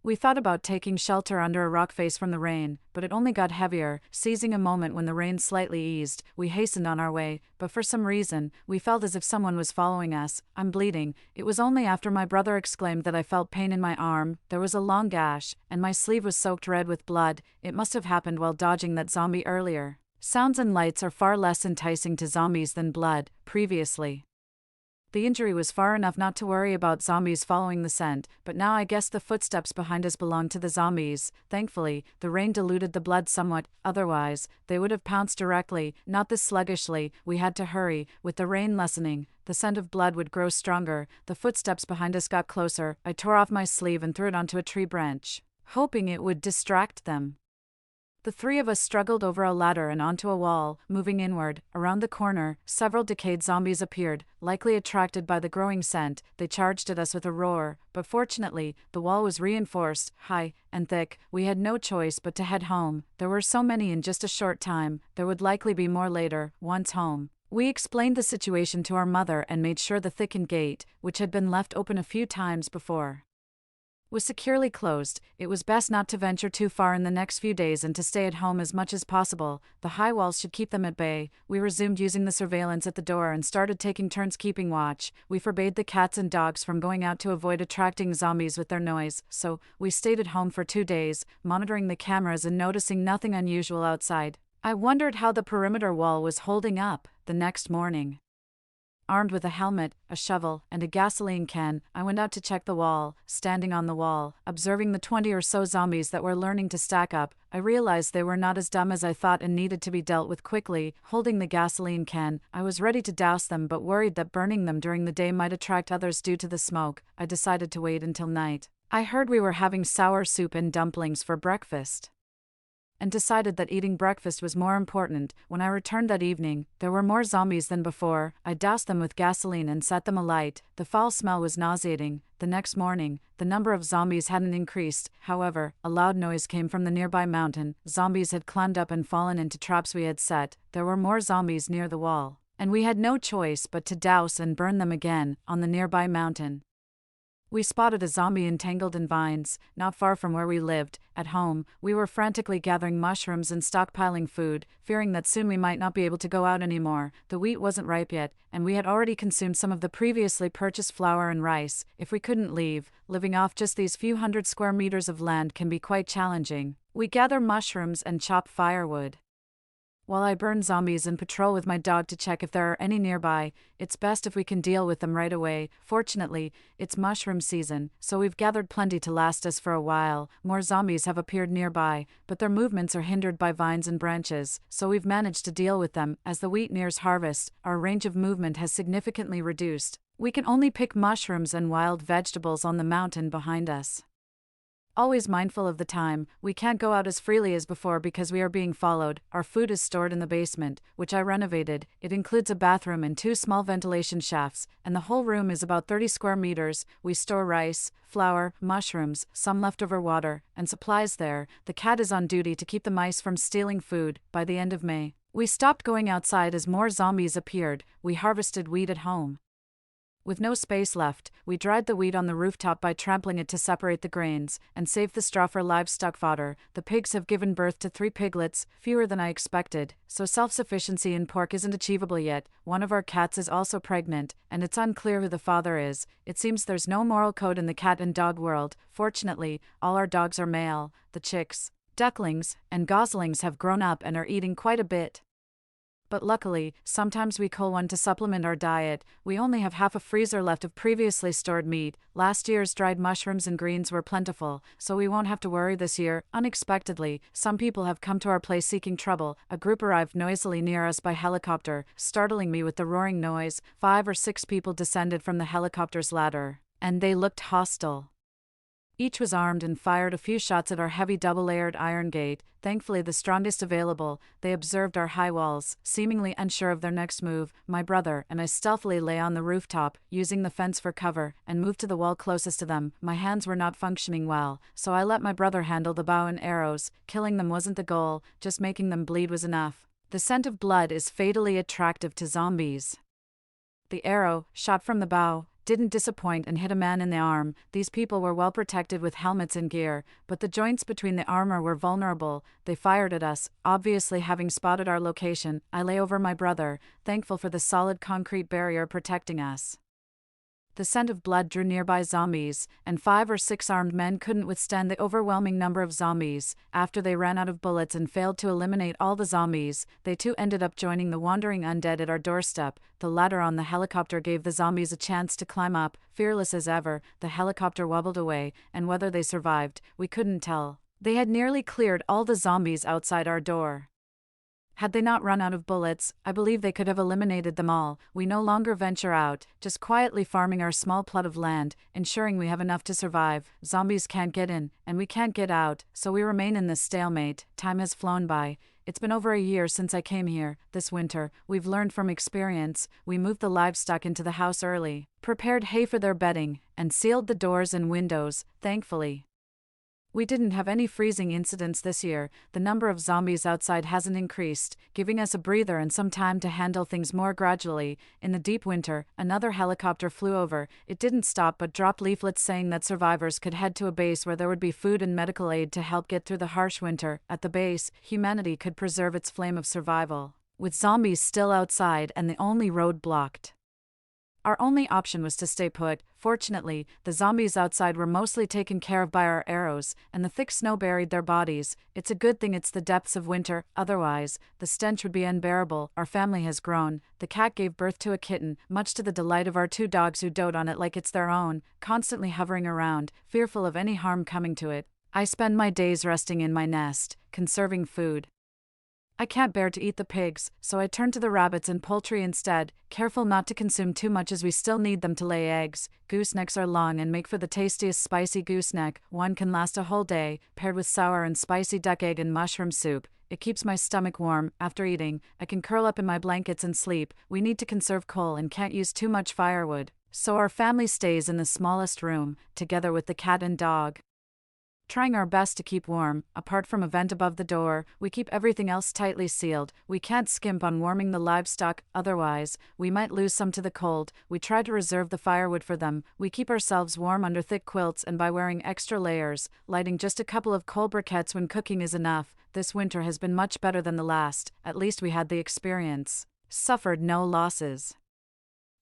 We thought about taking shelter under a rock face from the rain, but it only got heavier. Seizing a moment when the rain slightly eased, we hastened on our way, but for some reason, we felt as if someone was following us. I'm bleeding. It was only after my brother exclaimed that I felt pain in my arm. There was a long gash, and my sleeve was soaked red with blood. It must have happened while dodging that zombie earlier. Sounds and lights are far less enticing to zombies than blood. Previously, the injury was far enough not to worry about zombies following the scent, but now I guess the footsteps behind us belonged to the zombies. Thankfully, the rain diluted the blood somewhat, otherwise, they would have pounced directly, not this sluggishly. We had to hurry. With the rain lessening, the scent of blood would grow stronger. The footsteps behind us got closer. I tore off my sleeve and threw it onto a tree branch, hoping it would distract them. The 3 of us struggled over a ladder and onto a wall, moving inward. Around the corner, several decayed zombies appeared, likely attracted by the growing scent. They charged at us with a roar, but fortunately, the wall was reinforced, high, and thick. We had no choice but to head home. There were so many in just a short time, there would likely be more later, once home. We explained the situation to our mother and made sure the thickened gate, which had been left open a few times before, was securely closed. It was best not to venture too far in the next few days and to stay at home as much as possible. The high walls should keep them at bay. We resumed using the surveillance at the door and started taking turns keeping watch. We forbade the cats and dogs from going out to avoid attracting zombies with their noise, so we stayed at home for 2 days, monitoring the cameras and noticing nothing unusual outside. I wondered how the perimeter wall was holding up. The next morning, armed with a helmet, a shovel, and a gasoline can, I went out to check the wall. Standing on the wall, observing the 20 or so zombies that were learning to stack up, I realized they were not as dumb as I thought and needed to be dealt with quickly. Holding the gasoline can, I was ready to douse them but worried that burning them during the day might attract others due to the smoke. I decided to wait until night. I heard we were having sour soup and dumplings for breakfast, and decided that eating breakfast was more important. When I returned that evening, there were more zombies than before. I doused them with gasoline and set them alight. The foul smell was nauseating. The next morning, the number of zombies hadn't increased. However, a loud noise came from the nearby mountain. Zombies had climbed up and fallen into traps we had set. There were more zombies near the wall, and we had no choice but to douse and burn them again on the nearby mountain. We spotted a zombie entangled in vines, not far from where we lived. At home, we were frantically gathering mushrooms and stockpiling food, fearing that soon we might not be able to go out anymore. The wheat wasn't ripe yet, and we had already consumed some of the previously purchased flour and rice. If we couldn't leave, living off just these few hundred square meters of land can be quite challenging. We gather mushrooms and chop firewood. While I burn zombies and patrol with my dog to check if there are any nearby, it's best if we can deal with them right away. Fortunately, it's mushroom season, so we've gathered plenty to last us for a while. More zombies have appeared nearby, but their movements are hindered by vines and branches, so we've managed to deal with them. As the wheat nears harvest, our range of movement has significantly reduced. We can only pick mushrooms and wild vegetables on the mountain behind us. Always mindful of the time, we can't go out as freely as before because we are being followed. Our food is stored in the basement, which I renovated. It includes a bathroom and 2 small ventilation shafts, and the whole room is about 30 square meters. We store rice, flour, mushrooms, some leftover water, and supplies there. The cat is on duty to keep the mice from stealing food. By the end of May, we stopped going outside as more zombies appeared. We harvested wheat at home. With no space left, we dried the wheat on the rooftop by trampling it to separate the grains, and saved the straw for livestock fodder. The pigs have given birth to 3 piglets, fewer than I expected, so self-sufficiency in pork isn't achievable yet. One of our cats is also pregnant, and it's unclear who the father is. It seems there's no moral code in the cat and dog world. Fortunately, all our dogs are male. The chicks, ducklings, and goslings have grown up and are eating quite a bit. But luckily, sometimes we kill one to supplement our diet. We only have half a freezer left of previously stored meat. Last year's dried mushrooms and greens were plentiful, so we won't have to worry this year. Unexpectedly, some people have come to our place seeking trouble. A group arrived noisily near us by helicopter, startling me with the roaring noise. 5 or 6 people descended from the helicopter's ladder, and they looked hostile. Each was armed and fired a few shots at our heavy double-layered iron gate, thankfully the strongest available. They observed our high walls, seemingly unsure of their next move. My brother and I stealthily lay on the rooftop, using the fence for cover, and moved to the wall closest to them. My hands were not functioning well, so I let my brother handle the bow and arrows. Killing them wasn't the goal, just making them bleed was enough. The scent of blood is fatally attractive to zombies. The arrow, shot from the bow, didn't disappoint and hit a man in the arm. These people were well protected with helmets and gear, but the joints between the armor were vulnerable. They fired at us, obviously having spotted our location. I lay over my brother, thankful for the solid concrete barrier protecting us. The scent of blood drew nearby zombies, and 5 or 6 armed men couldn't withstand the overwhelming number of zombies. After they ran out of bullets and failed to eliminate all the zombies, they too ended up joining the wandering undead at our doorstep. The ladder on the helicopter gave the zombies a chance to climb up. Fearless as ever, the helicopter wobbled away, and whether they survived, we couldn't tell. They had nearly cleared all the zombies outside our door. Had they not run out of bullets, I believe they could have eliminated them all. We no longer venture out, just quietly farming our small plot of land, ensuring we have enough to survive. Zombies can't get in, and we can't get out, so we remain in this stalemate. Time has flown by. It's been over a year since I came here. This winter, we've learned from experience. We moved the livestock into the house early, prepared hay for their bedding, and sealed the doors and windows, thankfully. We didn't have any freezing incidents this year. The number of zombies outside hasn't increased, giving us a breather and some time to handle things more gradually. In the deep winter, another helicopter flew over. It didn't stop but dropped leaflets saying that survivors could head to a base where there would be food and medical aid to help get through the harsh winter. At the base, humanity could preserve its flame of survival, with zombies still outside and the only road blocked. Our only option was to stay put. Fortunately, the zombies outside were mostly taken care of by our arrows, and the thick snow buried their bodies. It's a good thing it's the depths of winter, otherwise, the stench would be unbearable. Our family has grown. The cat gave birth to a kitten, much to the delight of our 2 dogs who dote on it like it's their own, constantly hovering around, fearful of any harm coming to it. I spend my days resting in my nest, conserving food. I can't bear to eat the pigs, so I turn to the rabbits and poultry instead, careful not to consume too much as we still need them to lay eggs. Goosenecks are long and make for the tastiest spicy gooseneck. One can last a whole day, paired with sour and spicy duck egg and mushroom soup. It keeps my stomach warm. After eating, I can curl up in my blankets and sleep. We need to conserve coal and can't use too much firewood, so our family stays in the smallest room, together with the cat and dog. Trying our best to keep warm, apart from a vent above the door, we keep everything else tightly sealed. We can't skimp on warming the livestock, otherwise, we might lose some to the cold. We try to reserve the firewood for them. We keep ourselves warm under thick quilts and by wearing extra layers. Lighting just a couple of coal briquettes when cooking is enough. This winter has been much better than the last, at least we had the experience. Suffered no losses.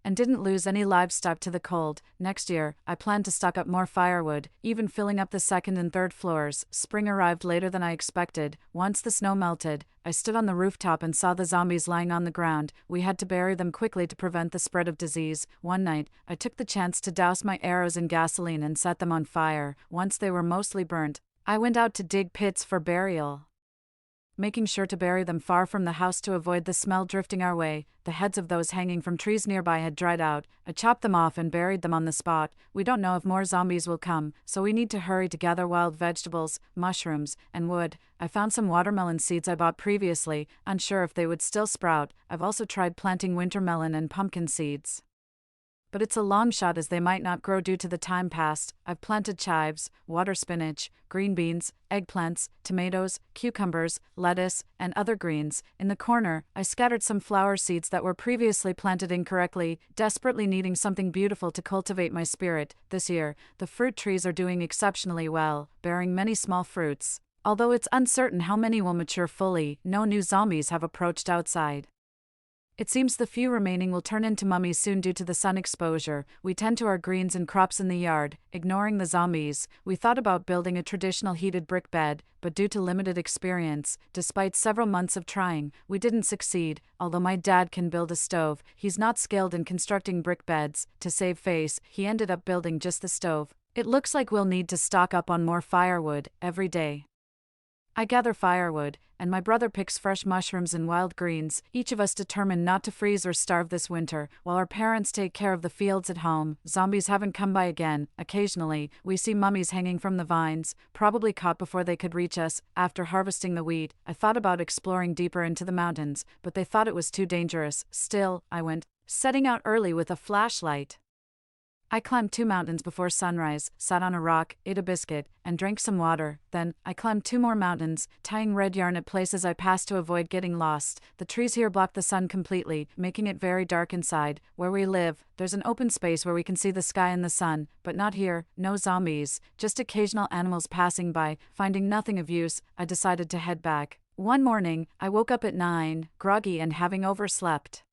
and didn't lose any livestock to the cold. Next year, I plan to stock up more firewood, even filling up the second and third floors. Spring arrived later than I expected. Once the snow melted, I stood on the rooftop and saw the zombies lying on the ground. We had to bury them quickly to prevent the spread of disease. One night, I took the chance to douse my arrows in gasoline and set them on fire. Once they were mostly burnt, I went out to dig pits for burial, making sure to bury them far from the house to avoid the smell drifting our way. The heads of those hanging from trees nearby had dried out. I chopped them off and buried them on the spot. We don't know if more zombies will come, so we need to hurry to gather wild vegetables, mushrooms, and wood. I found some watermelon seeds I bought previously, unsure if they would still sprout. I've also tried planting winter melon and pumpkin seeds, but it's a long shot as they might not grow due to the time past. I've planted chives, water spinach, green beans, eggplants, tomatoes, cucumbers, lettuce, and other greens. In the corner, I scattered some flower seeds that were previously planted incorrectly, desperately needing something beautiful to cultivate my spirit. This year, the fruit trees are doing exceptionally well, bearing many small fruits. Although it's uncertain how many will mature fully, no new zombies have approached outside. It seems the few remaining will turn into mummies soon due to the sun exposure. We tend to our greens and crops in the yard, ignoring the zombies. We thought about building a traditional heated brick bed, but due to limited experience, despite several months of trying, we didn't succeed. Although my dad can build a stove, he's not skilled in constructing brick beds. To save face, he ended up building just the stove. It looks like we'll need to stock up on more firewood every day. I gather firewood, and my brother picks fresh mushrooms and wild greens, each of us determined not to freeze or starve this winter, while our parents take care of the fields at home. Zombies haven't come by again. Occasionally, we see mummies hanging from the vines, probably caught before they could reach us. After harvesting the wheat, I thought about exploring deeper into the mountains, but they thought it was too dangerous. Still, I went, setting out early with a flashlight. I climbed 2 mountains before sunrise, sat on a rock, ate a biscuit, and drank some water. Then, I climbed 2 more mountains, tying red yarn at places I passed to avoid getting lost. The trees here block the sun completely, making it very dark inside. Where we live, there's an open space where we can see the sky and the sun, but not here. No zombies, just occasional animals passing by. Finding nothing of use, I decided to head back. One morning, I woke up at 9, groggy and having overslept.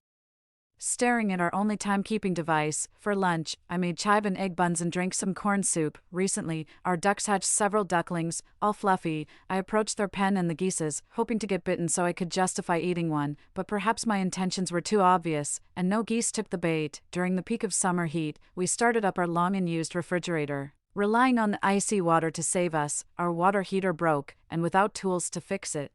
Staring at our only timekeeping device, for lunch, I made chive and egg buns and drank some corn soup. Recently, our ducks hatched several ducklings, all fluffy. I approached their pen and the geese's, hoping to get bitten so I could justify eating one, but perhaps my intentions were too obvious, and no geese took the bait. During the peak of summer heat, we started up our long-unused refrigerator. Relying on the icy water to save us, our water heater broke, and without tools to fix it,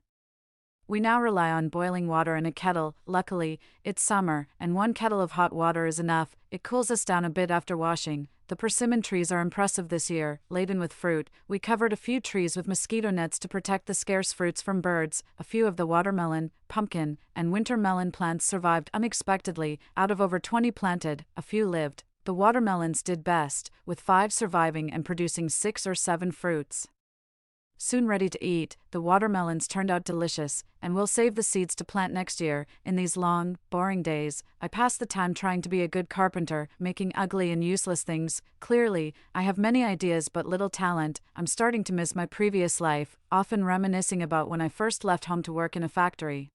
we now rely on boiling water in a kettle. Luckily, it's summer, and 1 kettle of hot water is enough. It cools us down a bit after washing. The persimmon trees are impressive this year, laden with fruit. We covered a few trees with mosquito nets to protect the scarce fruits from birds. A few of the watermelon, pumpkin, and winter melon plants survived unexpectedly. Out of over 20 planted, a few lived. The watermelons did best, with 5 surviving and producing 6 or 7 fruits. Soon ready to eat, the watermelons turned out delicious, and we'll save the seeds to plant next year. In these long, boring days, I pass the time trying to be a good carpenter, making ugly and useless things. Clearly, I have many ideas but little talent. I'm starting to miss my previous life, often reminiscing about when I first left home to work in a factory.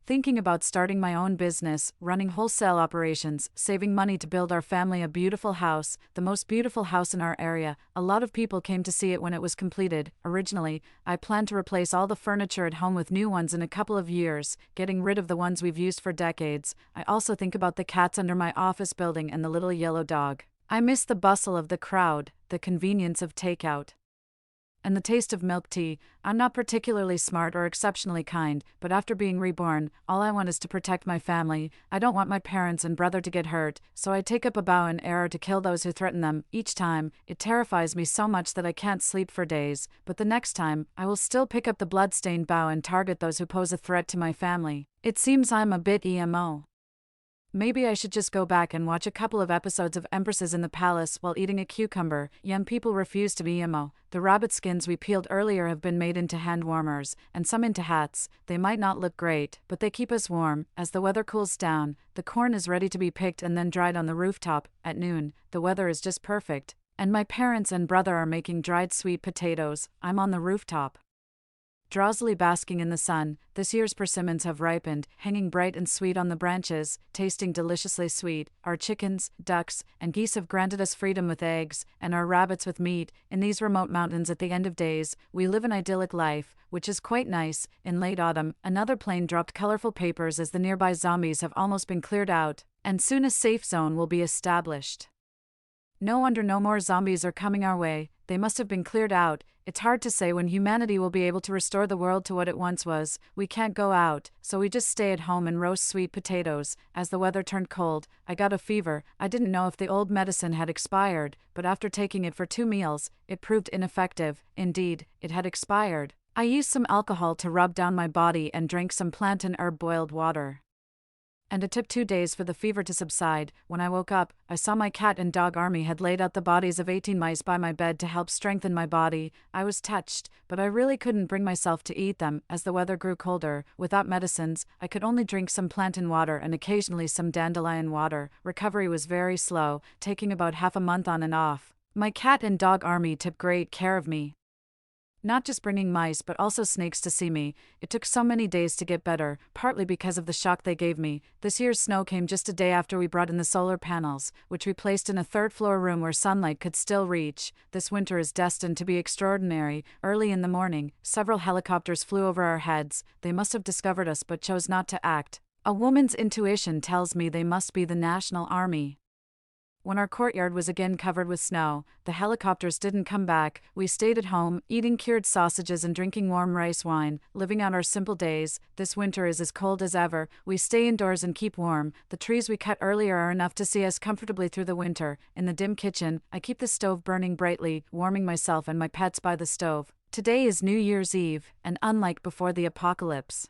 Thinking about starting my own business, running wholesale operations, saving money to build our family a beautiful house, the most beautiful house in our area. A lot of people came to see it when it was completed. Originally, I planned to replace all the furniture at home with new ones in a couple of years, getting rid of the ones we've used for decades. I also think about the cats under my office building and the little yellow dog. I miss the bustle of the crowd, the convenience of takeout, and the taste of milk tea. I'm not particularly smart or exceptionally kind, but after being reborn, all I want is to protect my family. I don't want my parents and brother to get hurt, so I take up a bow and arrow to kill those who threaten them. Each time, it terrifies me so much that I can't sleep for days, but the next time, I will still pick up the blood-stained bow and target those who pose a threat to my family. It seems I'm a bit emo. Maybe I should just go back and watch a couple of episodes of Empresses in the Palace while eating a cucumber. Young people refuse to be emo. The rabbit skins we peeled earlier have been made into hand warmers, and some into hats. They might not look great, but they keep us warm. As the weather cools down, the corn is ready to be picked and then dried on the rooftop. At noon, the weather is just perfect, and my parents and brother are making dried sweet potatoes. I'm on the rooftop, Drowsily basking in the sun, this year's persimmons have ripened, hanging bright and sweet on the branches, tasting deliciously sweet. Our chickens, ducks, and geese have granted us freedom with eggs, and our rabbits with meat. In these remote mountains at the end of days, we live an idyllic life, which is quite nice. In late autumn, another plane dropped colorful papers as the nearby zombies have almost been cleared out, and soon a safe zone will be established. No wonder no more zombies are coming our way, they must have been cleared out. It's hard to say when humanity will be able to restore the world to what it once was. We can't go out, so we just stay at home and roast sweet potatoes. As the weather turned cold, I got a fever. I didn't know if the old medicine had expired, but after taking it for 2 meals, it proved ineffective. Indeed, it had expired. I used some alcohol to rub down my body and drank some plant and herb boiled water. And it took 2 days for the fever to subside. When I woke up, I saw my cat and dog army had laid out the bodies of 18 mice by my bed to help strengthen my body. I was touched, but I really couldn't bring myself to eat them. As the weather grew colder, without medicines, I could only drink some plantain water and occasionally some dandelion water. Recovery was very slow, taking about half a month on and off. My cat and dog army took great care of me. Not just bringing mice but also snakes to see me. It took so many days to get better, partly because of the shock they gave me. This year's snow came just a day after we brought in the solar panels, which we placed in a third-floor room where sunlight could still reach. This winter is destined to be extraordinary. Early in the morning, several helicopters flew over our heads. They must have discovered us but chose not to act. A woman's intuition tells me they must be the National Army. When our courtyard was again covered with snow, the helicopters didn't come back. We stayed at home, eating cured sausages and drinking warm rice wine, living out our simple days. This winter is as cold as ever. We stay indoors and keep warm. The trees we cut earlier are enough to see us comfortably through the winter. In the dim kitchen, I keep the stove burning brightly, warming myself and my pets by the stove. Today is New Year's Eve, and unlike before the apocalypse,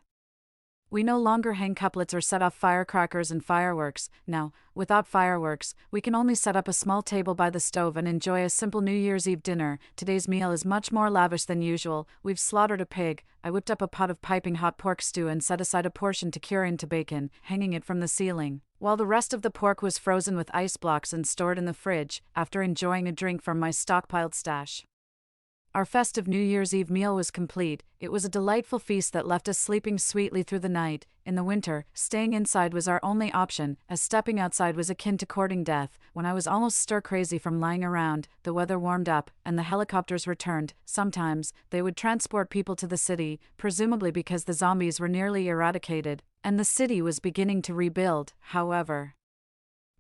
we no longer hang couplets or set off firecrackers and fireworks. Now, without fireworks, we can only set up a small table by the stove and enjoy a simple New Year's Eve dinner. Today's meal is much more lavish than usual. We've slaughtered a pig. I whipped up a pot of piping hot pork stew and set aside a portion to cure into bacon, hanging it from the ceiling, while the rest of the pork was frozen with ice blocks and stored in the fridge, after enjoying a drink from my stockpiled stash. Our festive New Year's Eve meal was complete. It was a delightful feast that left us sleeping sweetly through the night. In the winter, staying inside was our only option, as stepping outside was akin to courting death. When I was almost stir-crazy from lying around, the weather warmed up, and the helicopters returned. Sometimes, they would transport people to the city, presumably because the zombies were nearly eradicated, and the city was beginning to rebuild. However,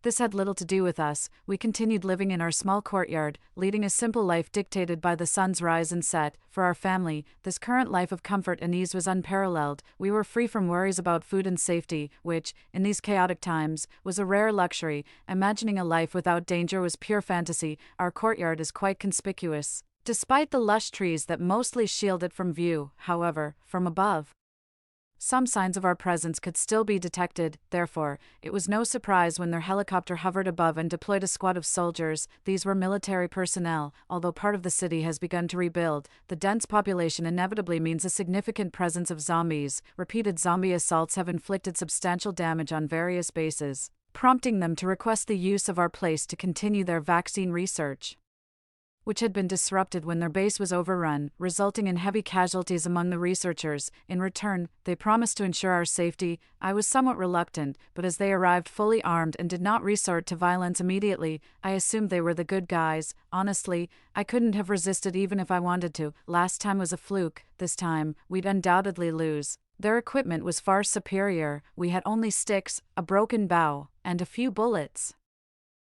this had little to do with us. We continued living in our small courtyard, leading a simple life dictated by the sun's rise and set. For our family, this current life of comfort and ease was unparalleled. We were free from worries about food and safety, which, in these chaotic times, was a rare luxury. Imagining a life without danger was pure fantasy. Our courtyard is quite conspicuous, despite the lush trees that mostly shield it from view. However, from above, some signs of our presence could still be detected. Therefore, it was no surprise when their helicopter hovered above and deployed a squad of soldiers. These were military personnel. Although part of the city has begun to rebuild, the dense population inevitably means a significant presence of zombies. Repeated zombie assaults have inflicted substantial damage on various bases, prompting them to request the use of our place to continue their vaccine research, which had been disrupted when their base was overrun, resulting in heavy casualties among the researchers. In return, they promised to ensure our safety. I was somewhat reluctant, but as they arrived fully armed and did not resort to violence immediately, I assumed they were the good guys. Honestly, I couldn't have resisted even if I wanted to. Last time was a fluke. This time, we'd undoubtedly lose. Their equipment was far superior. We had only sticks, a broken bow, and a few bullets.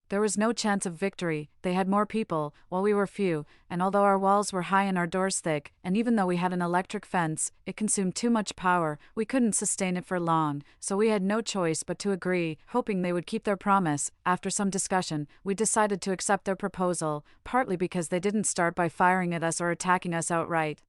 There was no chance of victory. They had more people, while we were few, and although our walls were high and our doors thick, and even though we had an electric fence, it consumed too much power. We couldn't sustain it for long, so we had no choice but to agree, hoping they would keep their promise. After some discussion, we decided to accept their proposal, partly because they didn't start by firing at us or attacking us outright.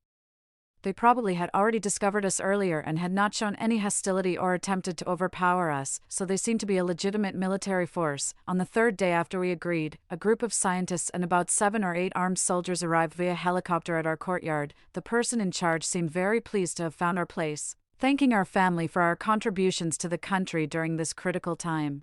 They probably had already discovered us earlier and had not shown any hostility or attempted to overpower us, so they seemed to be a legitimate military force. On the third day after we agreed, a group of scientists and about 7 or 8 armed soldiers arrived via helicopter at our courtyard. The person in charge seemed very pleased to have found our place, thanking our family for our contributions to the country during this critical time.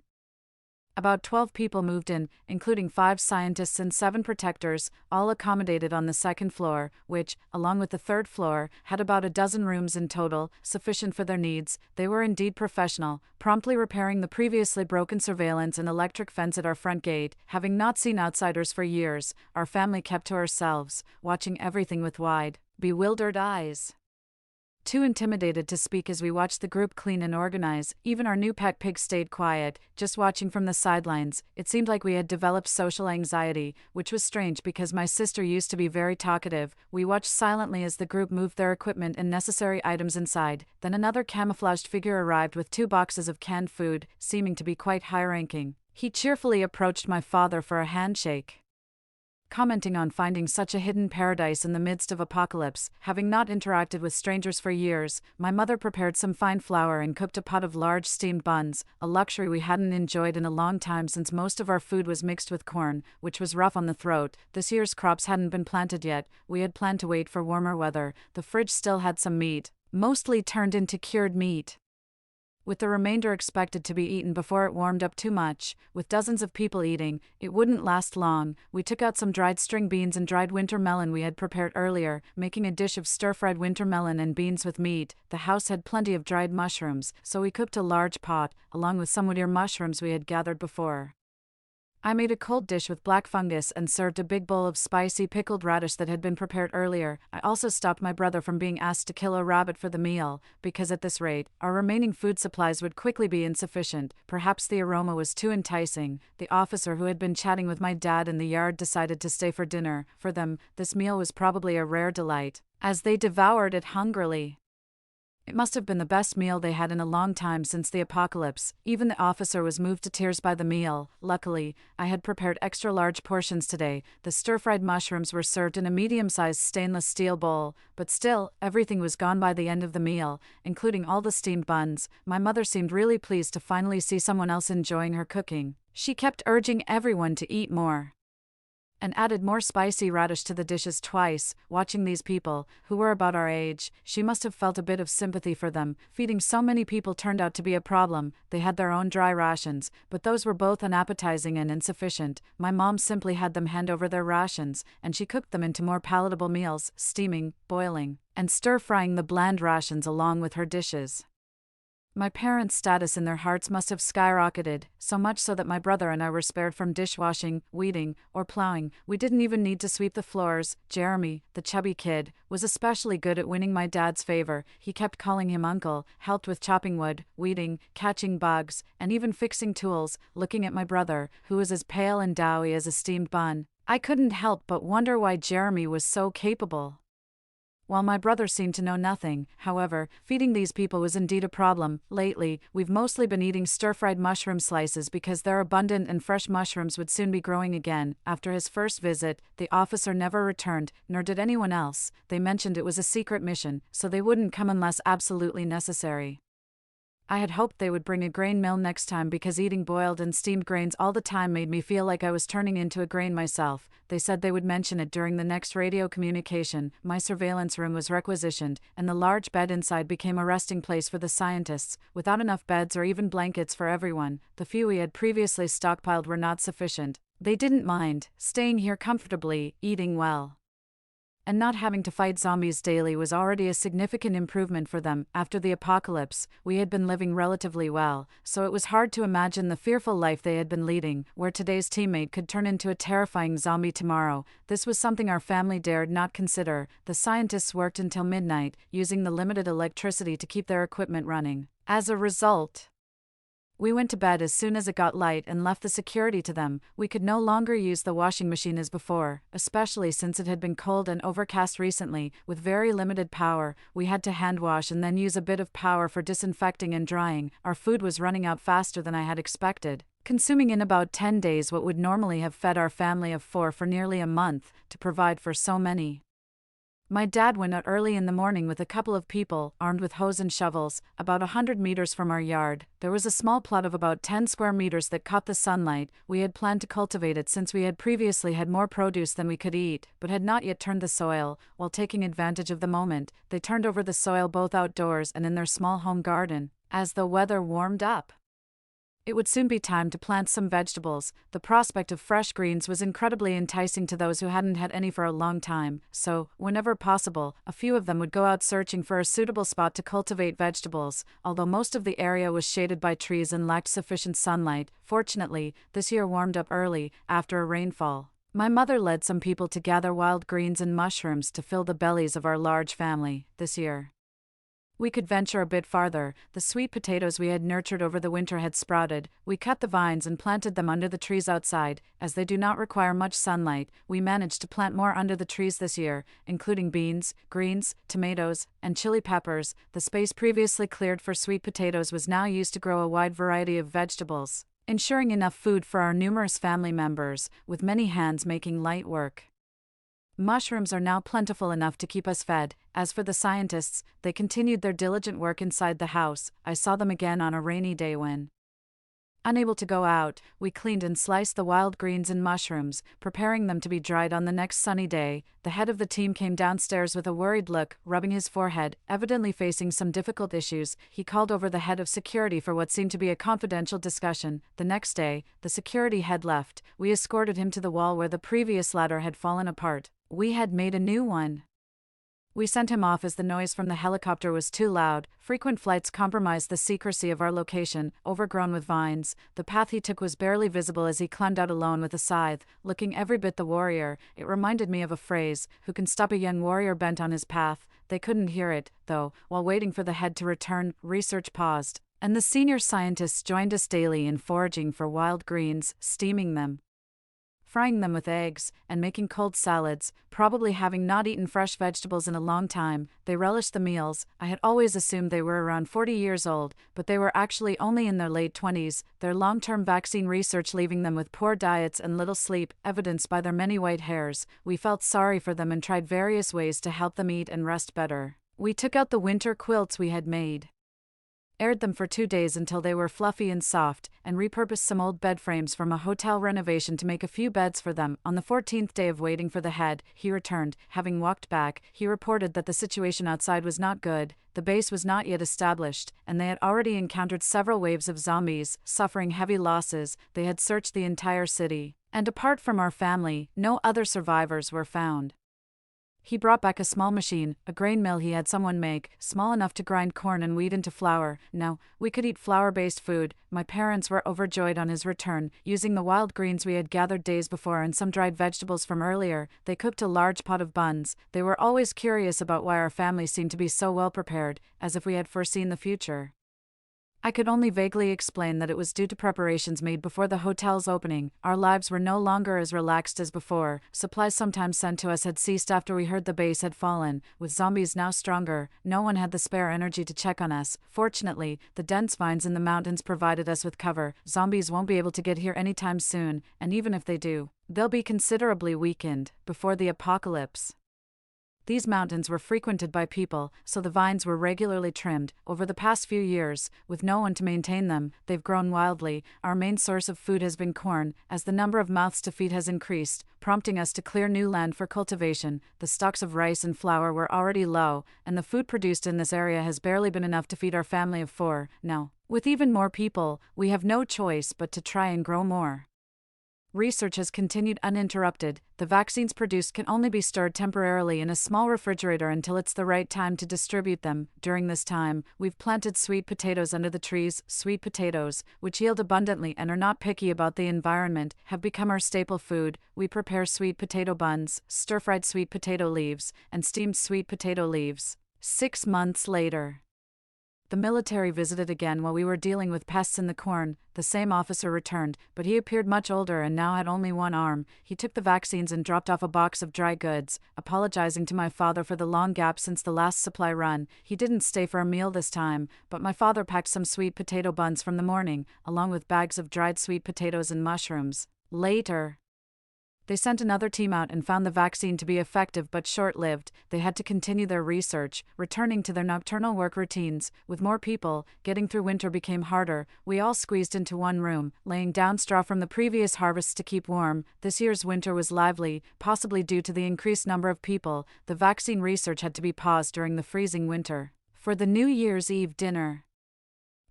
About 12 people moved in, including 5 scientists and 7 protectors, all accommodated on the second floor, which, along with the third floor, had about a dozen rooms in total, sufficient for their needs. They were indeed professional, promptly repairing the previously broken surveillance and electric fence at our front gate. Having not seen outsiders for years, our family kept to ourselves, watching everything with wide, bewildered eyes. Too intimidated to speak as we watched the group clean and organize, even our new pet pig stayed quiet, just watching from the sidelines. It seemed like we had developed social anxiety, which was strange because my sister used to be very talkative. We watched silently as the group moved their equipment and necessary items inside. Then another camouflaged figure arrived with 2 boxes of canned food, seeming to be quite high-ranking. He cheerfully approached my father for a handshake, commenting on finding such a hidden paradise in the midst of apocalypse. Having not interacted with strangers for years, my mother prepared some fine flour and cooked a pot of large steamed buns, a luxury we hadn't enjoyed in a long time since most of our food was mixed with corn, which was rough on the throat. This year's crops hadn't been planted yet. We had planned to wait for warmer weather. The fridge still had some meat, mostly turned into cured meat, with the remainder expected to be eaten before it warmed up too much. With dozens of people eating, it wouldn't last long. We took out some dried string beans and dried winter melon we had prepared earlier, making a dish of stir-fried winter melon and beans with meat. The house had plenty of dried mushrooms, so we cooked a large pot, along with some wood-ear mushrooms we had gathered before. I made a cold dish with black fungus and served a big bowl of spicy pickled radish that had been prepared earlier. I also stopped my brother from being asked to kill a rabbit for the meal, because at this rate, our remaining food supplies would quickly be insufficient. Perhaps the aroma was too enticing. The officer who had been chatting with my dad in the yard decided to stay for dinner. For them, this meal was probably a rare delight, as they devoured it hungrily. It must have been the best meal they had in a long time since the apocalypse. Even the officer was moved to tears by the meal. Luckily, I had prepared extra large portions today. The stir-fried mushrooms were served in a medium-sized stainless steel bowl, but still, everything was gone by the end of the meal, including all the steamed buns. My mother seemed really pleased to finally see someone else enjoying her cooking. She kept urging everyone to eat more, and added more spicy radish to the dishes twice. Watching these people, who were about our age, she must have felt a bit of sympathy for them. Feeding so many people turned out to be a problem. They had their own dry rations, but those were both unappetizing and insufficient. My mom simply had them hand over their rations, and she cooked them into more palatable meals, steaming, boiling, and stir-frying the bland rations along with her dishes. My parents' status in their hearts must have skyrocketed, so much so that my brother and I were spared from dishwashing, weeding, or plowing. We didn't even need to sweep the floors. Jeremy, the chubby kid, was especially good at winning my dad's favor. He kept calling him uncle, helped with chopping wood, weeding, catching bugs, and even fixing tools. Looking at my brother, who was as pale and doughy as a steamed bun, I couldn't help but wonder why Jeremy was so capable. While my brother seemed to know nothing, however, feeding these people was indeed a problem. Lately, we've mostly been eating stir-fried mushroom slices because they're abundant and fresh mushrooms would soon be growing again. After his first visit, the officer never returned, nor did anyone else. They mentioned it was a secret mission, so they wouldn't come unless absolutely necessary. I had hoped they would bring a grain mill next time because eating boiled and steamed grains all the time made me feel like I was turning into a grain myself. They said they would mention it during the next radio communication. My surveillance room was requisitioned, and the large bed inside became a resting place for the scientists. Without enough beds or even blankets for everyone, the few we had previously stockpiled were not sufficient. They didn't mind staying here comfortably, eating well, and not having to fight zombies daily was already a significant improvement for them. After the apocalypse, we had been living relatively well, so it was hard to imagine the fearful life they had been leading, where today's teammate could turn into a terrifying zombie tomorrow. This was something our family dared not consider. The scientists worked until midnight, using the limited electricity to keep their equipment running. As a result, we went to bed as soon as it got light and left the security to them. We could no longer use the washing machine as before, especially since it had been cold and overcast recently. With very limited power, we had to hand wash and then use a bit of power for disinfecting and drying. Our food was running out faster than I had expected, consuming in about 10 days what would normally have fed our family of 4 for nearly a month, to provide for so many. My dad went out early in the morning with a couple of people, armed with hoes and shovels. About 100 meters from our yard, there was a small plot of about 10 square meters that caught the sunlight. We had planned to cultivate it since we had previously had more produce than we could eat, but had not yet turned the soil. While taking advantage of the moment, they turned over the soil both outdoors and in their small home garden. As the weather warmed up, It would soon be time to plant some vegetables. The prospect of fresh greens was incredibly enticing to those who hadn't had any for a long time, so, whenever possible, a few of them would go out searching for a suitable spot to cultivate vegetables. Although most of the area was shaded by trees and lacked sufficient sunlight, fortunately, this year warmed up early, after a rainfall. My mother led some people to gather wild greens and mushrooms to fill the bellies of our large family this year. We could venture a bit farther. The sweet potatoes we had nurtured over the winter had sprouted. We cut the vines and planted them under the trees outside. As they do not require much sunlight, we managed to plant more under the trees this year, including beans, greens, tomatoes, and chili peppers. The space previously cleared for sweet potatoes was now used to grow a wide variety of vegetables, ensuring enough food for our numerous family members, with many hands making light work. Mushrooms are now plentiful enough to keep us fed. As for the scientists, they continued their diligent work inside the house. I saw them again on a rainy day when, unable to go out, we cleaned and sliced the wild greens and mushrooms, preparing them to be dried on the next sunny day. The head of the team came downstairs with a worried look, rubbing his forehead, evidently facing some difficult issues. He called over the head of security for what seemed to be a confidential discussion. The next day, the security head left. We escorted him to the wall where the previous ladder had fallen apart. We had made a new one. We sent him off as the noise from the helicopter was too loud. Frequent flights compromised the secrecy of our location, overgrown with vines. The path he took was barely visible as he climbed out alone with a scythe, looking every bit the warrior. It reminded me of a phrase, "Who can stop a young warrior bent on his path?" They couldn't hear it, though. While waiting for the head to return, research paused, and the senior scientists joined us daily in foraging for wild greens, steaming them, frying them with eggs, and making cold salads. Probably having not eaten fresh vegetables in a long time, they relished the meals. I had always assumed they were around 40 years old, but they were actually only in their late 20s, their long-term vaccine research leaving them with poor diets and little sleep, evidenced by their many white hairs. We felt sorry for them and tried various ways to help them eat and rest better. We took out the winter quilts we had made, aired them for 2 days until they were fluffy and soft, and repurposed some old bed frames from a hotel renovation to make a few beds for them. On the 14th day of waiting for the head, he returned. Having walked back, he reported that the situation outside was not good. The base was not yet established, and they had already encountered several waves of zombies, suffering heavy losses. They had searched the entire city, and apart from our family, no other survivors were found. He brought back a small machine, a grain mill he had someone make, small enough to grind corn and wheat into flour. Now, we could eat flour-based food. My parents were overjoyed on his return. Using the wild greens we had gathered days before and some dried vegetables from earlier, they cooked a large pot of buns. They were always curious about why our family seemed to be so well prepared, as if we had foreseen the future. I could only vaguely explain that it was due to preparations made before the hotel's opening. Our lives were no longer as relaxed as before. Supplies sometimes sent to us had ceased after we heard the base had fallen. With zombies now stronger, no one had the spare energy to check on us. Fortunately, the dense vines in the mountains provided us with cover. Zombies won't be able to get here anytime soon, and even if they do, they'll be considerably weakened before the apocalypse. These mountains were frequented by people, so the vines were regularly trimmed. Over the past few years, with no one to maintain them, they've grown wildly. Our main source of food has been corn, as the number of mouths to feed has increased, prompting us to clear new land for cultivation. The stocks of rice and flour were already low, and the food produced in this area has barely been enough to feed our family of 4. Now, with even more people, we have no choice but to try and grow more. Research has continued uninterrupted. The vaccines produced can only be stored temporarily in a small refrigerator until it's the right time to distribute them. During this time, we've planted sweet potatoes under the trees. Sweet potatoes, which yield abundantly and are not picky about the environment, have become our staple food. We prepare sweet potato buns, stir-fried sweet potato leaves, and steamed sweet potato leaves. 6 months later, the military visited again while we were dealing with pests in the corn. The same officer returned, but he appeared much older and now had only one arm. He took the vaccines and dropped off a box of dry goods, apologizing to my father for the long gap since the last supply run. He didn't stay for a meal this time, but my father packed some sweet potato buns from the morning, along with bags of dried sweet potatoes and mushrooms. Later, they sent another team out and found the vaccine to be effective but short-lived. They had to continue their research, returning to their nocturnal work routines. With more people, getting through winter became harder. We all squeezed into one room, laying down straw from the previous harvests to keep warm. This year's winter was lively, possibly due to the increased number of people. The vaccine research had to be paused during the freezing winter. For the New Year's Eve dinner,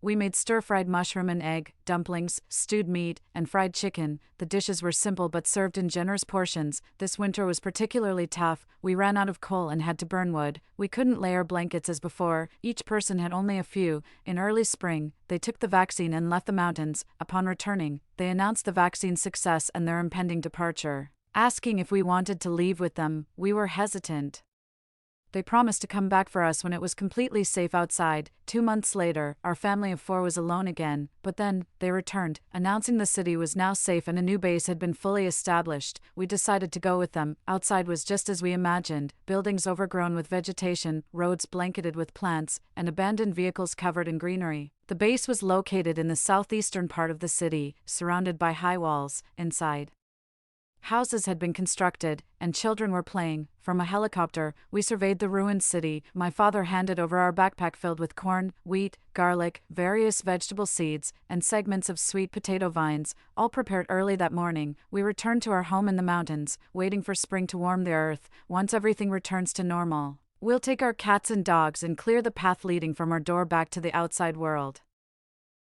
We made stir-fried mushroom and egg, dumplings, stewed meat, and fried chicken. The dishes were simple but served in generous portions. This winter was particularly tough. We ran out of coal and had to burn wood. We couldn't layer blankets as before. Each person had only a few. In early spring, they took the vaccine and left the mountains. Upon returning, they announced the vaccine's success and their impending departure. Asking if we wanted to leave with them, we were hesitant. They promised to come back for us when it was completely safe outside. 2 months later, our family of 4 was alone again, but then, they returned, announcing the city was now safe and a new base had been fully established. We decided to go with them. Outside was just as we imagined, buildings overgrown with vegetation, roads blanketed with plants, and abandoned vehicles covered in greenery. The base was located in the southeastern part of the city, surrounded by high walls. Inside, houses had been constructed, and children were playing. From a helicopter, we surveyed the ruined city. My father handed over our backpack filled with corn, wheat, garlic, various vegetable seeds, and segments of sweet potato vines, all prepared early that morning. We returned to our home in the mountains, waiting for spring to warm the earth. Once everything returns to normal, we'll take our cats and dogs and clear the path leading from our door back to the outside world.